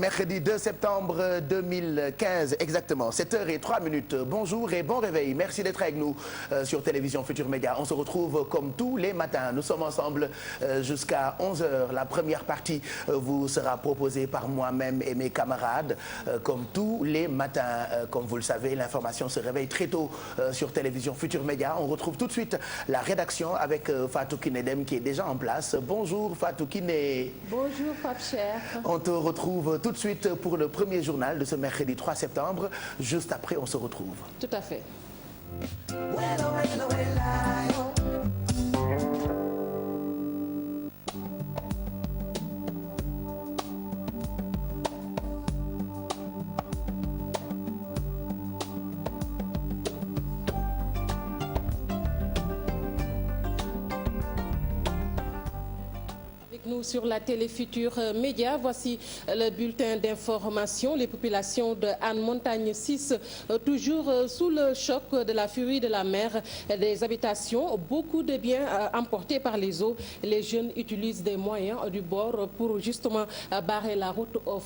mercredi 2 septembre 2015, exactement, 7h03. Bonjour et bon réveil. Merci d'être avec nous sur Télévision Futur Média. On se retrouve comme tous les matins. Nous sommes ensemble jusqu'à 11h. La première partie vous sera proposée par moi-même et mes camarades. Comme tous les matins, comme vous le savez, l'information se réveille très tôt sur Télévision Futur Média. On retrouve tout de suite la rédaction avec Fatou Kiné Deme qui est déjà en place. Bonjour Fatou Kiné. Bonjour Pape Cheikh. On te retrouve tout de suite pour le premier journal de ce mercredi 3 septembre. Juste après, on se retrouve. Tout à fait. Nous sur la télé Futur Média, voici le bulletin d'information. Les populations de Hann Montagne 6, toujours sous le choc de la furie de la mer, des habitations, beaucoup de biens emportés par les eaux. Les jeunes utilisent des moyens du bord pour justement barrer la route aux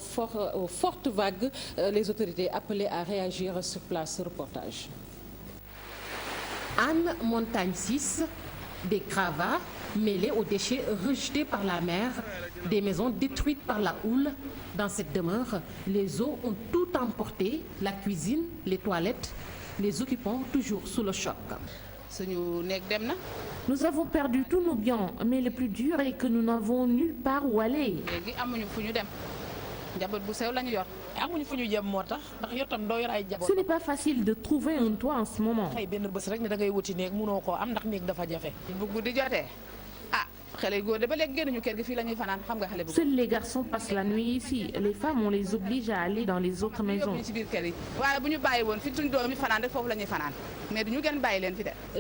fortes vagues. Les autorités appelées à réagir sur place. Reportage. Hann Montagne 6, des gravats mêlés aux déchets rejetés par la mer, des maisons détruites par la houle. Dans cette demeure, les eaux ont tout emporté, la cuisine, les toilettes, les occupants toujours sous le choc. Nous avons perdu tous nos biens, mais le plus dur est que nous n'avons nulle part où aller. Ce n'est pas facile de trouver un toit en ce moment. Seuls les garçons passent la nuit ici. Les femmes, on les oblige à aller dans les autres maisons.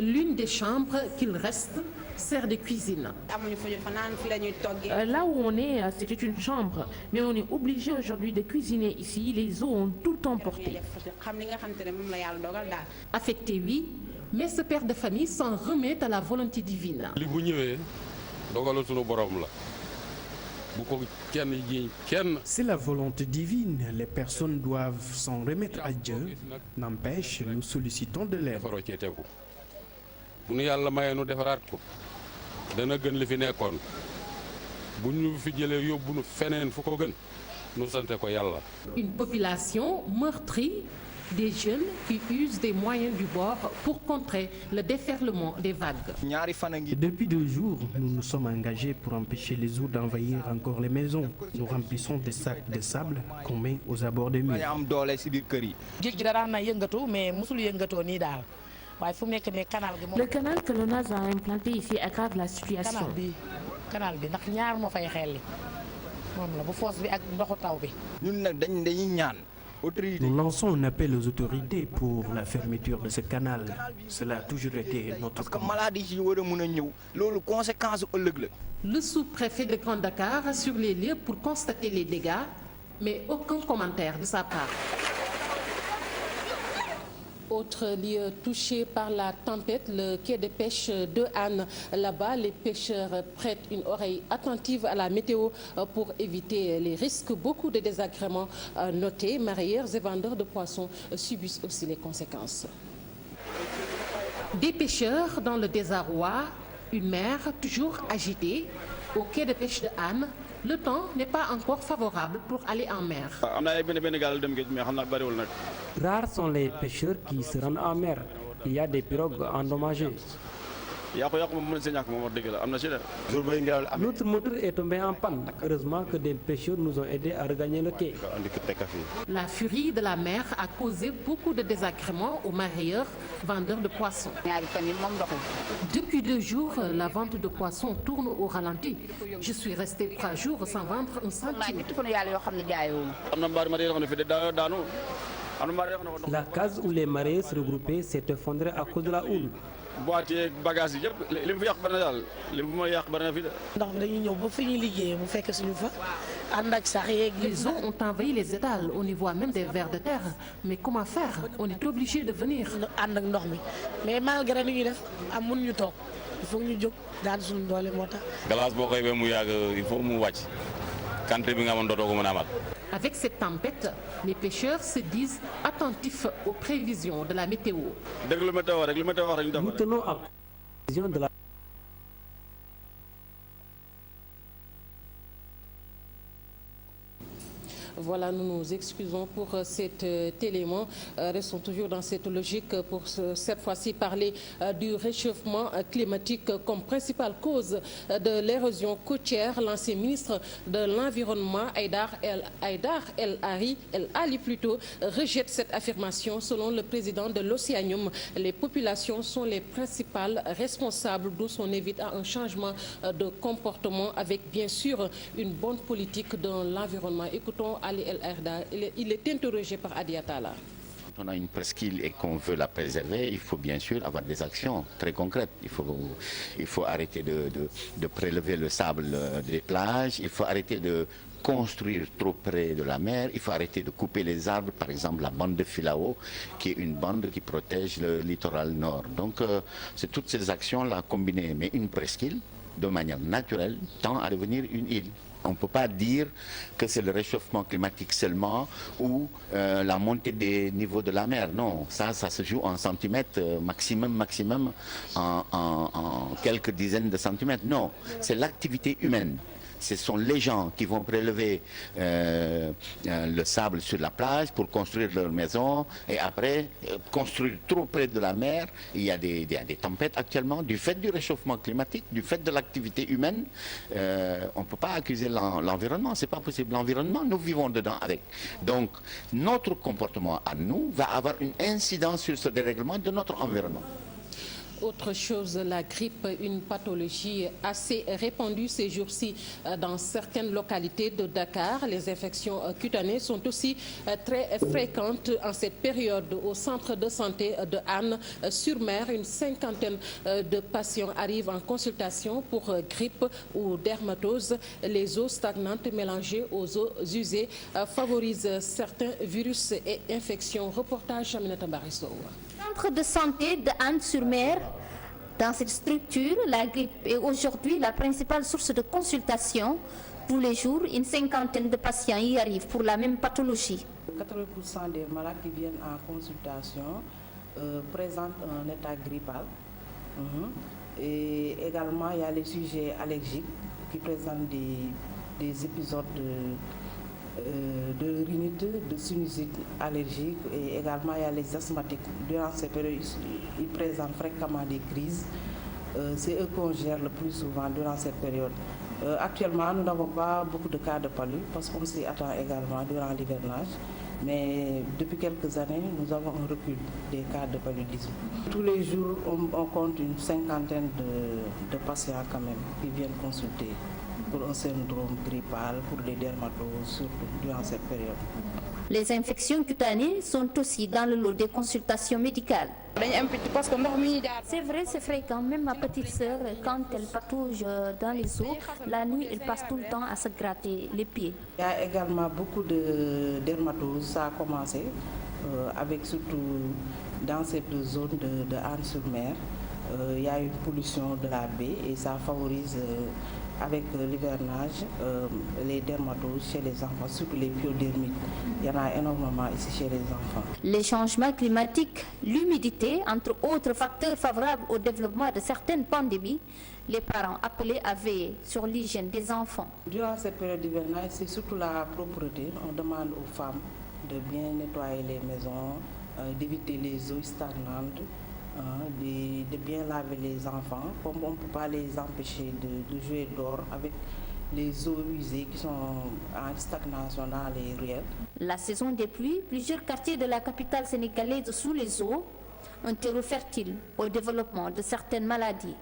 L'une des chambres qu'il reste sert de cuisine. Là où on est, c'était une chambre, mais on est obligé aujourd'hui de cuisiner ici. Les eaux ont tout emporté. Affecté, oui, mais ce père de famille s'en remet à la volonté divine. C'est la volonté divine. Les personnes doivent s'en remettre à Dieu. N'empêche, nous sollicitons de l'aide. Une population meurtrie, des jeunes qui usent des moyens du bord pour contrer le déferlement des vagues. Depuis 2 jours, nous nous sommes engagés pour empêcher les eaux d'envahir encore les maisons. Nous remplissons des sacs de sable qu'on met aux abords des murs. Le canal que l'ONAS a implanté ici aggrave la situation. Nous lançons un appel aux autorités pour la fermeture de ce canal. Cela a toujours été notre combat. Le sous-préfet de Grand Dakar sur les lieux pour constater les dégâts, mais aucun commentaire de sa part. Autre lieu touché par la tempête, le quai de pêche de Hann. Là-bas, les pêcheurs prêtent une oreille attentive à la météo pour éviter les risques. Beaucoup de désagréments notés. Mareyeurs et vendeurs de poissons subissent aussi les conséquences. Des pêcheurs dans le désarroi, une mer toujours agitée. Au quai de pêche de Hann, le temps n'est pas encore favorable pour aller en mer. Rares sont les pêcheurs qui se rendent en mer. Il y a des pirogues endommagées. Notre moteur est tombé en panne. Heureusement que des pêcheurs nous ont aidés à regagner le quai. La furie de la mer a causé beaucoup de désagréments aux mareyeurs, vendeurs de poissons. Depuis 2 jours, la vente de poissons tourne au ralenti. Je suis resté 3 jours sans vendre un centime. La case où les mareyeurs se regroupaient s'est effondrée à cause de la houle. Les eaux ont envahi les étals, on y voit même des vers de terre. Mais comment faire? On est obligé de venir. Mais malgré nous, il faut ñu jóg daan suñu doole moo tax. glace boo koy ba mu yàgg il faut mu wàcc quantité bi nga amoon dootoo ko mën a amal. Avec cette tempête, les pêcheurs se disent attentifs aux prévisions de la météo. Nous tenons à la prévision de la Voilà, nous nous excusons pour cet élément. Restons toujours dans cette logique pour cette fois-ci parler du réchauffement climatique comme principale cause de l'érosion côtière. L'ancien ministre de l'Environnement, Haïdar El Ali plutôt, rejette cette affirmation. Selon le président de l'Océanium, les populations sont les principales responsables, d'où son évite à un changement de comportement avec bien sûr une bonne politique dans l'environnement. Écoutons Ali El Haïdar, il est interrogé par Adi Atala. Quand on a une presqu'île et qu'on veut la préserver, il faut bien sûr avoir des actions très concrètes. Il faut arrêter de prélever le sable des plages, il faut arrêter de construire trop près de la mer, il faut arrêter de couper les arbres, par exemple la bande de Filao, qui est une bande qui protège le littoral nord. Donc c'est toutes ces actions-là combinées, mais une presqu'île, de manière naturelle, tend à devenir une île. On ne peut pas dire que c'est le réchauffement climatique seulement ou la montée des niveaux de la mer. Non, ça se joue en centimètres, maximum en quelques dizaines de centimètres. Non, c'est l'activité humaine. Ce sont les gens qui vont prélever le sable sur la plage pour construire leur maison et après construire trop près de la mer. Il y a des tempêtes actuellement du fait du réchauffement climatique, du fait de l'activité humaine. On ne peut pas accuser l'environnement, c'est pas possible. L'environnement, nous vivons dedans avec. Donc notre comportement à nous va avoir une incidence sur ce dérèglement de notre environnement. Autre chose, la grippe, une pathologie assez répandue ces jours-ci dans certaines localités de Dakar. Les infections cutanées sont aussi très fréquentes en cette période. Au centre de santé de Anne-sur-Mer, une cinquantaine de patients arrivent en consultation pour grippe ou dermatose. Les eaux stagnantes mélangées aux eaux usées favorisent certains virus et infections. Reportage Aminata Mbarisso. Centre de santé de Anne-sur-Mer. Dans cette structure, la grippe est aujourd'hui la principale source de consultation. Tous les jours, une cinquantaine de patients y arrivent pour la même pathologie. 80% des malades qui viennent en consultation présentent un état grippal. Et également, il y a les sujets allergiques qui présentent des épisodes de rhinite, de sinusite allergique, et également il y a les asthmatiques. Durant ces périodes, ils présentent fréquemment des crises. C'est eux qu'on gère le plus souvent durant cette période. Actuellement, nous n'avons pas beaucoup de cas de palu parce qu'on s'y attend également durant l'hivernage. Mais depuis quelques années, nous avons un recul des cas de paludisme. Tous les jours, on compte une cinquantaine de patients quand même qui viennent consulter pour un syndrome grippal, pour les dermatoses, surtout durant cette période. Les infections cutanées sont aussi dans le lot des consultations médicales. C'est vrai, c'est fréquent. Même ma petite sœur, quand elle patauge dans les eaux, la nuit, elle passe tout le temps à se gratter les pieds. Il y a également beaucoup de dermatoses. Ça a commencé avec surtout dans cette zone de Anne-sur-Mer. Il y a une pollution de la baie et ça favorise avec l'hivernage les dermatoses chez les enfants, surtout les pyodermites. Il y en a énormément ici chez les enfants. Les changements climatiques, l'humidité, entre autres facteurs favorables au développement de certaines pandémies, les parents appelés à veiller sur l'hygiène des enfants. Durant cette période d'hivernage, c'est surtout la propreté. On demande aux femmes de bien nettoyer les maisons, d'éviter les eaux stagnantes, de bien laver les enfants, comme on ne peut pas les empêcher de jouer dehors avec les eaux usées qui sont en stagnation dans les ruelles. La saison des pluies, plusieurs quartiers de la capitale sénégalaise sous les eaux, un terreau fertile au développement de certaines maladies.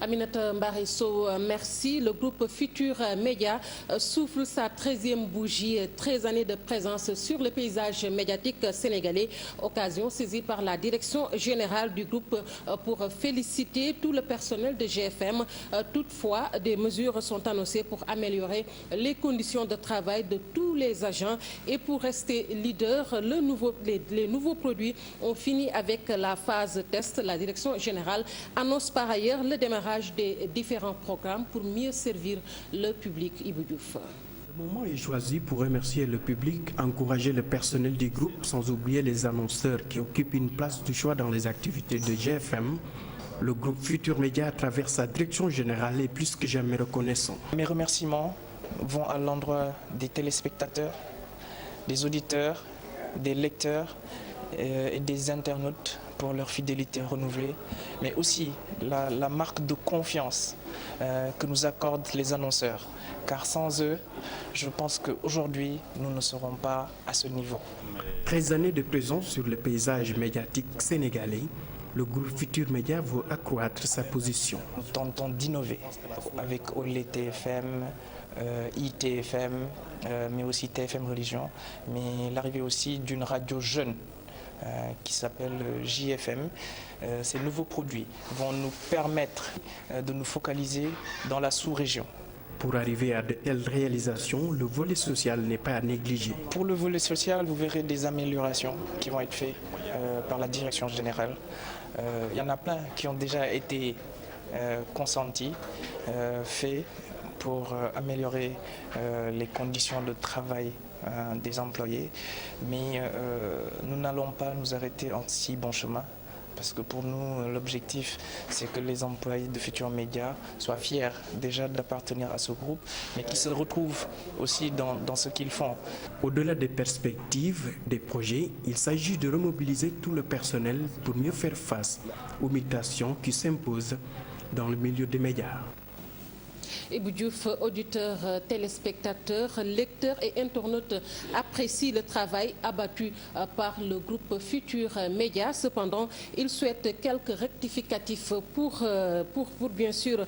Aminata Mbarisso, merci. Le groupe Futur Média souffle sa 13e bougie, 13 années de présence sur le paysage médiatique sénégalais. Occasion saisie par la direction générale du groupe pour féliciter tout le personnel de GFM. Toutefois, des mesures sont annoncées pour améliorer les conditions de travail de tous les agents et pour rester leader. Les nouveaux produits ont fini avec la phase test. La direction générale annonce par ailleurs le démarrage des différents programmes pour mieux servir le public. Ibou Diouf. Le moment est choisi pour remercier le public, encourager le personnel du groupe, sans oublier les annonceurs qui occupent une place de choix dans les activités de GFM. Le groupe Futur Média, à travers sa direction générale, est plus que jamais reconnaissant. Mes remerciements vont à l'endroit des téléspectateurs, des auditeurs, des lecteurs et des internautes pour leur fidélité renouvelée, mais aussi la marque de confiance que nous accordent les annonceurs. Car sans eux, je pense qu'aujourd'hui, nous ne serons pas à ce niveau. 13 années de présence sur le paysage médiatique sénégalais, le groupe Futur Média veut accroître sa position. Nous tentons d'innover avec Olé TFM, ITFM, mais aussi TFM Religion, mais l'arrivée aussi d'une radio jeune qui s'appelle JFM. Ces nouveaux produits vont nous permettre de nous focaliser dans la sous-région. Pour arriver à de telles réalisations, le volet social n'est pas à négliger. Pour le volet social, vous verrez des améliorations qui vont être faites par la direction générale. Il y en a plein qui ont déjà été consentis, faits pour améliorer les conditions de travail des employés. Mais nous n'allons pas nous arrêter en si bon chemin. Parce que pour nous, l'objectif, c'est que les employés de Futur Média soient fiers déjà d'appartenir à ce groupe, mais qu'ils se retrouvent aussi dans ce qu'ils font. Au-delà des perspectives, des projets, il s'agit de remobiliser tout le personnel pour mieux faire face aux mutations qui s'imposent dans le milieu des médias. Ebou Diouf, auditeurs, téléspectateurs, lecteurs et internautes apprécient le travail abattu par le groupe Futur Média. Cependant, ils souhaitent quelques rectificatifs pour bien sûr,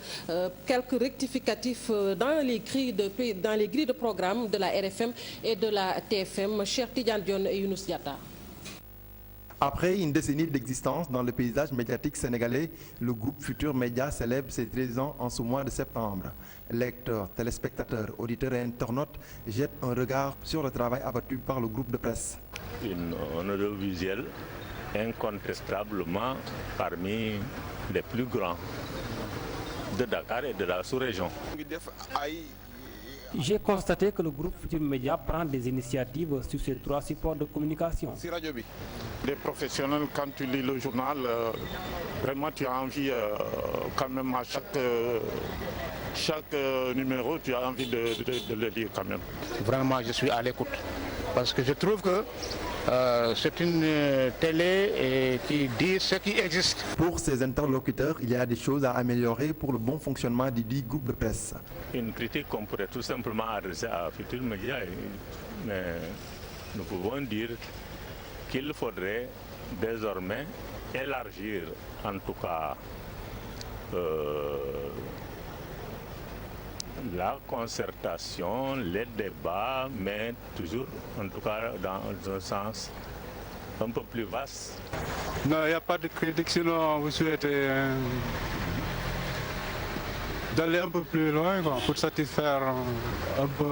quelques rectificatifs dans les grilles de programme de la RFM et de la TFM. Cher Tidiane Dione et Younous Diatta. Après une décennie d'existence dans le paysage médiatique sénégalais, le groupe Futur Média célèbre ses 13 ans en ce mois de septembre. Lecteurs, téléspectateurs, auditeurs et internautes jettent un regard sur le travail abattu par le groupe de presse. Un audiovisuel incontestablement parmi les plus grands de Dakar et de la sous-région. J'ai constaté que le groupe Futur Média prend des initiatives sur ces 3 supports de communication. Les professionnels, quand tu lis le journal, vraiment tu as envie quand même à chaque numéro, tu as envie de le lire quand même. Vraiment, je suis à l'écoute parce que je trouve que c'est une télé qui dit ce qui existe. Pour ces interlocuteurs, il y a des choses à améliorer pour le bon fonctionnement du dit groupe de presse. Une critique qu'on pourrait tout simplement adresser à Futur Média, mais nous pouvons dire qu'il faudrait désormais élargir en tout cas la concertation, les débats, mais toujours en tout cas dans un sens un peu plus vaste. Non, il n'y a pas de critique, sinon vous souhaitez d'aller un peu plus loin pour satisfaire un peu.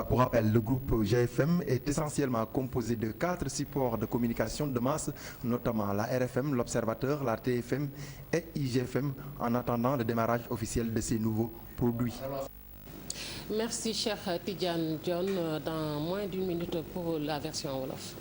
Pour rappel, le groupe GFM est essentiellement composé de 4 supports de communication de masse, notamment la RFM, l'Observateur, la TFM et IGFM, en attendant le démarrage officiel de ces nouveaux produits. Merci, cher Tidiane Dione. Dans moins d'1 minute pour la version Wolof.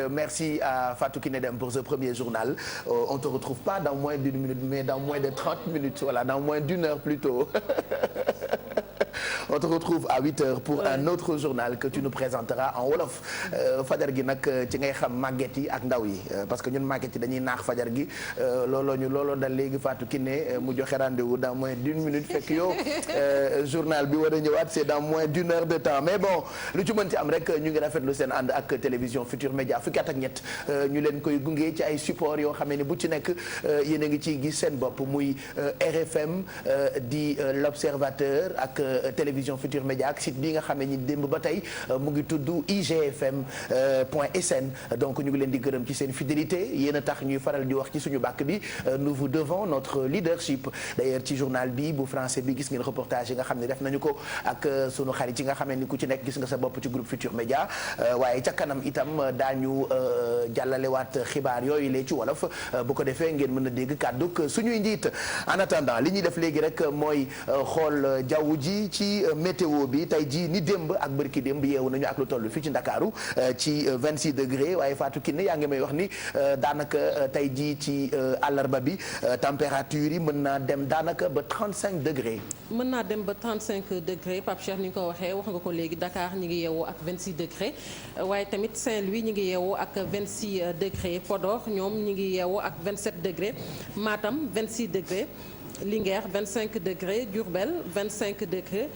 Merci à Fatou Kinedem pour ce premier journal. On ne te retrouve pas dans moins d'1 minute, mais dans moins de 30 minutes, voilà, dans moins d'1 heure plutôt. on te retrouve à 8h pour un autre journal que tu nous présenteras en wolof fajar gi nag ci ngay xam màgget yi ak ndaw yi parce que ñun màgget yi dañuy naax fajar gi looloo dal léegi Fatou Kiné mu joxe rendez-vous dans moins d'1 minute fekk yow journal bi war a ñëwaat c'est dans moins d'1 heure de temps mais bon lu ci mën ci am rek ñu ngi rafetlu seen ànd ak télévision Futur Média fukki at ak ñett ñu leen koy gunge ci ay support yoo xam ne bu ci nekk yéen a ngi ciy gis seen bopp muy RFM di l'Observateur ak télévision Futur Média ak site bi nga xam ne ñi démb ba tey mu ngi tudd igfm.sn donc ñu ngi leen di gërëm ci seen fidélité yéen a tax ñuy faral di wax ci suñu bàkk bi nous vous devons notre leadership d'ailleurs ci journal bi bu français bi gis ngeen reportage yi nga xam ne def nañu ko ak sunu xarit yi nga xam ne ku ci nekk gis nga sa bopp ci groupe Futur Média waaye ca kanam itam daañu jàllalewaat xibaar yooyu lee ci wolof bu ko defee ngeen mën a dégg kàdduk suñuy njiit en attendant li ñuy def léegi rek mooy xool jaww ji ci météo bi tey jii ni démb ak bërki démb yeewu nañu ak lu toll fii ci Ndakaaru ci 26 degré waaye Fatou Kiné yaa ngi may wax ni daanaka tey jii ci àllarba bi température yi mën naa dem daanaka ba 35 degré. mën naa dem ba 35 degré Pape Cheikh ni nga ko waxee wax nga ko léegi Dakar ñi ngi yeewoo ak 26 degré waaye tamit Saint-Louis ñi ngi yeewoo ak 26 degré Podor ñoom ñi ngi yeewoo ak 27 degré Matam 26 degré Linguère 25 degré Diourbel 25 degré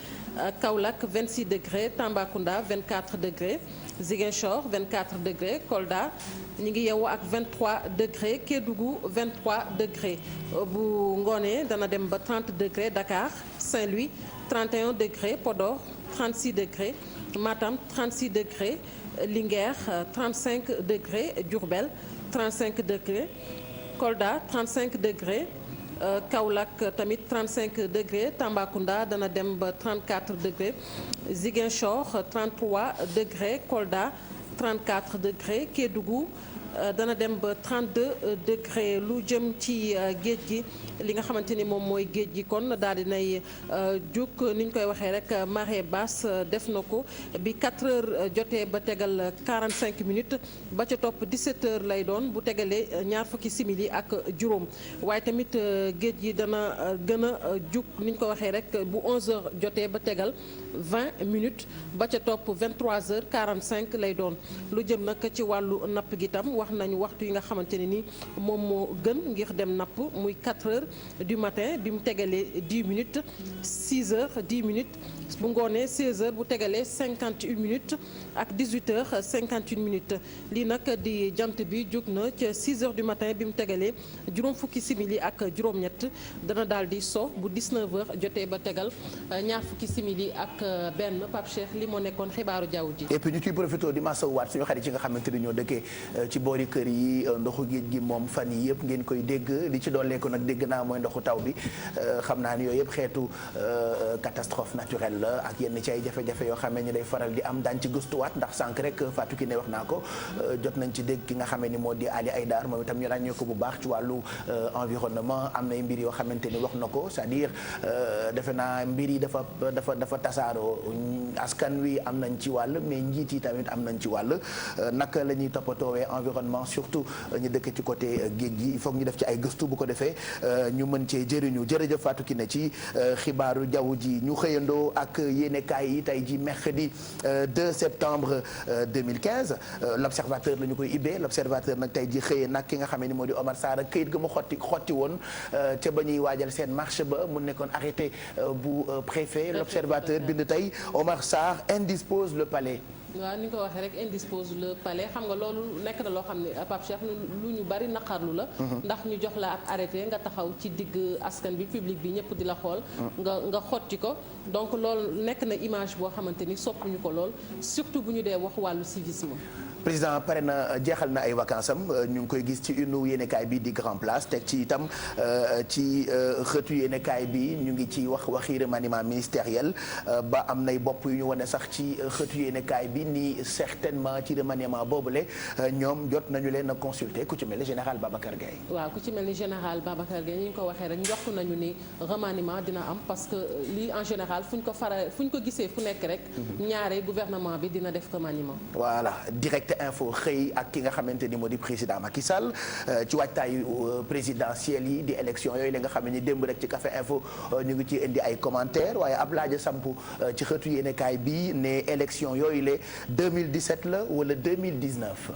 Kaolack 26 degré Tambacounda 24 degré Ziguinchor 24 degré Kolda ñi ngi yeewoo ak 23 degré Kédougou 23 degré bu ngoonee dana dem ba 30 degré Dakar Saint-Louis 31 degré Podor 36 degré Matam 36 degré Linguère 35 degré Diourbel 35 degré Kolda 35 degré Kaolack tamit 35 degré Tambacounda dana dem ba 34 degré Ziguinchor 33 degré Kolda 34 degré Kédougou dana dem ba 32 degré lu jëm ci géej gi li nga xamante ni moom mooy géej gi kon daal di nay jóg ni ñu koy waxee rek marée basse def na ko bi 4 heures jotee ba tegal 45 minutes ba ca topp 17 heures lay doon bu tegalee ñaar fukki simili ak juróom waaye tamit géej gi dana gën a jóg ni ñu ko waxee rek bu 11 heures jotee ba tegal 20 minutes ba ca topp 23 heures 45 lay doon lu jëm nag ci wàllu napp gi tam wax nañu waxtu yi nga xamante ne ni moom moo gën ngir dem napp muy 4 heures du matin bi mu tegalee 10 minutes 6 heures 10 minutes bu ngoonee 16 heures bu tegalee 51 minutes ak 18 heures 51 minutes lii nag di jant bi jóg na ca 6 heures du matin bi mu tegalee juróom fukki simili ak juróom-ñett dana daal di so bu 19 heures jotee ba tegal ñaar fukki simili ak benn Pape Cheikh li moo nekkoon xibaaru jaww ji. et puis ñu ciy profité di masawaat suñu xarit yi nga xamante ni ñoo dëkkee ci boori kër yi ndoxu géej gi moom fan yi yëpp ngeen koy dégg li ci dooleeku nag dégg naa mooy ndoxu taw bi xam naa ni yooyu yëpp xeetu catastrophe naturelle la ak yenn ci ay jafe-jafe yoo xamee ni day faral di am daañu ci gëstuwaat ndax sànq rek Fatou Kiné wax naa ko jot nañ ci dégg ki nga xamee ni moo di Ali Aïdar moom itam ñu ràññee ko bu baax ci wàllu environnement am nay mbir yoo xamante ni wax na ko c'est-à-dire defe naa mbir yi dafa tasaaroo askan wi am nañ ci wàll mais njiit yi tamit am nañ ci wàll naka la ñuy toppatoowee environnement surtout ñu dëkk ci côté géej gi il faut ñu def ci ay gëstu bu ko defee ñu mën cee jëriñu jërëjëf Fatou Kiné ci xibaaru jaww ji ñu xëyandoo ak yéenekaay yi tey ji mercredi 2 septembre 2015 l'observateur la ñu koy ibbee l'observateur nag tey ji xëyee nag ki nga xam ne moo di Omar Sarr këyit ga mu xotti woon ca ba ñuy waajal seen marche ba mu nekkoon arrêté bu préfet l'observateur bind tey Omar Sarr indispose le palais. waaw ni nga ko waxee rek indispose le palais xam nga loolu nekk na loo xam ne Pape Cheikh lu ñu bari naqarlu la ndax ñu jox la ab arrêté nga taxaw ci digg askan bi public bi ñëpp di la xool nga xotti ko donc loolu nekk na image boo xamante ni soppuñu ko lool surtout bu ñu dee wax wàllu civisme. président pare na jeexal na ay vacances am ñu ngi koy gis ci une yéenekaay bi di Grand Place teg ci itam ci xëtu yéenekaay bi ñu ngi ci waxi remaniement ministériel ba am nay bopp yu ñu wane sax ci xëtu yéenekaay bi ni certainement ci remaniement boobule ñoom jot nañu leen a consulter ku ci mel ni général Babacar Gueye. waaw ku ci mel ni général Babacar Gueye ni ñu ko waxee rek njort nañu ni remaniement dina am parce que lii en général fu ñu ko gisee fu nekk rek ñaare gouvernement bi dina def remaniement. voilà direct direct info xëy ak ki nga xamante ni moo di président Macky Sall ci waajtaayu présidentielle yi di élection yooyu la nga xam ne démb rek ci Café Info ñu ngi ci indi ay commentaires waaye ab laaj sampu ci xëtu yéenekaay bi ne élection yooyu la 2017 la wala 2019.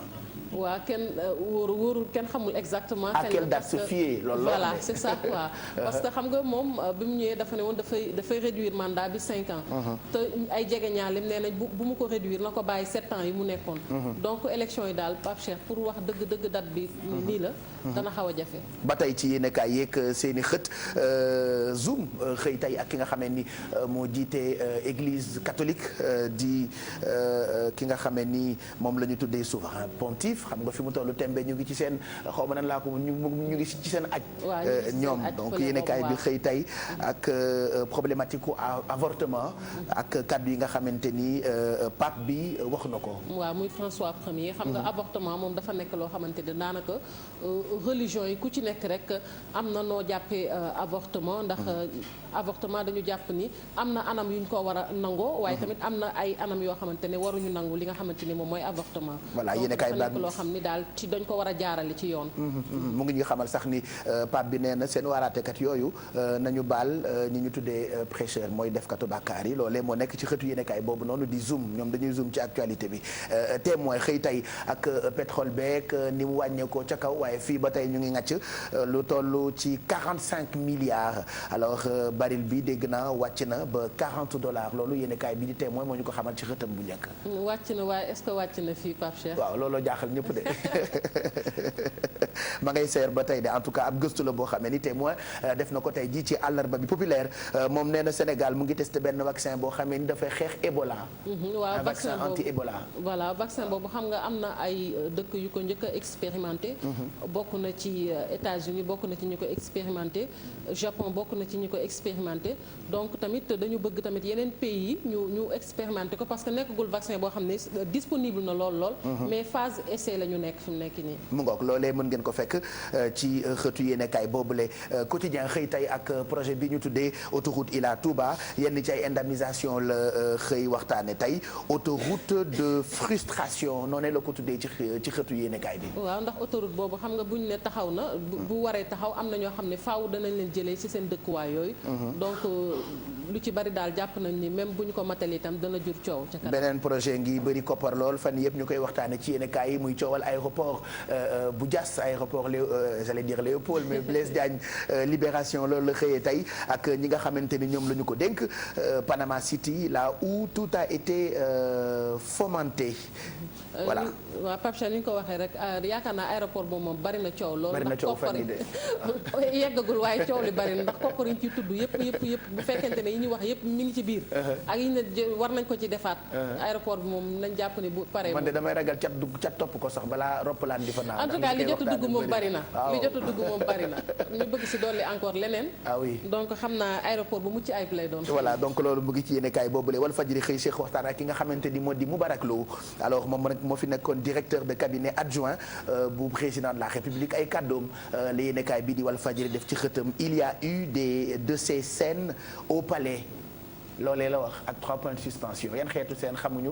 waaw kenn wóorul kenn xamul exactement. à quelle date se fier loolu la voilà c'est ça quoi parce que xam nga moom bi mu ñëwee dafa ne woon dafay réduire mandat bi 5 ans. te ay jegeñaaleem nee nañ bu mu ko réduire na ko bàyyi 7 ans yi mu nekkoon. donc élection yi daal Pape Cheikh pour wax dëgg date bi nii la. dana xaw a jafe. ba tey ci yéen a kaay yeeg seen i xët Zoom xëy tey ak ki nga xamee ni moo jiite église catholique di ki nga xamee ni moom la ñu tuddee souverain pontife. xam nga fi mu tollu tembe ñu ngi ci seen xaw ma nan laa ko ñu ngi ci seen aj ñoom donc yéenekaay bi xëy tey ak problématique u avortement ak kàddu yi nga xamante ni pape bi wax na ko. waaw muy François Premier xam nga avortement moom dafa nekk loo xamante ne daanaka religion yi ku ci nekk rek am na noo jàppee avortement ndax avortement dañu jàpp ni am na anam yu ñu ko war a nangoo waaye tamit am na ay anam yoo xamante ne waruñu nangu li nga xamante ni moom mooy avortement. voilà yéenekaay bi xam ni daal ci dañ ko war a jaarale ci yoon. mu ngi ñu xamal sax ni pape bi nee na seen waaraatekat yooyu nañu baal ñi ñu tuddee prêcheur mooy defkatu bàkkaar yi loolee moo nekk ci xëtu yéenekaay boobu noonu di zoom ñoom dañuy zoom ci actualité bi témoin xëy tey ak pétrole beeg ni mu wàññeekoo ca kaw waaye fii ba tey ñu ngi ngàcc lu toll ci 45 milliards alors baril bi dégg naa wàcc na ba $40 loolu yéenekaay bi di témoin moo ñu ko xamal ci xëtam bu njëkk. wàcc na waaye est-ce que wàcc na fii Pape Cheikh. waaw looloo jaaxal ñëpp de ma ngay seer ba tey de en tout cas ab gëstu la boo xamee ni témoin def na ko tey jii ci àllarba bi populaire moom nee na Sénégal mu ngi testé benn vaccin boo xamee ni dafay xeex Ebola. waaw un vaccin anti Ebola. voilà vaccin boobu xam nga am na ay dëkk yu ko njëkk a expérimenté. bokk na ci États-Unis bokk na ci ñu ko expérimenté Japon bokk na ci ñu ko expérimenté donc tamit dañu bëgg tamit yeneen pays yi ñu expérimenté ko parce que nekkagul vaccin boo xam ne disponible na lool. mais phase essai la ñu nekk fi mu nekk nii. mu ngoog loolee mën ngeen ko fekk ci xëtu yéenekaay boobule quotidien xëy tey ak projet bi ñu tuddee autoroute Ila Touba yenn ci ay indemnisation la xëy waxtaane tey autoroute de frustration noonu la ko tuddee ci xëtu yéenekaay bi. waaw ndax autoroute boobu xam nga buñ ne taxaw na bu waree taxaw am na ñoo xam ne faaw danañ leen jëlee ci seen dëkkuwaay yooyu. donc lu ci bari daal jàpp nañ ni même bu ñu ko matali itam dana jur coow ca kanam. beneen projet ngi bëri koppar lool fan yëpp ñu koy waxtaane ci yéenekaay yi muy coowal aéroport bu Diass aéroport j'allais dire Léopold mais Blaise Diagne libération loolu la xëyee tey ak ñi nga xamante ni ñoom la ñu ko dénk Panama City là où tout a été fomenté. voilà waaw Pape Cheikh ni ñu ko waxee rek yaakaar naa aéroport boobu moom bari na coow lool. bari na coow fan yii de yeggagul waaye coow li bari na ndax koppar yi ñu ciy tudd yëpp bu fekkente ne yi ñuy wax yëpp mi ngi ci biir. ak yi ne war nañ ko ci defaat. aéroport bi moom nañ jàpp ni bu paree. man de damay ragal cat topp ko sax balaa roppalaan di fa naan. en tout cas li jot a dugg moom bari na. li jot a dugg moom bari na ñu bëgg si dolli encore leneen. ah oui donc xam naa aéroport bu mucc ayib lay doon. voilà donc loolu mu ngi ci yéenekaay boobule Walfadjri xëy Cheikh waxtaan ak ki nga xamante ni moo di Moubarak Lo alors moom nag moo fi nekkoon directeur de cabinet adjoint bu président de la République ay kàddoom la yéenekaay bi di Walfadjri def ci xëtam il y a eu de ces scènes au palais. loolee la wax ak 3 points de suspension yan xeetu seen xamuñu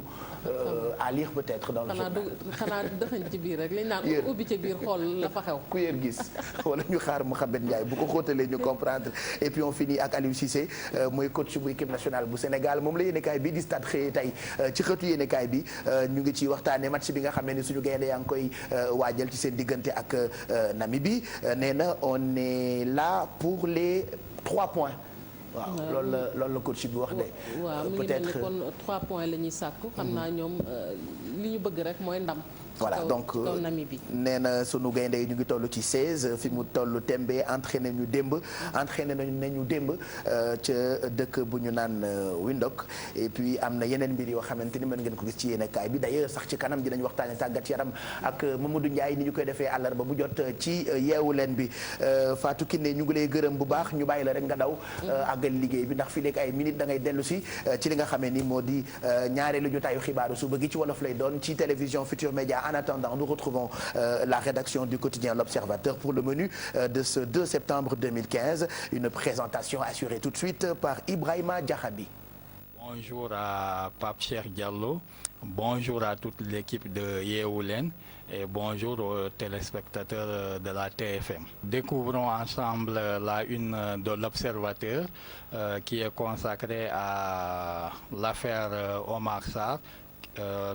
à lire peut-être dans le journal. xanaa dëxañ ci biir rek liñ naan ubbi ci biir xool la fa xew. ku yéer gis wala ñu xaar Mouhamed Ndiaye bu ko xóotalee ñu comprendre et puis on finit ak Aliou Cissé mooy coach bu équipe nationale bu Sénégal moom la yéenekaay bi di stade xëyee tey ci xëtu yéenekaay bi ñu ngi ci waxtaanee match bi nga xam ne suñu gaynde yaa ngi koy waajal ci seen diggante ak Namibie nee na on est là pour les 3 points. waaw loolu la coach bi wax de. waaw mu ngi mel ni kon 3 points la ñuy sàkku. xam naa ñoom li ñu bëgg rek mooy ndam. voilà donc nee na sunu gaynde yi ñu ngi toll ci 16 fi mu toll tembe entraîné nañu démb ca dëkk bu ñu naan Windhoek et puis am na yeneen mbir yoo xamante ni mën ngeen ko gis ci yéenekaay bi d'ailleurs sax ci kanam dinañ waxtaane tàggat yaram ak Mamadou Ndiaye ni ñu koy defee àllarba bu jot ci yeewu leen bi Fatou Kiné ñu ngi lay gërëm bu baax ñu bàyyi la rek nga daw àggal liggéey bi ndax fii léegi ay minutes da ngay dellu si ci li nga xamee ni moo di ñaareelu jotaayu xibaaru suba gi ci wolof lay doon ci télévision Futur Média. En attendant, nous retrouvons la rédaction du quotidien L'Observateur pour le menu de ce 2 septembre 2015. Une présentation assurée tout de suite par Ibrahima Diakhabi. Bonjour à Pape Cheikh Diallo. Bonjour à toute l'équipe de Yeewu Leen et bonjour aux téléspectateurs de la TFM. Découvrons ensemble la une de l'Observateur qui est consacrée à l'affaire Omar Sarr,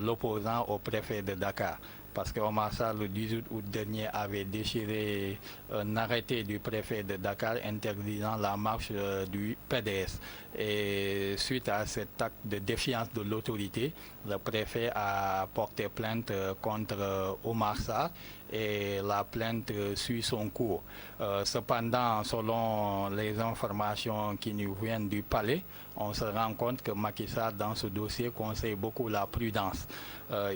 l'opposant au préfet de Dakar. Parce que Omar Sarr, le 18 août dernier, avait déchiré un arrêté du préfet de Dakar interdisant la marche du PDS. Et suite à cet acte de défiance de l'autorité, le préfet a porté plainte contre Omar Sarr et la plainte suit son cours. Cependant, selon les informations qui nous viennent du palais, on se rend compte que Macky Sall, dans ce dossier, conseille beaucoup la prudence.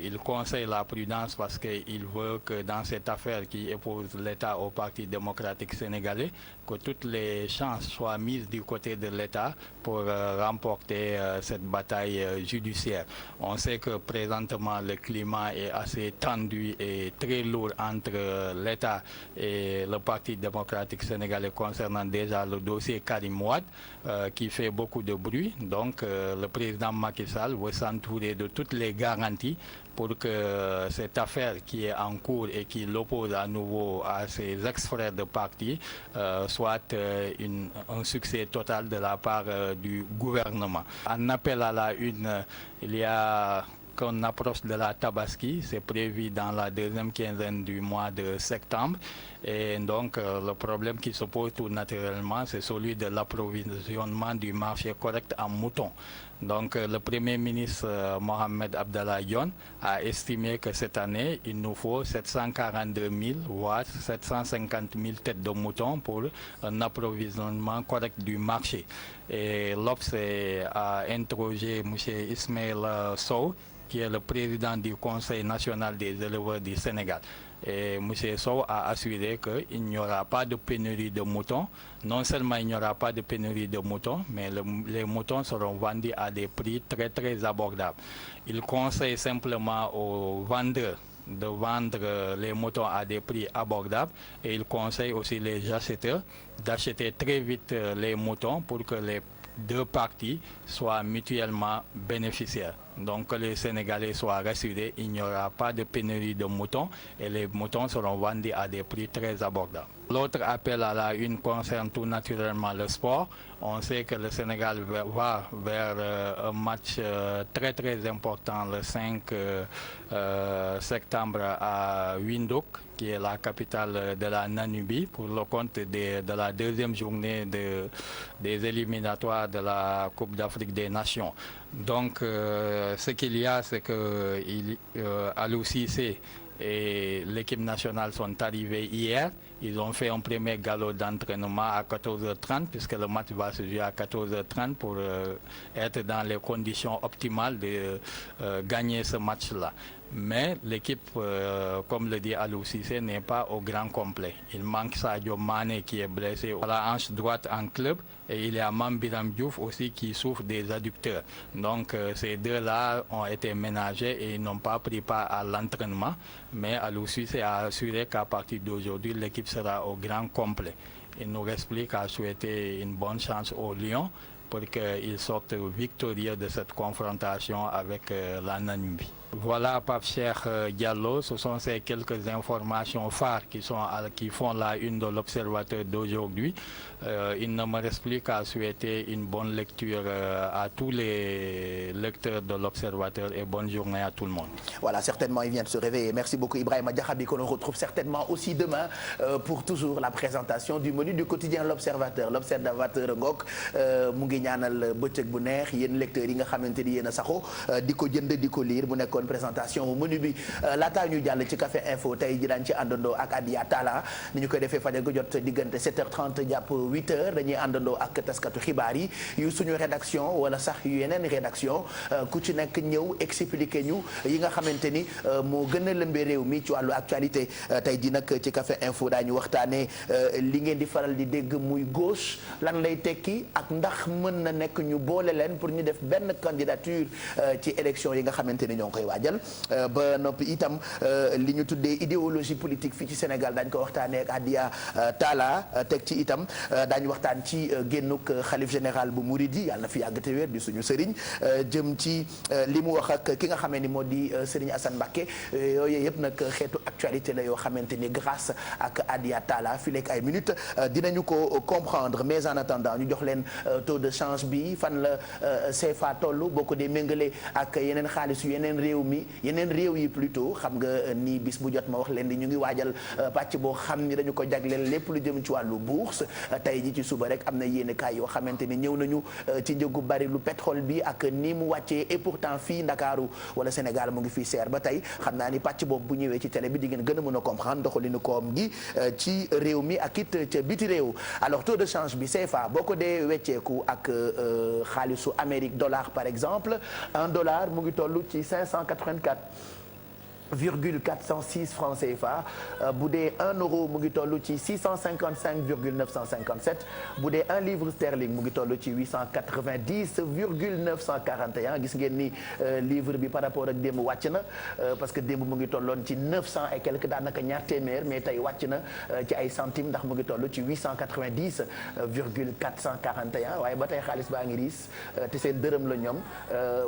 Il conseille la prudence parce qu'il veut que dans cette affaire qui oppose l'État au Parti démocratique sénégalais, que toutes les chances soient mises du côté de l'État pour remporter cette bataille judiciaire. On sait que présentement le climat est assez tendu et très lourd entre l'État et le Parti démocratique sénégalais concernant déjà le dossier Karim Wade qui fait beaucoup de bruit. Donc le président Macky Sall veut s'entourer de toutes les garanties pour que cette affaire qui est en cours et qui l'oppose à nouveau à ses ex-frères de parti soit un succès total de la part du gouvernement. En appel à la une, il y a qu'on approche de la Tabaski, c'est prévu dans la deuxième quinzaine du mois de septembre. Et donc le problème qui se pose tout naturellement, c'est celui de l'approvisionnement du marché correct en moutons. Donc le Premier ministre Mohamed Abdallah Dionne a estimé que cette année, il nous faut 742 000 voire 750 000 têtes de moutons pour un approvisionnement correct du marché. Et l'Obs a interrogé M. Ismaël Sow, qui est le président du Conseil national des éleveurs du Sénégal. Et M. Sow a assuré qu'il n'y aura pas de pénurie de moutons. Non seulement il n'y aura pas de pénurie de moutons, mais les moutons seront vendus à des prix très très abordables. Il conseille simplement aux vendeurs de vendre les moutons à des prix abordables et il conseille aussi les acheteurs d'acheter très vite les moutons pour que les deux parties soient mutuellement bénéficiaires. Donc que les Sénégalais soient rassurés, il n'y aura pas de pénurie de moutons et les moutons seront vendus à des prix très abordables. L'autre appel à la une concerne tout naturellement le sport. On sait que le Sénégal va vers un match très très important le 5 septembre à Windhoek, qui est la capitale de la Namibie, pour le compte de la deuxième journée des éliminatoires de la Coupe d'Afrique des Nations. Donc ce qu'il y a, c'est que Aliou Cissé et l'équipe nationale sont arrivés hier. Ils ont fait un premier galop d'entraînement à 14h30 puisque le match va se jouer à 14h30 pour être dans les conditions optimales de gagner ce match-là. Mais l'équipe, comme le dit Aliou Cissé, n'est pas au grand complet. Il manque Sadio Mané qui est blessé à la hanche droite en club et il y a Mame Biram Diouf aussi qui souffre des adducteurs. Donc ces deux-là ont été ménagés et ils n'ont pas pris part à l'entraînement. Mais Aliou Cissé a assuré qu'à partir d'aujourd'hui, l'équipe sera au grand complet. Il nous explique à souhaiter une bonne chance aux Lions pour qu'ils sortent victorieux de cette confrontation avec la Namibie. Voilà, Pape Cheikh Diallo, ce sont ces quelques informations phares qui font la une de l'Observateur d'aujourd'hui. Il ne me reste plus qu'à souhaiter une bonne lecture à tous les lecteurs de l'Observateur et bonne journée à tout le monde. Voilà, certainement, il vient de se réveiller. Merci beaucoup Ibrahima Diakhabi, qu'on retrouve certainement aussi demain pour toujours la présentation du menu du quotidien L'Observateur. L'Observateur ngoog mu ngi ñaanal bëccëg bu neex yéen lecteurs yi nga xamante ni yéen a saxoo di ko jënd di ko lire mu nekkoon présentation menu bi laataa ñu jàll ci Café Info tey ji daan ci àndandoo ak Adia Talla ni ñu koy defee fajar gu jot diggante 7h30 jàpp 8h dañuy àndandoo ak taskatu xibaar yi yu suñu rédaction wala sax yu yeneen rédaction ku ci nekk ñëw expliquer ñu yi nga xamante ni moo gën a lëmbee réew mi ci wàllu actualité tey ji nag ci Café Info daañu waxtaanee li ngeen di faral di dégg muy gauche lan lay tekki ak ndax mën na nekk ñu boole leen pour ñu def benn candidature ci élection yi nga xamante ni ñoo ngi koy waajal ba noppi itam li ñu tuddee idéologie politique fii ci Sénégal dañ ko waxtaanee ak Adia Talla teg ci itam daañu waxtaan ci génnuk xalif général bu Mouridi yàlla na fi yàgg te wér di suñu sëriñ jëm ci li mu wax ak ki nga xamee ni moo di sëriñ Assane Mbacké yooyu yëpp nag xeetu actualité la yoo xamante ni grâce ak Adia Talla fi lekk ay minutes dinañu ko comprendre mais en attendant ñu jox leen taux de change bi fan la CFA toll boo ko dee méngale ak yeneen xaalis yu yeneen réew yi plutôt xam nga ni bis bu jot ma wax leen ni ñu ngi waajal pàcc boo xam ni dañu ko jagleel lépp lu jëm ci wàllu bourse tey ji ci suba rek am na yéen kaay yoo xamante ni ñëw nañu ci njëgu bari lu pétrole bi ak ni mu wàccee et pourtant fii Ndakaaru wala Sénégal mu ngi fii seer ba tey xam naa ni pàcc boobu bu ñëwee ci télé bi di ngeen gën a mën a comprendre doxalinu koom gi ci réew mi ak it ca biti réew alors taux de change bi CFA boo ko dee wecceeku ak xaalisu Amérique dollar par exemple un dollar mu ngi toll ci 584,406 francs CFA bu dee 1 euro mu ngi toll ci 655,957 bu dee 1 livre sterling mu ngi toll ci 890,941 gis ngeen ni livre bi par rapport ak démb wàcc na parce que démb mu ngi tolloon ci 900 et quelque daanaka ñaar téeméer mais tey wàcc na ci ay centimes ndax mu ngi toll ci 890,441 waaye ba tey xaalis baa ngi riis te seen dërëm la ñoom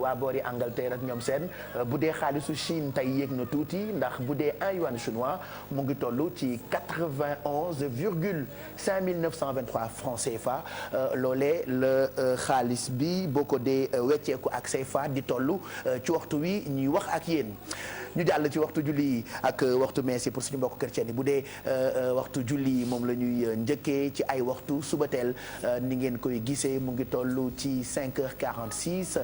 waa boori Angleterre ak ñoom seen bu dee xaalisu Chine tey yéeg na tuuti ndax bu dee un yuan chinois mu ngi toll ci 91,5923 francs CFA loolee la xaalis bi boo ko dee wecceeku ak CFA di toll ci waxtu wi ñuy wax ak yéen ñu jàll ci waxtu julli yi ak waxtu meesi pour suñu mbokk chrétien yi bu dee waxtu julli yi moom la ñuy njëkkee ci ay waxtu subateel ni ngeen koy gisee mu ngi toll ci 5h46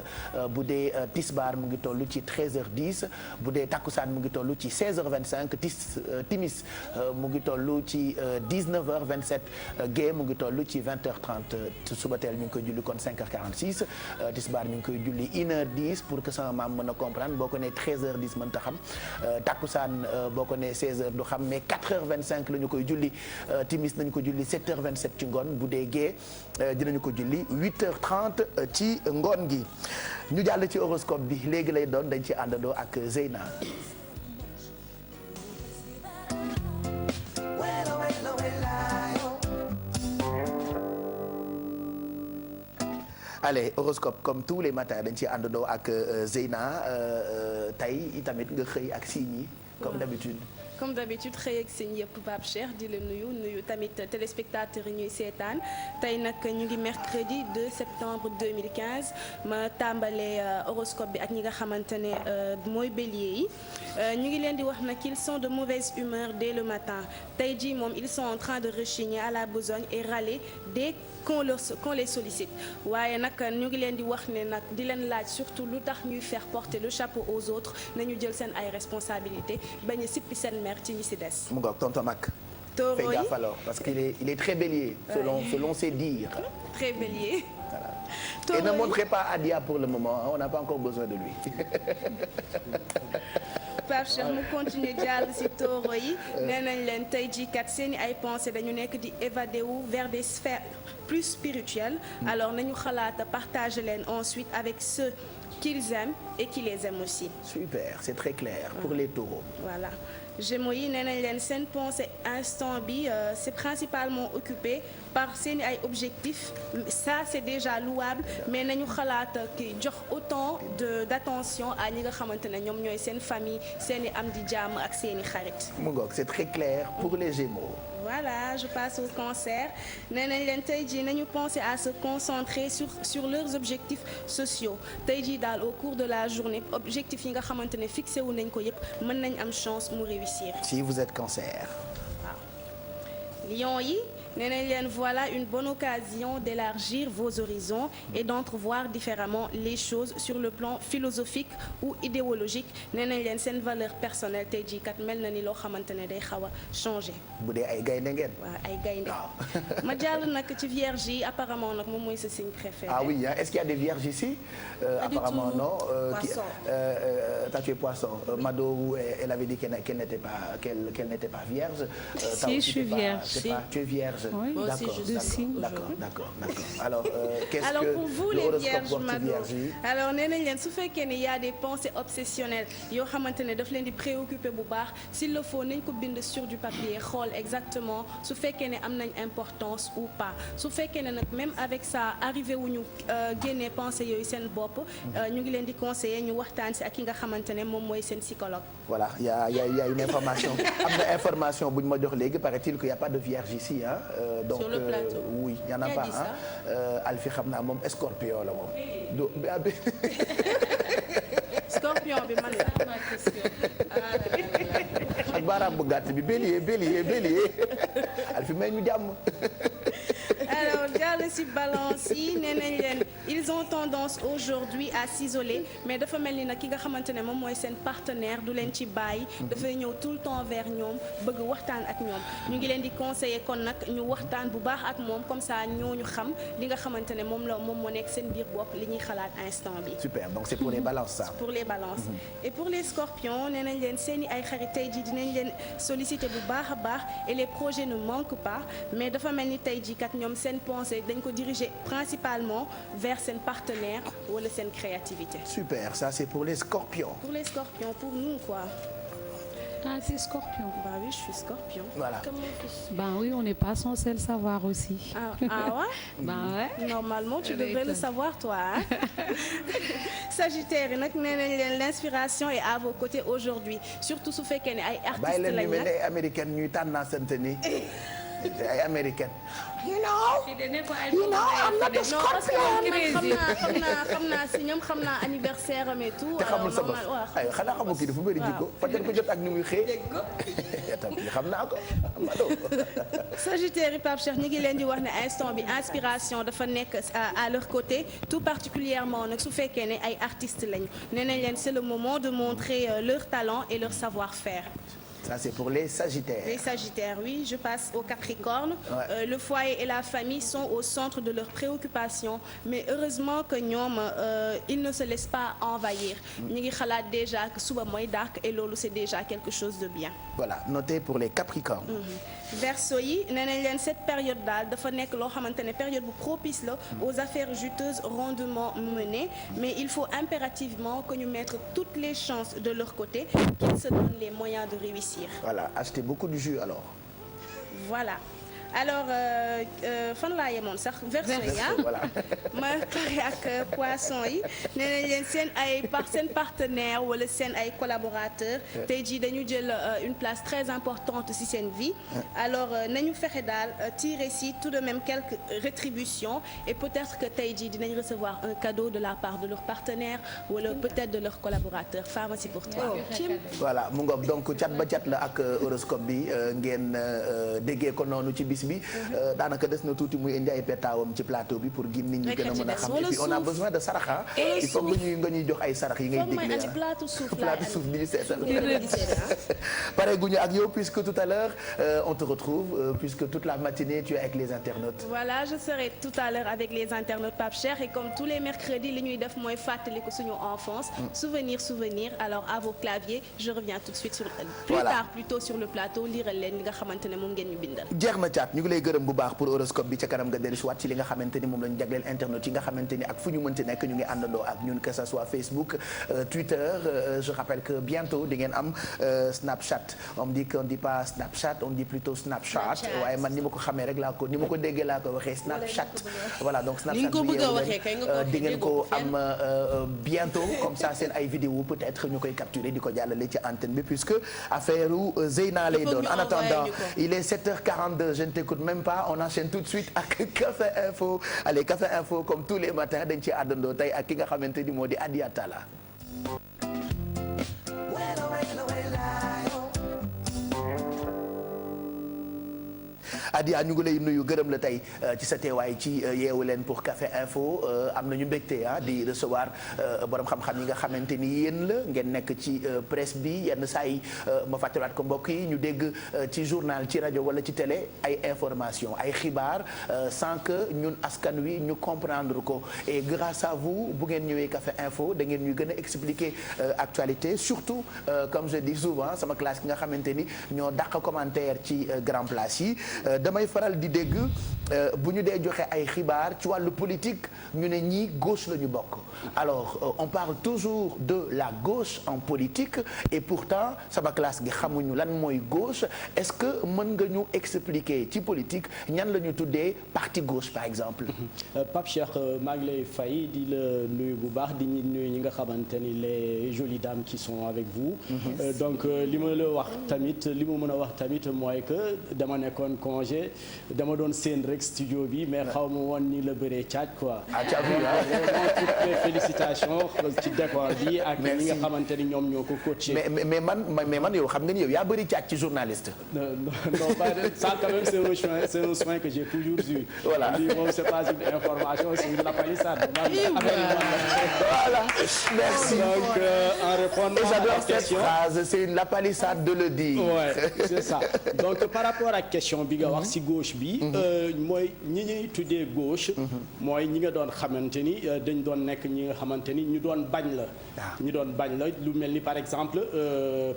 bu dee tisbaar mu ngi toll ci 13h10 bu dee takkusaan mu ngi toll ci 16h25 timis mu ngi toll ci 19h27 gée mu ngi toll ci 20h30 subateel ñu ngi koy julli kon 5h46 tisbaar ñu ngi koy julli 1h10 pour que sama maam mën a comprendre boo ko nee 13h10 mën ta xam takkusaan boo ko nee 16h du xam mais 4h25 la ñu koy julli timis nañu ko julli 7h27 ci ngoon bu dee gée dinañu ko julli 8h30 ci ngoon gi ñu jàll ci horoscope bi léegi lay doon dañ ci àndandoo ak Zeyna. Allez horoscope comme tous les matins dañ ci àndandoo ak Zeyna tey itamit nga xëy ak signes yi comme d'habitude. comme d'habitude xëy ak seen yëpp Pape Cheikh di la nuyu tamit téléspectateurs yi ñuy seetaan tey nag ñu ngi mercredi 2 septembre 2015 ma tàmbalee horoscope bi ak ñi nga xamante ne mooy bélier yi ñu ngi leen di wax nag qu'ils sont de mauvaise humeur dès le matin tey jii moom ils sont en train de rechigner à la besogne et râler dès qu'on les sollicite waaye nag ñu ngi leen di wax ne nag di leen laaj surtout lu tax ñuy faire porter le chapeau aux autres nañu jël seen ay responsabilités bañ a sippi seen mer ci ñi si des. mu ngoog tonton Mac. Taureau yi fais gaffe alors parce qu'il est très bélier. selon ses dires. très bélier. Voilà. Et ne montrez pas Adia pour le moment hein, on n'a pas encore besoin de lui. Pape Cheikh mu continuer jàll ci taureau yi nee nañ leen tey jii kat seeni ay pensées dañu nekk di évader wu vers des sphères plus spirituelles alors nañu xalaat partager leen ensuite avec ceux qu'ils aiment et qui les aiment aussi. Super, c'est très clair pour les taureaux. Voilà. Gémeaux yi nee nañ leen seen pensée instant bi c'est principalement occupé par seeni ay objectifs ça c'est déjà louable mais nañu xalaat ki jox autant d'attention à ñi nga xamante ne ñoom ñooy seen famille seeni am di jàmm ak seeni xarit. mu ngoog c'est très clair pour les Gémeaux. Voilà, je passe au cancer nee nañ leen tey jii nañu penser à se concentrer sur leurs objectifs sociaux tey jii daal au cours de la journée objectifs yi nga xamante ne fixé wu nañ ko yépp mën nañ am chance mu réussir. Si vous êtes cancer. waaw lion yi nee nañ leen voilà une bonne occasion d'élargir vos horizons et d'entrevoir différemment les choses sur le plan philosophique ou idéologique nee nañ leen seen valeur personnelle tey jii kat mel na ni loo xamante ne day xaw a changer. bu dee ay gaynde ngeen. waaw ay gaynde. ma jàll nag ci vierge yi apparemment nag moom mooy sa signe préféré. Ah oui hein? Est-ce qu'il y a des vierges ici? Apparemment non. Poisson. Toi tu es poisson. Mado elle avait dit qu'elle n'était pas vierge. Si je suis vierge. Tu es vierge. Oui, d'accord. Alors qu'est-ce alors que pour vous le les horoscope vierges wax ci Mado vierge yi alors nee nañ leen su fekkee ne y a des pensées obsessionnelles yoo xamante ne daf leen di préoccuper bu baax s'il le faut nañ ko bind sur du papier xool exactement su fekkee ne am nañ importance ou pas su fekkee ne nag même avec ça arrivé wu ñu génnee pensées yooyu seen bopp ñu ngi leen di conseiller ñu waxtaan si ak ki nga xamante ne moom mooy seen psychologue. voilà y a une information am na information bu ñu ma jox léegi paraît-il qu'il y a pas de vierge ici hein donc sur le plateau oui y en a pas hein Alfi xam naa moom scorpion la moom scorpion bi man la ak baaraam bu gàtt bi bélier Alfi may ñu jàmm. alors jàll ci balance yi nee nañ leen ils ont tendance aujourd'hui à s'isoler mais dafa mel ni nag ki nga xamante ne moom mooy seen partenaire du leen ci bàyyi dafay ñëw tout le temps vers ñoom bëgg waxtaan ak ñoom ñu ngi leen di conseiller kon nag ñu waxtaan bu baax ak moom comme ça ñooñu xam li nga xamante ne moom moo nekk seen biir bopp li ñuy xalaat instant bi. super donc c'est pour les balances ça. pour les balances et pour les scorpions nee nañ leen seeni ay xarit tey jii dinañ leen solliciter bu baax a baax et les projets ne manquent pas mais dafa mel ni tey jii kat ñoom seen pensée dañ ko diriger principalement vers seen partenaire wala seen créativité. super ça c'est pour les scorpions. pour les scorpions pour nous quoi. Ah, t'es scorpion. Bah oui, je suis scorpion. Voilà. Comme mon fils. Ben oui, on n'est pas censé le savoir aussi. Ah ouais? Ben ouais. Normalement, tu devrais le savoir, toi. Hein? Sagittaire, nag nee nañ leen l'inspiration est à vos côtés aujourd'hui surtout su fekkee ne ay artistes bàyyi leen lañ ñu mel ne ay américaine ñuy tànnaasante ni ay américaine. you know I'm not a scorpion. xam naa si ñoom xam naa anniversaire am et tout. te xamul sa bopp ay xanaa xamul kii dafa bëri jikko fajal ko jot ak ni muy xëy. tam xam naa ko Sagittaire yi Pape Cheikh ñu ngi leen di wax ne instant bi inspiration dafa nekk à leur côté tout particulièrement nag su fekkee ne ay artistes lañu nee nañ leen c'est le moment de montrer leur talent et leur savoir-faire. Ça c'est pour les Sagittaires. Les Sagittaires, oui. Je passe au Capricorne. Ouais. Le foyer et la famille sont au centre de leurs préoccupations, mais heureusement que ñoom ils ne se laissent pas envahir. ñu ngi xalaat déjà que suba mooy dàq et loolu c'est déjà quelque chose de bien. Voilà, noté pour les Capricornes. Verseau yi nee nañ leen cette période daal dafa nekk loo xamante ne période bu propice la aux affaires juteuses rondement menées, mais il faut impérativement que ñu mettre toutes les chances de leur côté, qu'ils se donnent les moyens de réussir. Voilà, achetez beaucoup de jus alors. Voilà. Alors fan laa yemoon sax Verseau yi voilà. ma pare ak poisson yi nee nañ leen seen partenaire wala seen ay collaborateurs tey jii dañu jël une place très importante ci seen vie alors nañu fexe daal tirer ci tout de même quelques rétributions et peut-être que tey jii dinañ recevoir un cadeau de la part de leur partenaire wala peut-être de leur collaborateur. Pharmacie pour toi. voilà mu ngoog donc cat ba cat la ak horoscope bi ngeen déggee ko noonu ci bis bi daanaka des na tuuti muy indi ay pétawam ci plateau bi pour gin nit ñi gën a mën a xam et puis on a besoin de saraxa il faut nga ñuy jox ay sarax yi ngay dégle plateau suuf di ñu seetal pare guñu ak yow puisque tout à l'heure on te retrouve puisque toute la matinée tu es avec les internautes. Voilà, je serai tout à l'heure avec les internautes Pape Cheikh et comme tous les mercredis li ñuy def mooy fàttaliku suñu enfance souvenir alors à vos claviers je reviens tout de suite plutôt sur le plateau liral leen li nga xamante ne moom ngeen ñu bindal. jeex na caat ñu ngi lay gërëm bu baax pour horoscope bi ca kanam nga dellusiwaat ci li nga xamante ni moom lañu jagleel internet yi nga xamante ni ak fu ñu mënti nekk ñu ngi àndandoo ak ñun que ça soit Facebook Twitter je rappelle que bientôt di ngeen am Snapchat on dit qu'on dit pas Snapchat on dit plutôt Snapchat waaye man ni ma ko xamee rek laa ko ni ma ko déggee laa ko waxee Snapchat voilà donc Snapchat di ngeen ko am bientôt comme ça seen ay vidéo peut-être ñu koy capturer di ko jàllale ci antenne bi puisque affaire u Zeyna lay doon en attendant il est 7h42 je ne t'écoute même pas on enchaîne tout de suite ak Café Info allez Café Info comme tous les matins dañ ci àndandoo tey ak ki nga xamante ni moo di Adia Talla. Adia ñu ngi lay nuyu gërëm la tey ci sa teewaay ci yeewu leen pour Café Info am nañu mbégte di recevoir borom xam-xam yi nga xamante ni yéen la ngeen nekk ci presse bi yenn saa yi ma fàttaliwaat ko mbokk yi ñu dégg ci journal ci rajo wala ci télé ay information ay xibaar sans que ñun askan wi ñu comprendre ko et grâce à vous bu ngeen ñëwee Café Info da ngeen ñu gën a expliquer actualité surtout comme je dis souvent sama classe ki nga xamante ni ñoo dàq commentaire ci grand place yi damay faral di dégg bu ñu dee joxe ay xibaar ci wàllu politique ñu ne ñii gauche la ñu bokk alors on parle toujours de la gauche en politique et pourtant sama classe gi xamuñu lan mooy gauche est-ce que mën nga ñu expliquer ci politique ñan la ñu tuddee parti gauche par exemple. Pape Cheikh maa ngi lay fay di la nuyu bu baax di nuyu ñi nga xamante ni les jolies dames qui sont avec vous. Donc li ma la wax tamit li ma mën a wax tamit mooy que dama nekkoon congé dama doon seen rek studio bi mais xaw ma woon ni la bëree caaj quoi. ah tu as vu toutes les félicitations ci décor bi ak ñi nga xamante ni ñoom ñoo ko coaché. mais man yow xam nga ni yow yaa bëri caaj ci journaliste. non pas ça quand même c'est un soin que j'ai toujours eu. voilà lii moom c'est pas une information c'est une lapalissade. voilà merci. Donc en répondant à la question phrase c'est une lapalissade de le dire. ouais c'est ça donc par rapport ak question bi nga wax ci gauche bi. mooy ñi ñuy tuddee gauche. mooy ñi nga doon xamante ni dañ doon nekk ñi nga xamante ni ñu doon bañ la. ñu doon bañ la lu mel ni par exemple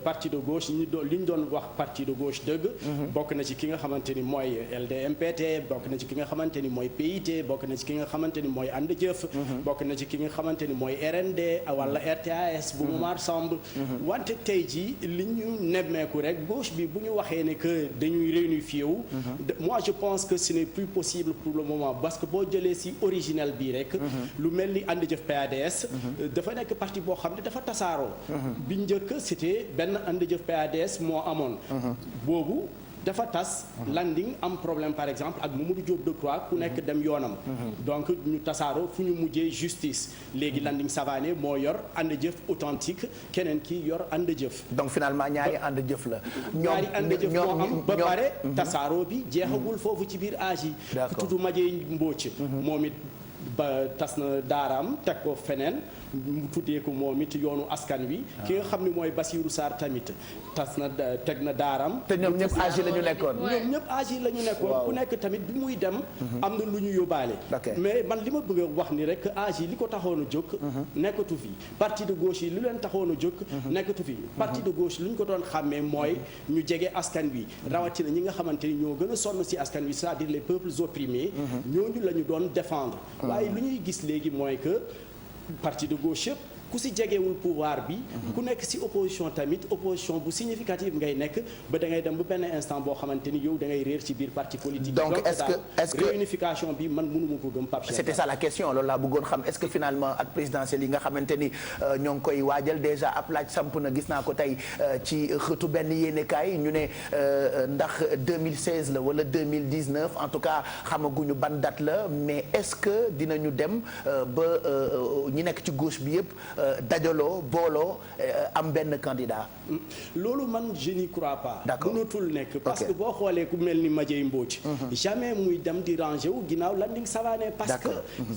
parti de gauche li ñu doon wax parti de gauche dëgg. bokk na ci ki nga xamante ni mooy LDMPT bokk na ci ki nga xamante ni mooy PIT bokk na ci ki nga xamante ni mooy ànd jëf. bokk na ci ki nga xamante ni mooy RND wala RTAS bu Momar Samb. wante tey jii li ñu nemmeeku rek gauche bi bu ñu waxee ne que dañuy réunifié wu. moi je pense que ce n'est plus possible pour le moment parce que boo jëlee ci original bii rek. lu mel ni ànd jëf PADS. dafa nekk parti boo xam ne dafa tasaaroo. bi njëkk c'était benn ànd jëf PADS moo amoon. boobu. dafa tas landing am problème par exemple ak Mamadou Diop Decroix ku nekk dem yoonam. donc ñu tasaaroo fu ñu mujjee justice léegi landing Savané moo yor ànd jëf authentique keneen ki yor ànd jëf. donc finalement ñaari ànd jëf la. ñaari ànd jëf moo am ba pare tasaaroo bi jeexagul foofu ci biir âge yi. ku tudd Madieye Mbodj. moom it ba tas na daaraam teg ko feneen. mu tuddee ko moom it yoonu askan wi. ki nga xam ne mooy Bassirou Sarr tamit tas na teg na daaram. te ñoom ñëpp âge la ñu nekkoon. ñoom ñëpp âge la ñu nekkoon. ku nekk tamit bi muy dem. am na lu ñu yóbbaale. mais man li ma bëgg a wax ni rek âge yi li ko taxoon a jóg. nekkatu fi parti de gauche yi lu leen taxoon a jóg. nekkatu fi parti de gauche lu ñu ko doon xàmmee mooy ñu jege askan wi. rawatina ñi nga xamante ni ñoo gën a sonn ci askan wi c'est-à-dire les peuples opprimés. ñooñu la ñu doon défendre. waaye lu ñuy gis léegi mooy que. parti de gauche yëpp ku ci jegewul pouvoir bi ku nekk ci opposition tamit opposition bu significative ngay nekk ba da ngay dem ba benn instant boo xamante ni yow da ngay réer ci biir parti politique. donc est-ce que réunification bi man mënuma ko gëm Pape Cheikh. c'était ça la question loolu laa bëggoon xam est-ce que finalement ak présidentielle yi nga xamante ni ñoo ngi koy waajal déjà ab laaj samp na gis naa ko tey ci xëtu benn yéenekaay ñu ne ndax 2016 la wala 2019 en tout cas xamaguñu ban date la mais est-ce que dinañu dem ba ñi nekk ci gauche bi yëpp. dajaloo booloo am benn candidat. loolu man je n'y crois pas. d'accord mënatul nekk. parce que boo xoolee ku mel ni Madieye Mbodj. jamais muy dem di ranger wu ginnaaw Landing Savané. parce que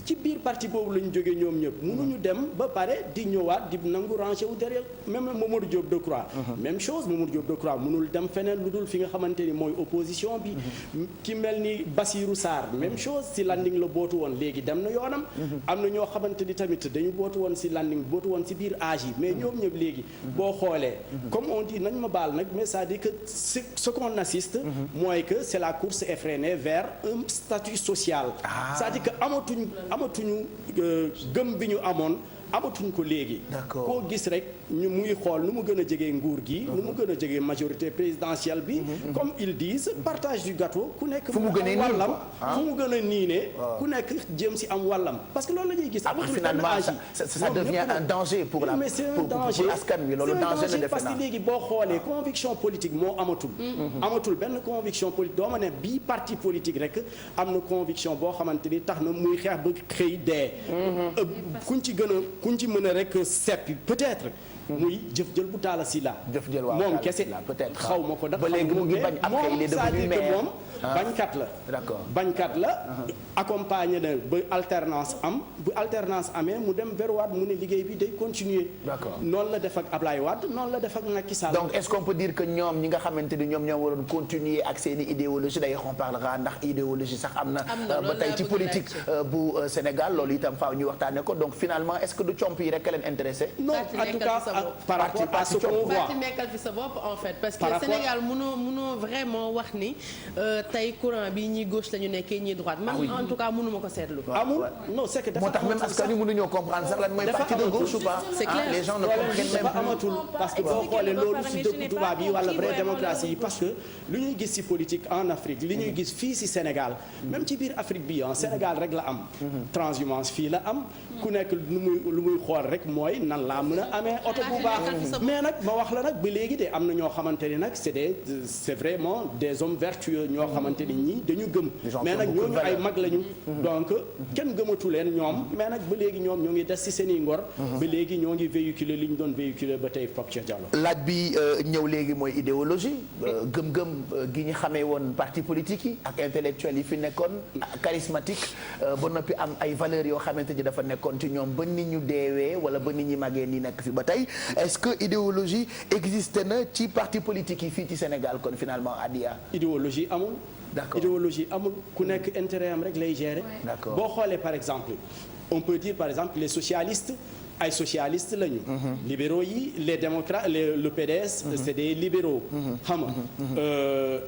ci biir parti boobu la ñu jógee ñoom ñëpp. mënuñu dem ba pare di ñëwaat di nangu ranger wu derrière même Mamadou Diop Decroix. même chose Mamadou Diop Decroix mënul dem feneen lu dul fi nga xamante ni mooy opposition bi. ki mel ni Bassirou Sarr même chose si Landing la bootu woon léegi dem na yoonam. am na ñoo xamante ni tamit dañu bootu woon si Landing. bootu woon ci biir âge yi mais ñoom ñëpp léegi boo xoolee comme on dit nañ ma baal nag mais c'est-à-dire que ce qu'on assiste mooy que c'est la course effrénée vers un statut social c'est-à-dire que amatuñu gëm bi ñu amoon amatuñ ko léegi. koo gis rek ñu muy xool nu mu gën a jegee nguur gi. nu mu gën a jegee majorité présidentielle bi. comme ils disent partage du gâteau ku nekk. fu mu gën a wàllam fu mu gën a niine. ku nekk jéem ci am wàllam parce que loolu la ñuy gis. amatul finalement ça devient un danger pour la pour askan wi loolu danger la def parce que léegi boo xoolee conviction politique moo amatul. amatul benn conviction politique doo ma ne bii parti politique rek am na conviction boo xamante ni tax na muy xeex ba xëy dee. kuñ ci mën a rek seppi peut-être. muy jëf jël bu taala si la. jëf jël waaw moom kese peut-être xaw ma ko. ba léegi mu ngi bañ après il est devenu maire moom bañkat la. d'accord bañkat la. accompagné na ba alternance am bu alternance amee mu dem vers Wade mu ne liggéey bi day continuer. d'accord noonu la def ak Ablaye Wade noonu la def ak Macky Sall. donc est-ce qu'on peut dire que ñoom ñi nga xamante ni ñoom ñoo waroon continuer ak seen i idéologie d'ailleurs on parlera ndax idéologie sax am na. ba tey ci politique bu Sénégal loolu itam faaw ñu waxtaanee ko donc finalement est-ce que du comp yi rek a leen intéressé. non en tout cas par rapport à ce qu'on voit nekkal fi sa bopp en fait parce que Sénégal mënoo vraiment wax ni tey courant bi ñii gauche la ñu nekkee ñii droite man en tout cas mënuma ko seetlu. amul non c'est que dafa moo tax même askan wi mënuñoo comprendre sax lan mooy parti de gauche ou pas. c'est clair les gens ne comprennent même pas amatul parce que boo xoolee loolu si dëkku tubaab yi wala vraie démocratie yi parce que lu ñuy gis ci politique en Afrique li ñuy gis fii ci Sénégal même ci biir Afrique bi Sénégal rek la am transhumance fii la am ku nekk lu muy xool rek mooy nan laa mën a amee oto bu baax mais nag ma wax la nag ba léegi de am na ñoo xamante ni nag c'est vraiment des hommes vertueux ñoo xamante ni ñii dañu gëm mais nag ñooñu ay mag lañu donc kenn gëmatu leen ñoom mais nag ba léegi ñoom ñoo ngi des ci seeni ngor ba léegi ñoo ngi véhiculer li ñu doon véhiculer ba tey Pape Cheikh Diallo laaj bi ñëw léegi mooy idéologie gëm-gëm gi ñu xamee woon parti politique yi ak intellectuels yi fi nekkoon charismatique ba noppi am ay valeurs yoo xamante ni dafa nekkoon ci ñoom ba nit ñu deewee wala ba nit ñi màggee ni nekk fi ba tey est-ce que idéologie existe na ci parti politique yi fii ci Sénégal kon finalement Adia. idéologie amul. d'accord idéologie amul ku nekk intérêt am rek lay gérer. d'accord boo xoolee par exemple on peut dire par exemple les socialistes. ay socialistes lañu. libéraux yi les démocrates le PDS. c'est des libéraux. xam nga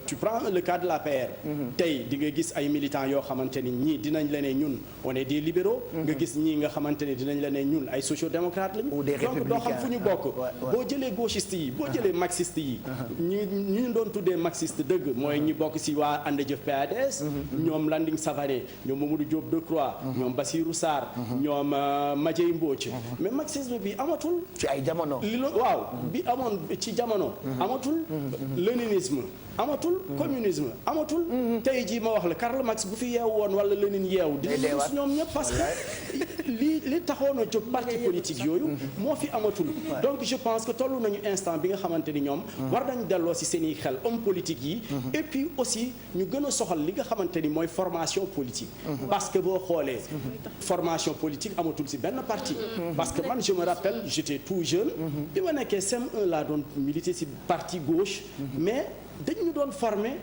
tu prends le cas de l'APR. tey di nga gis ay militants yoo xamante ni ñii dinañ la ne ñun on est des libéraux. nga gis ñii nga xamante ne dinañ la ne ñun ay sociaux-démocrates lañu. ou des républicains donc doo xam fu ñu bokk. boo jëlee gauchistes yi boo jëlee marxistes yi. ñu doon tuddee marxiste dëgg mooy ñi bokk ci waa ànd jëf PADS. ñoom Landing Savané ñoom Mamadou Diop Decroix. ñoom Bassirou Sarr. ñoom Madiaye Mbodj. mais marxisme bi amatul. ci ay jamono. waaw bi amoon ci jamono. amatul. léninisme amatul. communisme amatul. tey jii ma wax la Karl Marx bu fi yeew woon wala Lénine yeew. dina gis ñoom ñëpp parce que li taxoon a jóg parti politique yooyu. moo fi amatul. donc je pense que tollu nañu instant bi nga xamante ni ñoom. war nañ delloo ci seeni xel homme politique yi. et puis aussi ñu gën a soxal li nga xamante ni mooy formation politique. parce que boo xoolee. formation politique amatul ci benn parti. parce que man je me rappelle j'étais tout jeune. bi ma nekkee CM1 laa doon militer ci parti gauche. mais dañu doon former.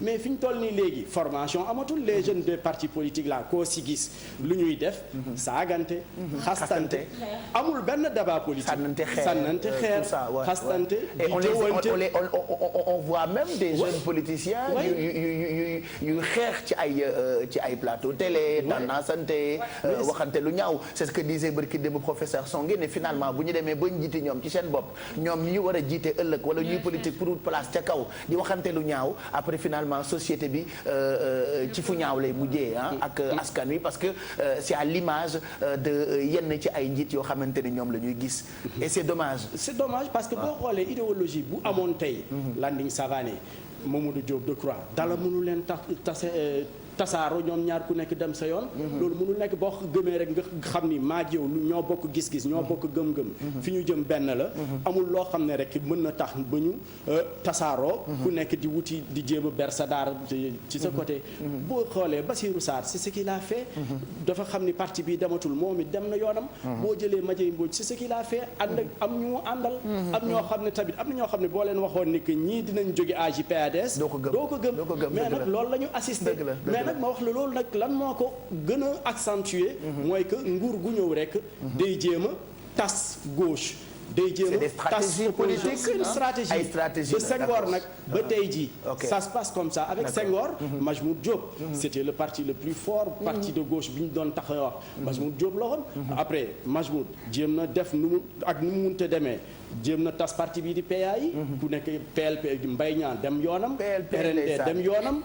mais fi ñu toll nii léegi formation amatul les jeunes des partis politiques là koo ci gis lu ñuy def. saagante. xastante amul benn débat politique. sànnante xeer xastante. et on voit même des jeunes politiciens. yu xeex ci ay plateau télé. tendance waxante lu ñaaw c'est ce que disait barki démb professeur Songué ne finalement bu ñu demee ba ñu jiite ñoom ci seen bopp ñoom ñi ñu war a jiite ëllëg wala ñuy politique pour place ca kaw. di waxante lu ñaaw après finalement société bi ci fu ñaaw lay mujjee ak askan wi parce que c'est à l'image de yenn ci ay njiit yoo xamante ni ñoom la ñuy gis et c'est dommage. c'est dommage parce que boo xoolee idéologie bu amoon tey. Landing Savané Mamadou Diop Decroix dala mënu leen tasaaro ñoom ñaar ku nekk dem sa yoon. loolu mënul nekk boo gëmee rek nga xam ni maa yow ñoo bokk gis-gis ñoo bokk gëm-gëm. fi ñu jëm benn la. amul loo xam ne rek mën na tax ba ñu tasaaroo. ku nekk di wuti di jéem a ber sa daar ci sa côté. boo xoolee Bassirou Sarr c'est ce qu'il a fait. dafa xam ni parti bi dematul moom it dem na yoonam. boo jëlee Madiaye Mbodj c'est ce qu'il a fait ànd ak am ñu àndal. am ñoo xam ne tamit am na ñoo xam ne boo leen waxoon ni que ñii dinañ jóge AJ/PADS. doo ko gëm mais nag loolu la ñu assisté. ma wax la loolu nag lan moo ko gën a accentuer mooy que nguur gu ñëw rek day jéem a tas gauche day jéem a tas politique c'est une stratégie de Senghor nag ba tey jii ça se passe comme ça avec Senghor Majmoud Diop c'était le parti le plus fort parti de gauche bi ñu doon tax a wax Majmoud Diop la woon après Majmoud jéem na def nu mu munte demee jéem na tas parti bii di PAI ku nekk PLP Mbaye Niang dem yoonam RND dem yoonam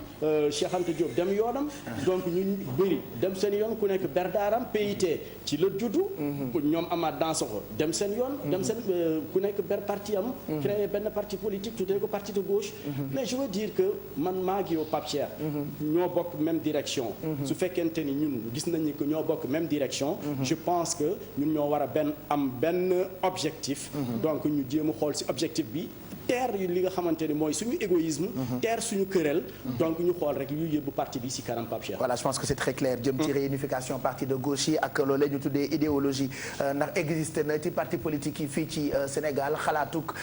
Cheikh Anta Diop dem yoonam donc ñu bëri dem seen yoon ku nekk berdaaram PIT ci la juddu ñoom Amath Dansokho dem seen yoon dem seen ku nekk ber parti am créé benn parti politique tuddee ko parti de gauche mais je veux dire que man maa ngi yow Pape Cheikh ñoo bokk même direction su fekkente ni ñun gis nañ ni que ñoo bokk même direction je pense que ñun ñoo war a am benn objectif donc ñu jéem a xool ci objectif bi teer li nga xamante ni mooy suñu égoïsme teer suñu querelle donc ñu xool rek yu yóbbu parti bi ci kanam Pape Cheikh. Voilà je pense que c'est très clair jëm ci réunification parti de gauche yi ak loolee ñu tuddee idéologie ndax existé na ci parti politique yi fii ci Sénégal xalaatuk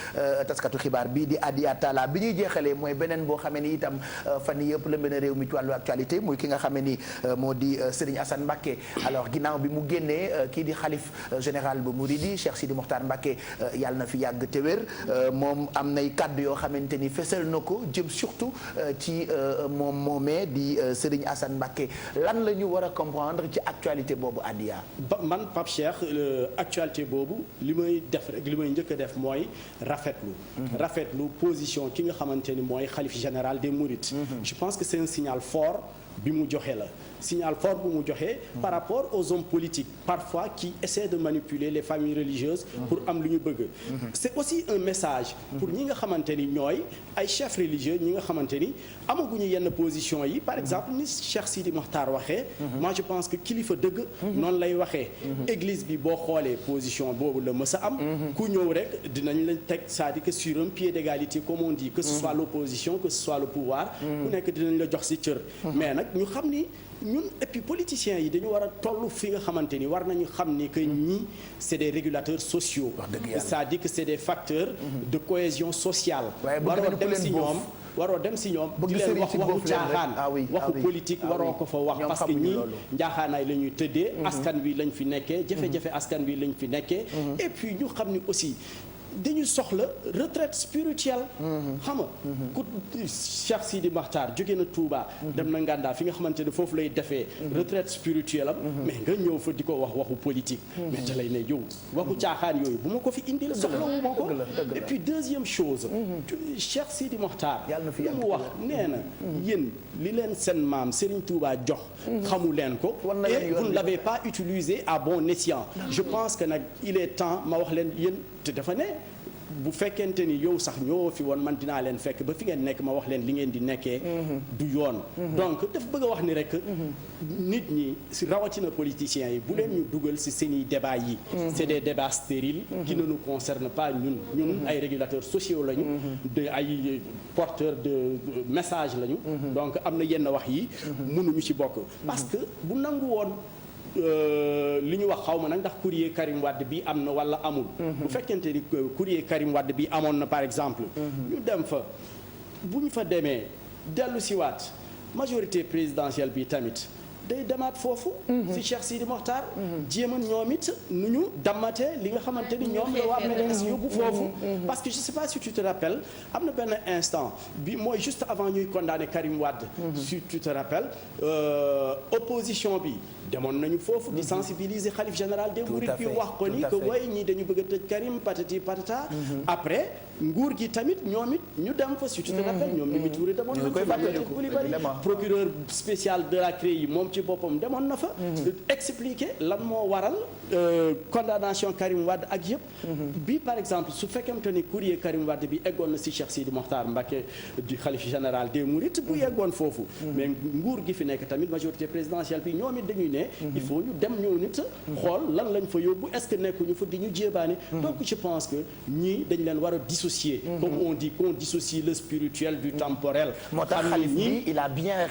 taskatu xibaar bii di Adia Talla bi ñuy jeexalee mooy beneen boo xamee ni itam fan yii yëpp lëmbe na réew mi ci wàllu actualité muy ki nga xamee ni moo di Serigne Assane Mbacké alors ginnaaw bi mu génnee kii di xalif général bu Mouridi Cheikh Sidi Mokhtar Mbacké yàlla na fi yàgg te wér moom am am nay kàddu yoo xamante ni fesal na ko jëm surtout ci moom moomee di Serigne Assane Mbacké lan la ñu war a comprendre ci actualité boobu Adia. man Pape Cheikh actualité boobu li may def rek li may njëkk a def mooy rafetlu position ki nga xamante ni mooy xalif général des Mourides. Je pense que c'est un signal fort bi mu joxe la signal fort bu mu joxe par rapport aux hommes politiques parfois qui essaient de manipuler les familles religieuses pour am lu ñu bëgg. C'est aussi un message pour ñi nga xamante ni ñooy ay chefs religieux ñi nga xamante ni amaguñu yenn position yi par exemple ni Cheikh Sidi Mokhtar waxee. moi je pense que kilifa dëgg noonu lay waxee. église bi boo xoolee position boobu la mës a am. ku ñëw rek dinañ lañ teg c'est-à-dire que sur un pied d'égalité comme on dit que ce soit l'opposition que ce soit le pouvoir. ku nekk dinañ la jox ci cër. mais nag ñu xam ni ñun et puis politiciens yi dañu war a toll fi nga xamante ni war nañu xam ni que ñii c'est des régulateurs sociaux. c'est-à-dire que c'est des facteurs de cohésion sociale. waroo dem si ñoom di leen wax waxu caaxaan waxu politique waroo ko fa wax parce que ñii njaaxaanaay la ñuy tëddee askan wi lañ fi nekkee jafe-jafe askan wi lañ fi nekkee et puis ñu xam ni aussi dañu soxla retraite spirituelle. xam nga ku Cheikh Sidi Makhtar jóge na Touba. dem na Nganda fi nga xamante ne foofu lay defee. retraite spirituelle am. mais nga ñëw fa di ko wax waxu politique. mais da lay ne yow waxu caaxaan yooyu bu ma ko fi indil soxlawu ma ko. et puis deuxième chose. Cheikh Sidi Makhtar. lu mu wax nee na yéen li leen seen maam Serigne Touba jox. xamu leen ko. et vous ne l'avez pas utilisé à bon escient. je pense que nag il est temps ma wax leen yéen. te dafa ne bu fekkente ni yow sax ñoo fi woon man dinaa leen fekk ba fi ngeen nekk ma wax leen li ngeen di nekkee du yoon donc daf bëgg a wax ni rek nit ñi si rawatina politiciens yi bu leen ñu dugal si seeni débat yi c'est des débats stériles qui ne nous concernent pas ñun ay régulateurs sociaux lañu de ay porteurs de message lañu donc am na yenn wax yi mënuñu ci bokk parce que bu nangu woon li ñu wax xaw ma nag ndax courrier Karim Wade bi am na wala amul. bu fekkente ni courrier Karim Wade bi amoon na par exemple. ñu dem fa bu ñu fa demee dellu si waat majorité présidentielle bi tamit day demaat foofu. si Cheikh Sidi Mokhtar. jéem a ñoom it nu ñu dammatee li nga xamante ni ñoom la waa PDS yóbbu foofu. parce que je sais pas si tu te rappelles am na benn instant bi mooy juste avant ñuy condamner Karim Wade. si tu te rappelles opposition bi. demoon nañu foofu di sensibiliser xalif général des mourides bi wax ko ni que way ñii dañu bëgg a tëj Karim patati patata après nguur gi tamit ñoom it ñu dem fa si tu te rappelles ñoom Mimi Touré demoon nañ fa procureur spécial de la CREI yi moom ci boppam demoon na fa expliquer lan moo waral condamnation Karim Wade ak yëpp bi par exemple su fekkente ni courrier Karim Wade bi eggoon na si Cheikh Sidi Mokhtar Mbacké du xalif général des mourides bu yeggoon foofu mais nguur gi fi nekk tamit majorité présidentielle bi ñoom it dañuy ne il faut ñu dem ñëw nit xool lan lañ fa yóbbu est-ce que nekkuñu fa di ñu jéebaane donc je pense que ñii dañ leen war a dissocier comme on dit qu'on dissocie le spirituel du temporel moo tax xalif bi il a bien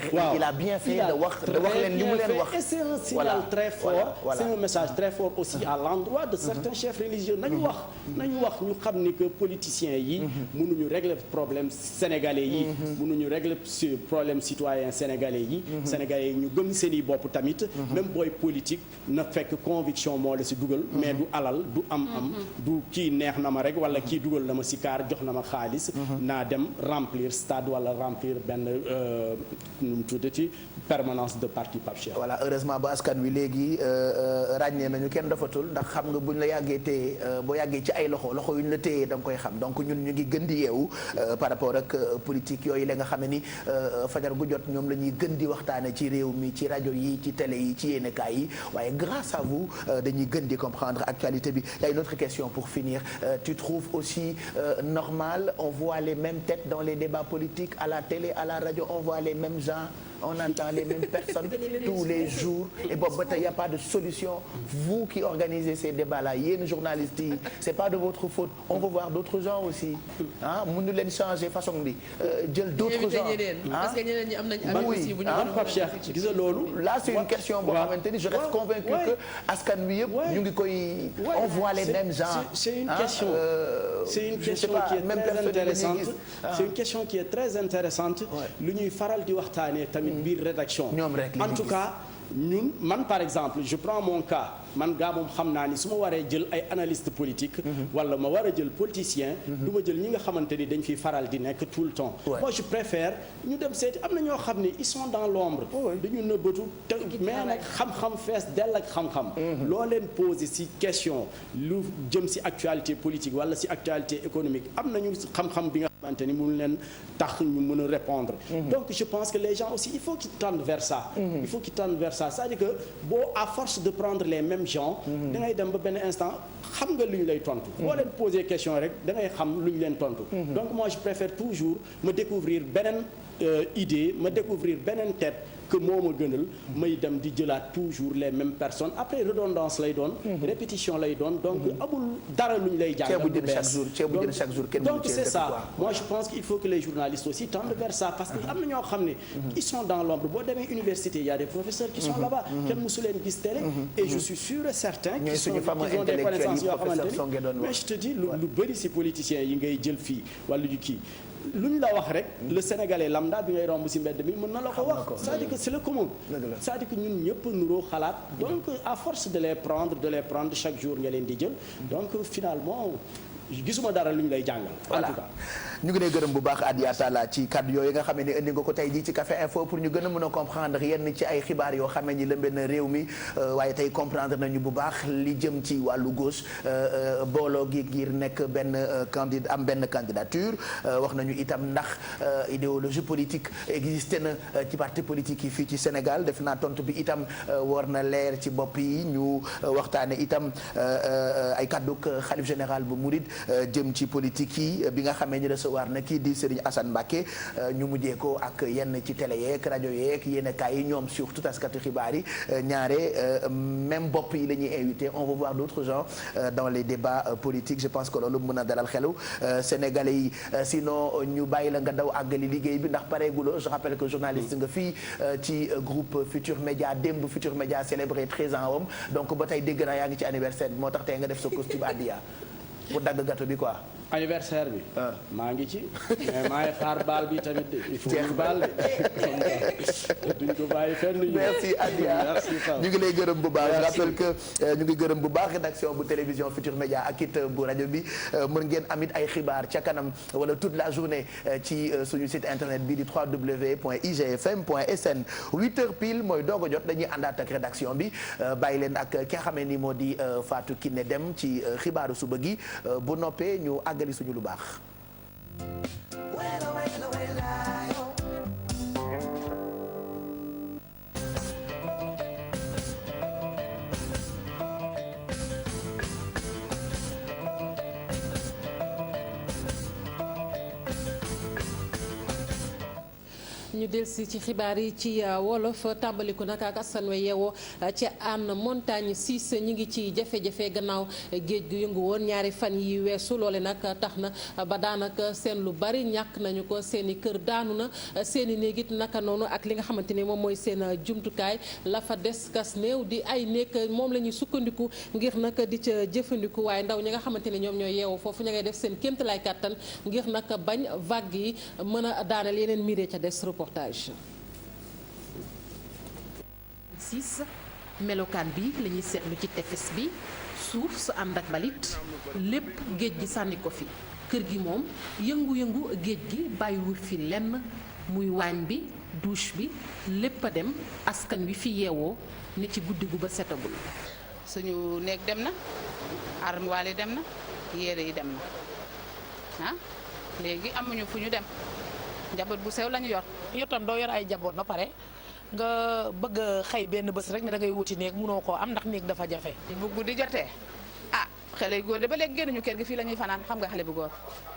fait de wax leen li mu leen wax et c'est un signal très fort c'est un message très fort aussi à l'endroit de certains chefs religieux nañu wax ñu xam ni que politiciens yi mënuñu régler problème sénégalais yi mënuñu régler problème citoyen sénégalais yi ñu gëm seeni bopp tamit même booy politique na fekk conviction moo la si dugal mais du alal du am du kii neex na ma rek wala kii dugal na ma si kaar jox na ma xaalis naa dem remplir stade wala remplir benn nu mu tuddati permanence de parti Pape Cheikh. voilà heureusement ba askan wi léegi ràññee nañu kenn dafatul ndax xam nga buñ la yàggee téye boo yàggee ci ay loxo yu ñu la téyee da nga koy xam donc ñun ñu ngi gën di yeewu par rapport ak politique yooyu la nga xam ne ni fajar gu jot ñoom la ñuy gën di waxtaane ci réew mi ci rajo yi ci télé yi ci yéenekaay yi waaye grâce à vous dañuy gën di comprendre actualité bi. Il y a une autre question pour finir tu trouves aussi normal on voit les mêmes têtes dans les débats politiques à la télé à la radio on voit les mêmes gens on entend les mêmes personnes tous les jours et boobu ba tey y a pas de solution vous qui organisez ces débats là yéen journalistes yi c'est pas de votre faute on veut voir d'autres gens aussi ah mënu leen changer façon bi jël d'autres gens parce que ñeneen ñi am nañ avis aussi bu ñu Pape Cheikh gis nga loolu là c'est une question boo xamante ni je reste convaincu que askan wi yëpp ñu ngi koy on voit les mêmes gens c'est une question qui est très intéressante c'est une question qui est très intéressante lu ñuy faral di waxtaanee tamit biir rédaction en tout cas ñun man par exemple je prends mon cas man gaa moom xam naa ni su ma waree jël ay analyste politique wala ma war a jël politicien du ma jël ñi nga xamante ni dañ fiy faral di nekk tout le temps moi je préfère ñu dem seeti am na ñoo xam ne ils sont dans l'ombre dañu nëbbatu te mais nag xam-xam fees dell ak xam-xam loo leen posé si question lu jëm si actualité politique wala si actualité économique am nañu xam-xam bi nga xamante ni mënu leen tax ñu mën a répondre donc je pense que les gens aussi il faut qu'ils tendent vers ça il faut qu'ils tendent vers ça c'est-à-dire que boo à force de prendre les mêmes gens da ngay dem ba benn instant xam nga lu ñu lay tontu boo leen poser question rek da ngay xam lu ñu leen tontu donc moi je préfère toujours me découvrir beneen idée me découvrir beneen tête que moo ma gënal may dem di jëlaat toujours les mêmes personnes après redondance lay doon répétition lay doon donc amul dara lu ñu lay jàngal bu bees donc c'est ça moi je pense qu'il faut que les journalistes aussi tendent vers ça parce que am na ñoo xam ne ils sont dans l'ombre boo demee université il y a des professeurs qui sont là-bas kenn musu leen gis télé et je suis sûr et certain qu'ils ont des connaissances yoo xamante ni mais je te dis lu bëri si politiciens yi ngay jël fii wala yu kii lu ñu la wax rek le sénégalais lambda bi ngay romb ci mbedd mi mën na la ko wax c'est-à-dire que c'est le commun c'est-à-dire que ñun ñëpp nuroo xalaat donc à force de les prendre chaque jour nga leen di jël donc finalement gisuma dara lu ñu lay jàngal en tout cas ñu ngi lay gërëm bu baax Adia Talla ci kaddu yooyu nga xamee ni indi nga ko tey jii ci Café Info pour ñu gën a mën a comprendre yenn ci ay xibaar yoo xamee ni lëmbe na réew mi waaye tey comprendre nañu bu baax li jëm ci wàllu gauche booloo gi ngir nekk benn candidat am benn candidature wax nañu itam ndax idéologie politique existé na ci parti politique yi fii ci Sénégal def naa tontu bi itam war na leer ci bopp yi ñu waxtaane itam ay kadduk xalif général bu Mouride jëm ci politique yi bi nga xamee ni recevoir na kii di Serigne Assane Mbacké ñu mujjee ko ak yenn ci télé yeeg rajo yeeg yenn kaay yi ñoom surtout taskatu xibaar yi ñaare même bopp yi la ñuy invité on va voir d'autres gens dans les débats politiques je pense que loolu mën a dalal xelu sénégalais yi sinon ñu bàyyi la nga daw àggali liggéey bi ndax pareeguloo je rappelle que journaliste nga fii ci groupe Futur Média démb Futur Média célébré 13 ans om donc ba tey dégg naa yaa ngi ci anniversaire bi moo tax tey nga def sa costume Adia pour dagg gâteau bi quoi. anniversaire bi. maa ngi ci. mais maa ngi xaar baal bi tamit il faut ñu baal de. duñ ko bàyyi fenn ñu. merci Adia ñu ngi lay gërëm bu baax. je rappelle que ñu ngi gërëm bu baax rédaction bu télévision Futur Média ak it bu rajo bi mën ngeen amit ay xibaar ca kanam wala toute la journée ci suñu site internet bi di www.igfm.sn 8h pile mooy doog a jot dañuy àndaat ak rédaction bi bàyyi leen ak ki nga xamee ni moo di Fatou Kiné Deme ci xibaaru suba gi bu noppee ñu àggali suñu lu baax. ñu dellusi ci xibaar yi ci wolof tàmbaliku nag ak askan wa yeewoo ci Hann Montagne 6 ñu ngi ci jafe-jafe gannaaw géej gu yëngu woon ñaari fan yi weesu loole nag tax na ba daanaka seen lu bari ñàkk nañu ko seen i kër daanu na seen i néeg it naka noonu ak li nga xamante ni moom mooy seen jumtukaay la fa des kas néew di ay néeg moom la ñuy sukkandiku ngir nag di ca jëfandiku waaye ndaw ñi nga xamante ni ñoom ñooy yeewoo foofu ña ngay def seen kéemtalaay kàttan ngir nag bañ vague yi mën a daaneel yeneen miiree ca des reportage 6 melokaan bi la ñuy seetlu ci tefes bi suuf su ànd ak mbalit lépp géej gi sànni ko fi kër gi moom yëngu-yëngu géej gi bàyyiwul fi lenn muy waañ bi douche bi lépp a dem askan wi fi yeewoo ni ci guddi gu ba setagul. suñu néeg dem na armoire yi dem na yére yi dem na ah léegi amuñu fu ñu dem. njaboot bu sew lañu yor. yow tam doo yor ay njaboot ba pare nga bëgg a xëy benn bés rek ne da ngay wuti néeg munoo koo am ndax néeg dafa jafe. bu guddi jotee ah xale yu góor de ba léegi génnuñu kër gi fii la ñuy fanaan xam nga xale bu góor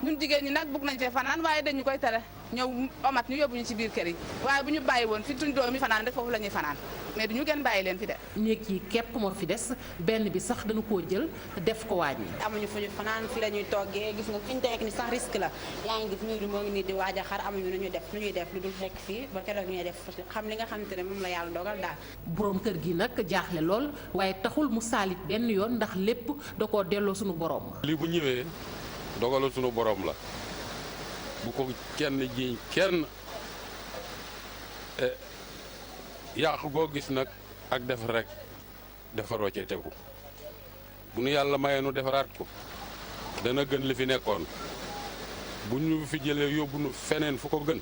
ñun jigéen ñi nag bëgg nañ fee fanaan waaye dañu koy tere ñëw omat ñu yóbbu ñu ci biir kër yi waaye bu ñu bàyyi woon fi suñ doom yi fanaan rek foofu la ñuy fanaan mais duñu gën bàyyi leen fi de. néeg yi képp moo fi des benn bi sax dañu koo jël def ko waañ yi. amuñu fu ñu fanaan fi la ñuy toggee gis nga fi ñu teg ni sax risque la yaa ngi gis ñu moo ngi nii di waaj a xar amuñu lu ñuy def lu dul fekk fii ba keroog ñuy def xam li nga xamante ne moom la yàlla dogal daal. boroom kër gi nag jaaxle lool waaye taxul mu saalit benn yoon ndax lépp da koo delloo suñu borom. lii bu ñëwee dogalu suñu borom la bu ko kenn jiiñ kenn yàq goo gis nag ak defar rek defaroo cee tegu bu nu yàlla mayee nu defaraat ko dana gën li fi nekkoon bu ñu fi jëlee yóbbu nu feneen fu ko gën